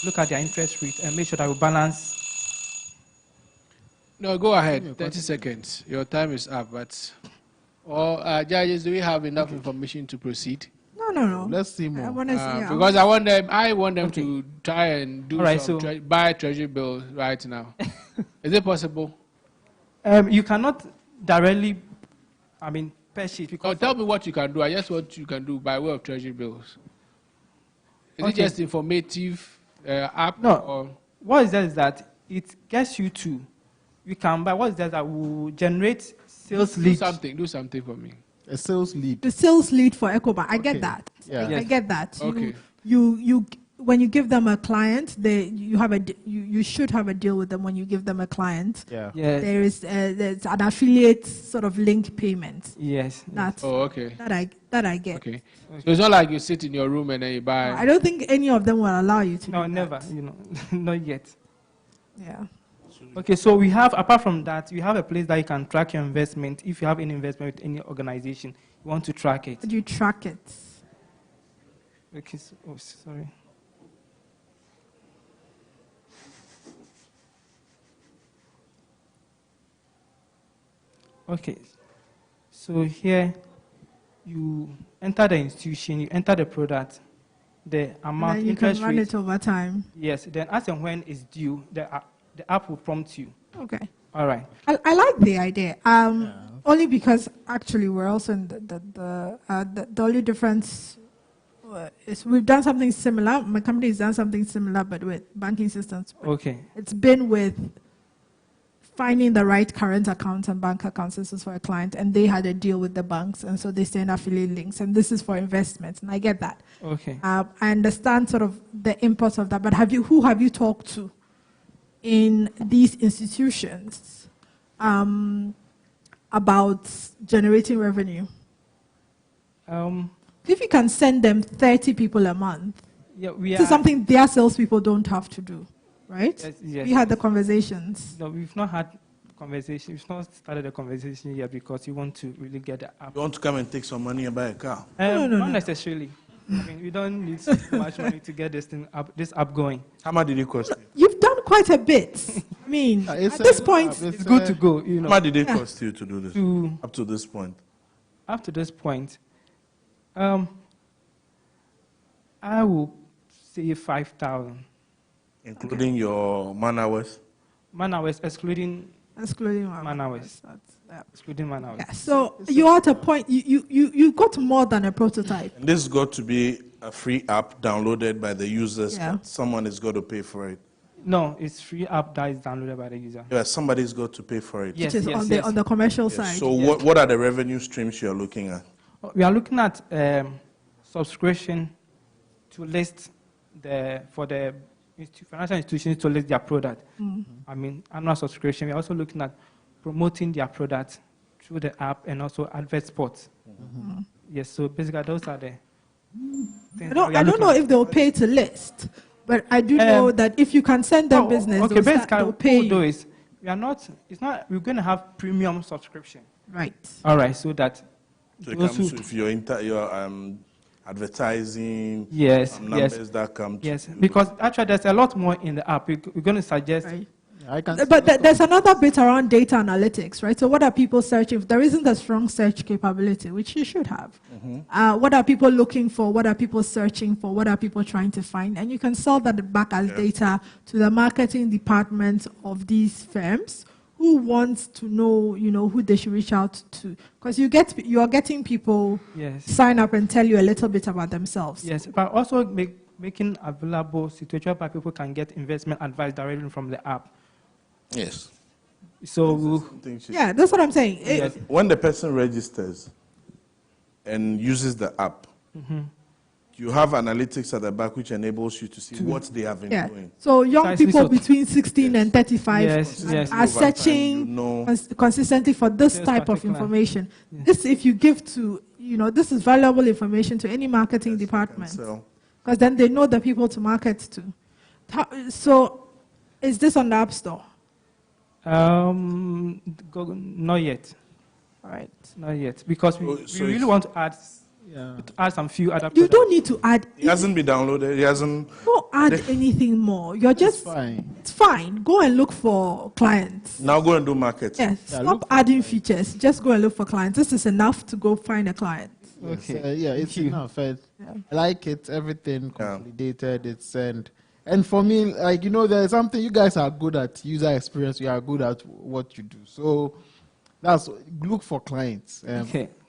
Look at their interest rate and make sure that we balance. No, go ahead. 30 seconds. Your time is up. But, judges, do we have enough information to proceed? No. Let's see more. I want to see. Because I want them to try and do buy treasury bills right now. Is it possible? You cannot directly, purchase. Tell me what you can do. I just want you can do by way of treasury bills. Is it just informative app? No. Or? What is that is that it gets you to, you can buy, what is that will generate sales leads. Do something for me. A sales lead. The sales lead for EcoBank. I get that. Yeah. I get that. Okay. You when you give them a client, you should have a deal with them when you give them a client. Yeah. There's an affiliate sort of link payment. Yes. Okay. That I get. Okay. So it's not like you sit in your room and then you buy. I don't think any of them will allow you to. No, do never. That. Not yet. Yeah. Okay, so we have, apart from that, you have a place that you can track your investment. If you have any investment with any organization, you want to track it. How do you track it? Okay, sorry. Okay, so here you enter the institution, you enter the product, the amount, and then you interest can run rate. it over time. Yes, then as and when it's due, the app will prompt you. Okay. All right. I like the idea. Only because actually we're also in the only difference is we've done something similar. My company has done something similar, but with banking systems. Okay. It's been with finding the right current accounts and bank account systems for a client, and they had a deal with the banks, and so they send affiliate links, and this is for investments, and I get that. Okay. I understand sort of the import of that, but who have you talked to in these institutions about generating revenue? If you can send them 30 people a month, this is something their salespeople don't have to do, right? Yes. We had the conversations. No, we've not had conversation. We've not started the conversation yet because you want to really get the app. You want to come and take some money and buy a car? Not necessarily. We don't need so much money to get this app going. How much did it cost you? You've done quite a bit. At this point, it's good to go. How much did it cost you to do this? Up to this point? Up to this point, I will say 5,000. Including your man hours? Man hours, excluding man hours. Yeah. Excluding man hours. Yeah. So you're at a point, you got more than a prototype. And this has got to be a free app downloaded by the users, Yeah. but someone is going to pay for it. No, it's free app that is downloaded by the user. Yeah, somebody's got to pay for it. Yes, Which is yes, on the commercial Yes. side. So what are the revenue streams you're looking at? We are looking at subscription to list for the financial institutions to list their product. I mean, annual subscription. We are also looking at promoting their product through the app and also advert spots. Yes, so basically those are the things. I don't know if they'll pay to list, but I do know that if you can send them business, okay, they'll pay you. is we're going to have premium subscription. Right. All right, so that So it those comes who- with your advertising, Yes, numbers yes, that come. yes. Because actually, there's a lot more in the app. We're going to suggest. But there's another bit around data analytics, right? So what are people searching for? There isn't a strong search capability, which you should have. What are people looking for? What are people searching for? What are people trying to find? And you can sell that back as data to the marketing department of these firms who wants to know, who they should reach out to. Because you are getting people Yes. sign up and tell you a little bit about themselves. Yes, but also making available situation where people can get investment advice directly from the app. Yes. So Yeah, that's what I'm saying. Yes. When the person registers and uses the app, you have analytics at the back which enables you to see what they have been doing. So young Precisely people so. between 16 and 35 Yes. are searching consistently for this This type of particular- information. This, if you give to, this is valuable information to any marketing department. sell. Because then they know the people to market to. So is this on the App Store? Not yet. All right. Not yet, because we So really it's- want to add some few other. You don't need to add. It hasn't been downloaded. It hasn't. Don't add anything more. You're just fine. It's fine. Go and look for clients. Now go and do marketing. Yes. Stop adding features. Just go and look for clients. This is enough to go find a client. Okay. Yeah, it's enough. I like it. Everything consolidated. It's and for me, there's something you guys are good at user experience. You are good at what you do. So that's look for clients.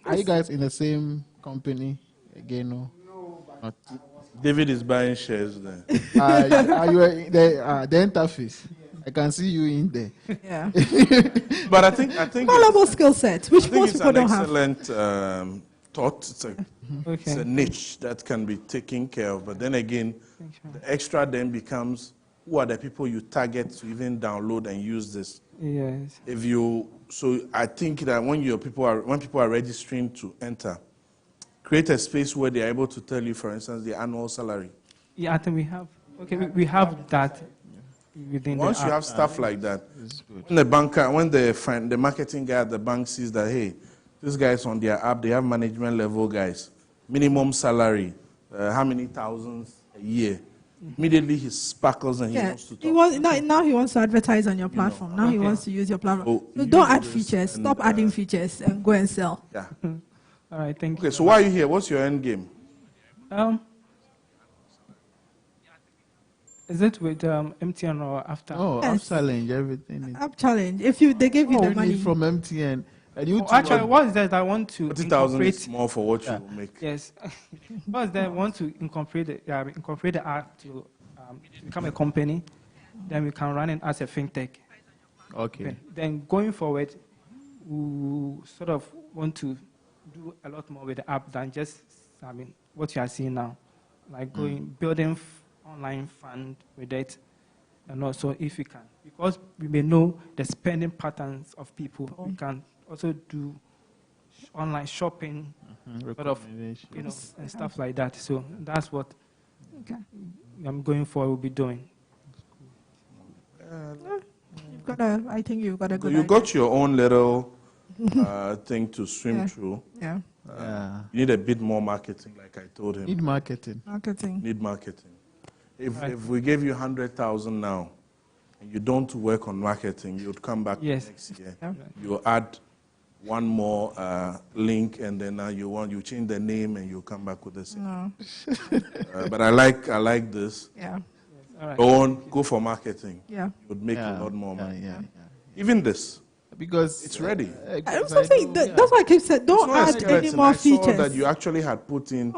Are you guys in the same company again? No. Not. David is buying shares there. Are you the interface? I can see you in there. Yeah. But I think valuable skill set, which I think most it's people an don't have. excellent thought. It's a niche that can be taken care of. But then again, the extra then becomes who are the people you target to even download and use this. Yes. So I think that when people are registering to enter, create a space where they are able to tell you, for instance, the annual salary. Yeah, I think we have. Okay, we have that within Once the you app. have stuff like that, when the marketing guy at the bank sees that, hey, these guys on their app, they have management level guys, minimum salary, how many thousands a year. Immediately he sparkles and he wants to talk. Now he wants to advertise on your platform. Now he wants to use your platform. So don't add features. Stop adding features and go and sell. Yeah. All right, thank you. Okay, so why are you here? What's your end game? Is it with MTN or after? Oh, App Challenge, everything. App Challenge. If they give you the money from MTN. And you actually, what is that I want to 40,000 incorporate? is more for what you make. Yes. What is that I want to incorporate the app to become a company? Then we can run it as a fintech. Okay. Then going forward, we sort of want to do a lot more with the app than just what you are seeing now, like building online fund with it, and also if we can, because we may know the spending patterns of people, we can also do online shopping, sort of, and stuff like that. So that's what I'm going for. We'll be doing. I think you've got a good You idea. got your own little thing to swim through. Yeah. You need a bit more marketing, like I told him. Need marketing. Need marketing. If we gave you 100,000 now, and you don't work on marketing, you'd come back next year. Yeah. You'll add one more link, and then you change the name, and you'll come back with the same. No. But I like this. Yeah. right. Go for marketing. Yeah. You would make a lot more money. Yeah. Even this. Because it's ready. I'm so saying that's why I keep saying don't add any more features. I saw that you actually had put in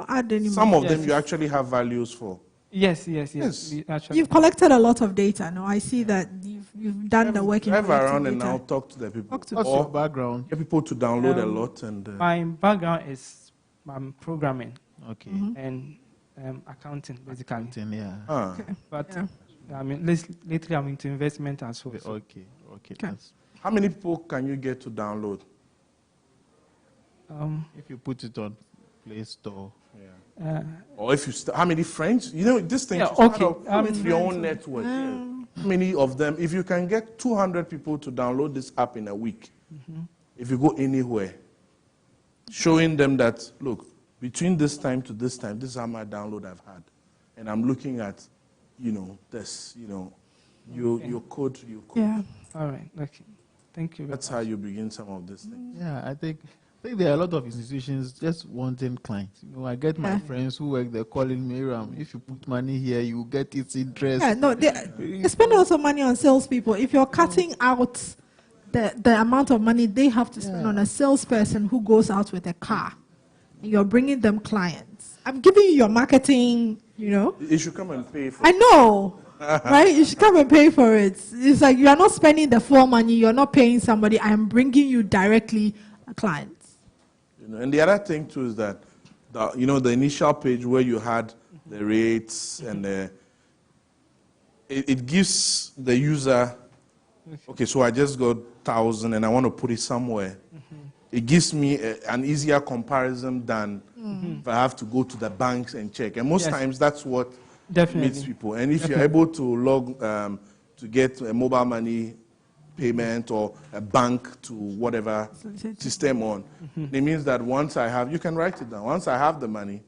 some more. of them you actually have values for. Yes. You've collected a lot of data. No, I see that you've done the work in drive around and data. now talk to the people. Talk to What's your background? Get people to download a lot and. My background is programming. Okay. And accounting, basically. Accounting, yeah. Okay. But I mean, lately I'm into investment as well. Okay. How many people can you get to download? If you put it on Play Store. Or if you how many friends? You know, this thing with your own network. How many of them? If you can get 200 people to download this app in a week, if you go anywhere, showing them that, look, between this time to this time, this is how much download I've had. And I'm looking at, this, your code. Yeah. All right. Okay. Thank you. That's how you begin some of these things. Yeah, I think there are a lot of institutions just wanting clients. I get my friends who work there calling me, Ram, if you put money here, you get its interest. Yeah, no, they spend also money on salespeople. If you're cutting out the amount of money they have to spend on a salesperson who goes out with a car, and you're bringing them clients. I'm giving you your marketing, You should come and pay for I know. Right? You should come and pay for it. It's like you are not spending the full money, you're not paying somebody, I'm bringing you directly a client. And the other thing too is that, the initial page where you had the rates and it gives the user, okay, so I just got 1,000 and I want to put it somewhere. It gives me an easier comparison than if I have to go to the banks and check. And most times that's what meets people. And if you're able to log to get a mobile money payment or a bank to whatever system on, it means that once I have, you can write it down. Once I have the money,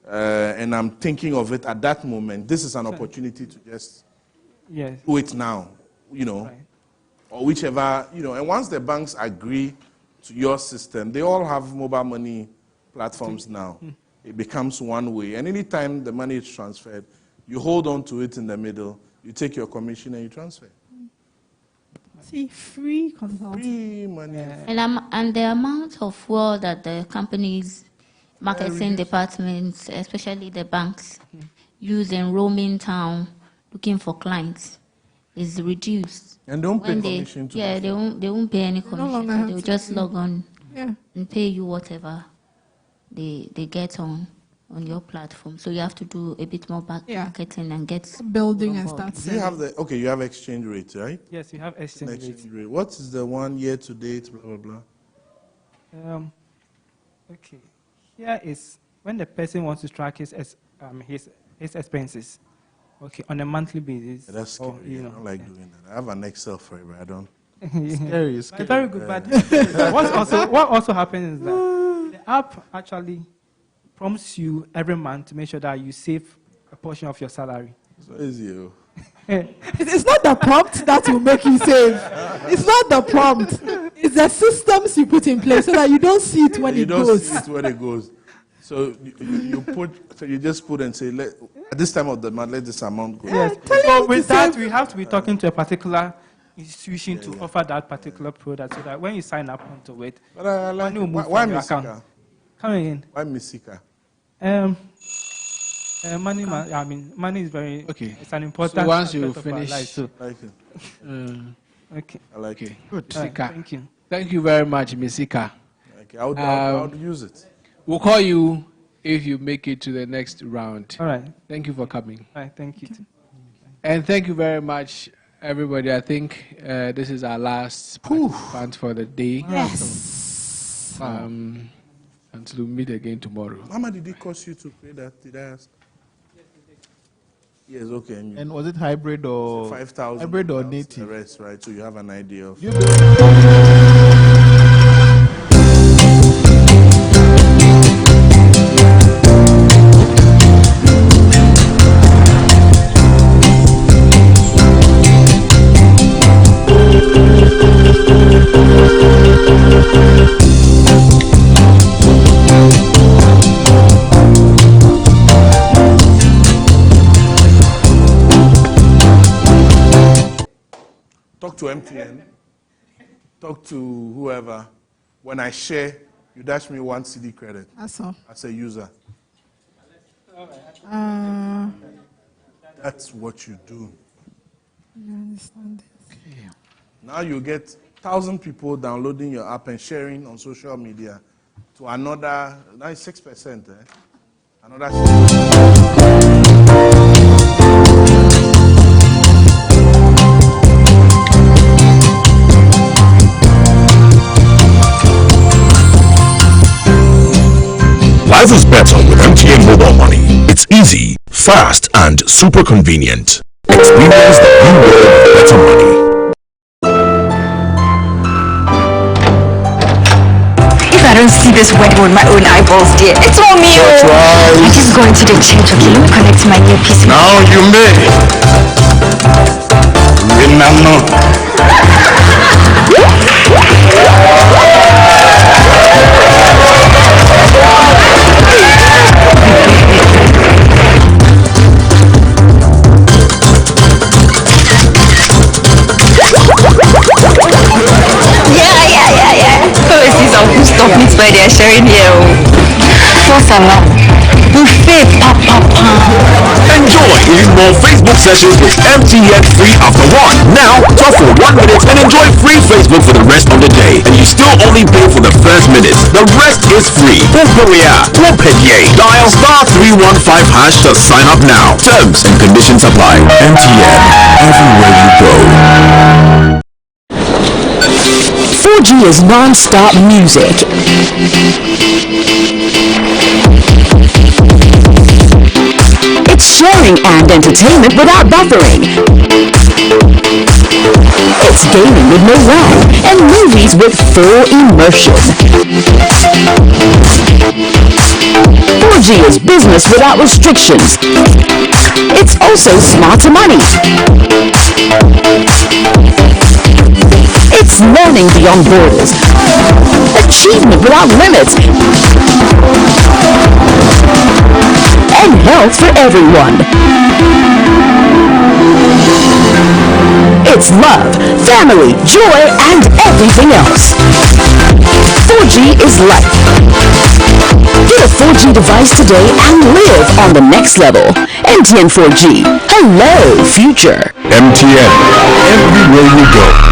and I'm thinking of it at that moment, this is an opportunity to just do it now, or whichever, and once the banks agree to your system, they all have mobile money platforms now. It becomes one way. And anytime the money is transferred, you hold on to it in the middle, you take your commission and you transfer. See, free consulting. Free money. And the amount of work that the companies, marketing departments, especially the banks, use in roaming town looking for clients is reduced. And don't pay commission to they won't pay any commission. They'll just log on and pay you whatever they get on your platform. So you have to do a bit more marketing and get building and start selling. You have you have exchange rate, right? Yes, you have exchange rate. What is the 1 year to date, blah, blah, blah? Okay. Here is when the person wants to track his expenses. Okay, on a monthly basis. That's scary. I don't like doing that. I have an Excel for it, but I don't. Scary. Very good, but what also happens is that the app actually prompts you every month to make sure that you save a portion of your salary. So easy. It's not the prompt that will make you save. It's not the prompt. It's the systems you put in place so that you don't see it when it goes. You don't see it when it goes. So you just put and say, at this time of the month, let this amount go. Yes. So with that, we have to be talking to a particular institution to offer that particular product so that when you sign up onto it, but I like money will move why from your account. Come again. Why Misika? Money is very it's an important. So once you aspect of our finish, life, so. Like it. Okay. I like it. Good. Thank you. Thank you very much, Misika. Okay, I would use it. We'll call you if you make it to the next round. All right. Thank you for coming. All right. Thank you. And thank you very much, everybody. I think this is our last participant for the day. Yes. Until we meet again tomorrow. How much did it cost you to pay that? Did I ask? Yes, okay. And was it hybrid or 5,000? Hybrid or native? The rest, right? So you have an idea of. to MTN, talk to whoever. When I share, you dash me 1 CD credit. That's all. As a user. That's what you do. You understand this? Okay. Now you get 1,000 people downloading your app and sharing on social media to another, now it's 6%. Another 6%. Life is better with MTN Mobile Money. It's easy, fast, and super convenient. Experience the new world of better money. If I don't see this wedding with my own eyeballs, dear, it's all me. I'm just going to the church, okay? Let me connect my earpiece. Now you may. Yeah. Overseas are who stop me by their sharing here. For salam. Buffet, papa. Enjoy even more Facebook sessions with MTN free after one. Now, talk for 1 minute and enjoy free Facebook for the rest of the day. And you still only pay for the first minute. The rest is free. Dial *315# to sign up now. Terms and conditions apply. MTN, everywhere you go. 4G is non-stop music. It's sharing and entertainment without buffering. It's gaming with no lag and movies with full immersion. 4G is business without restrictions. It's also smarter money. It's learning beyond borders. Achievement without limits. And health for everyone. It's love, family, joy, and everything else. 4G is life. Get a 4G device today and live on the next level. MTN 4G. Hello, future. MTN, everywhere you go.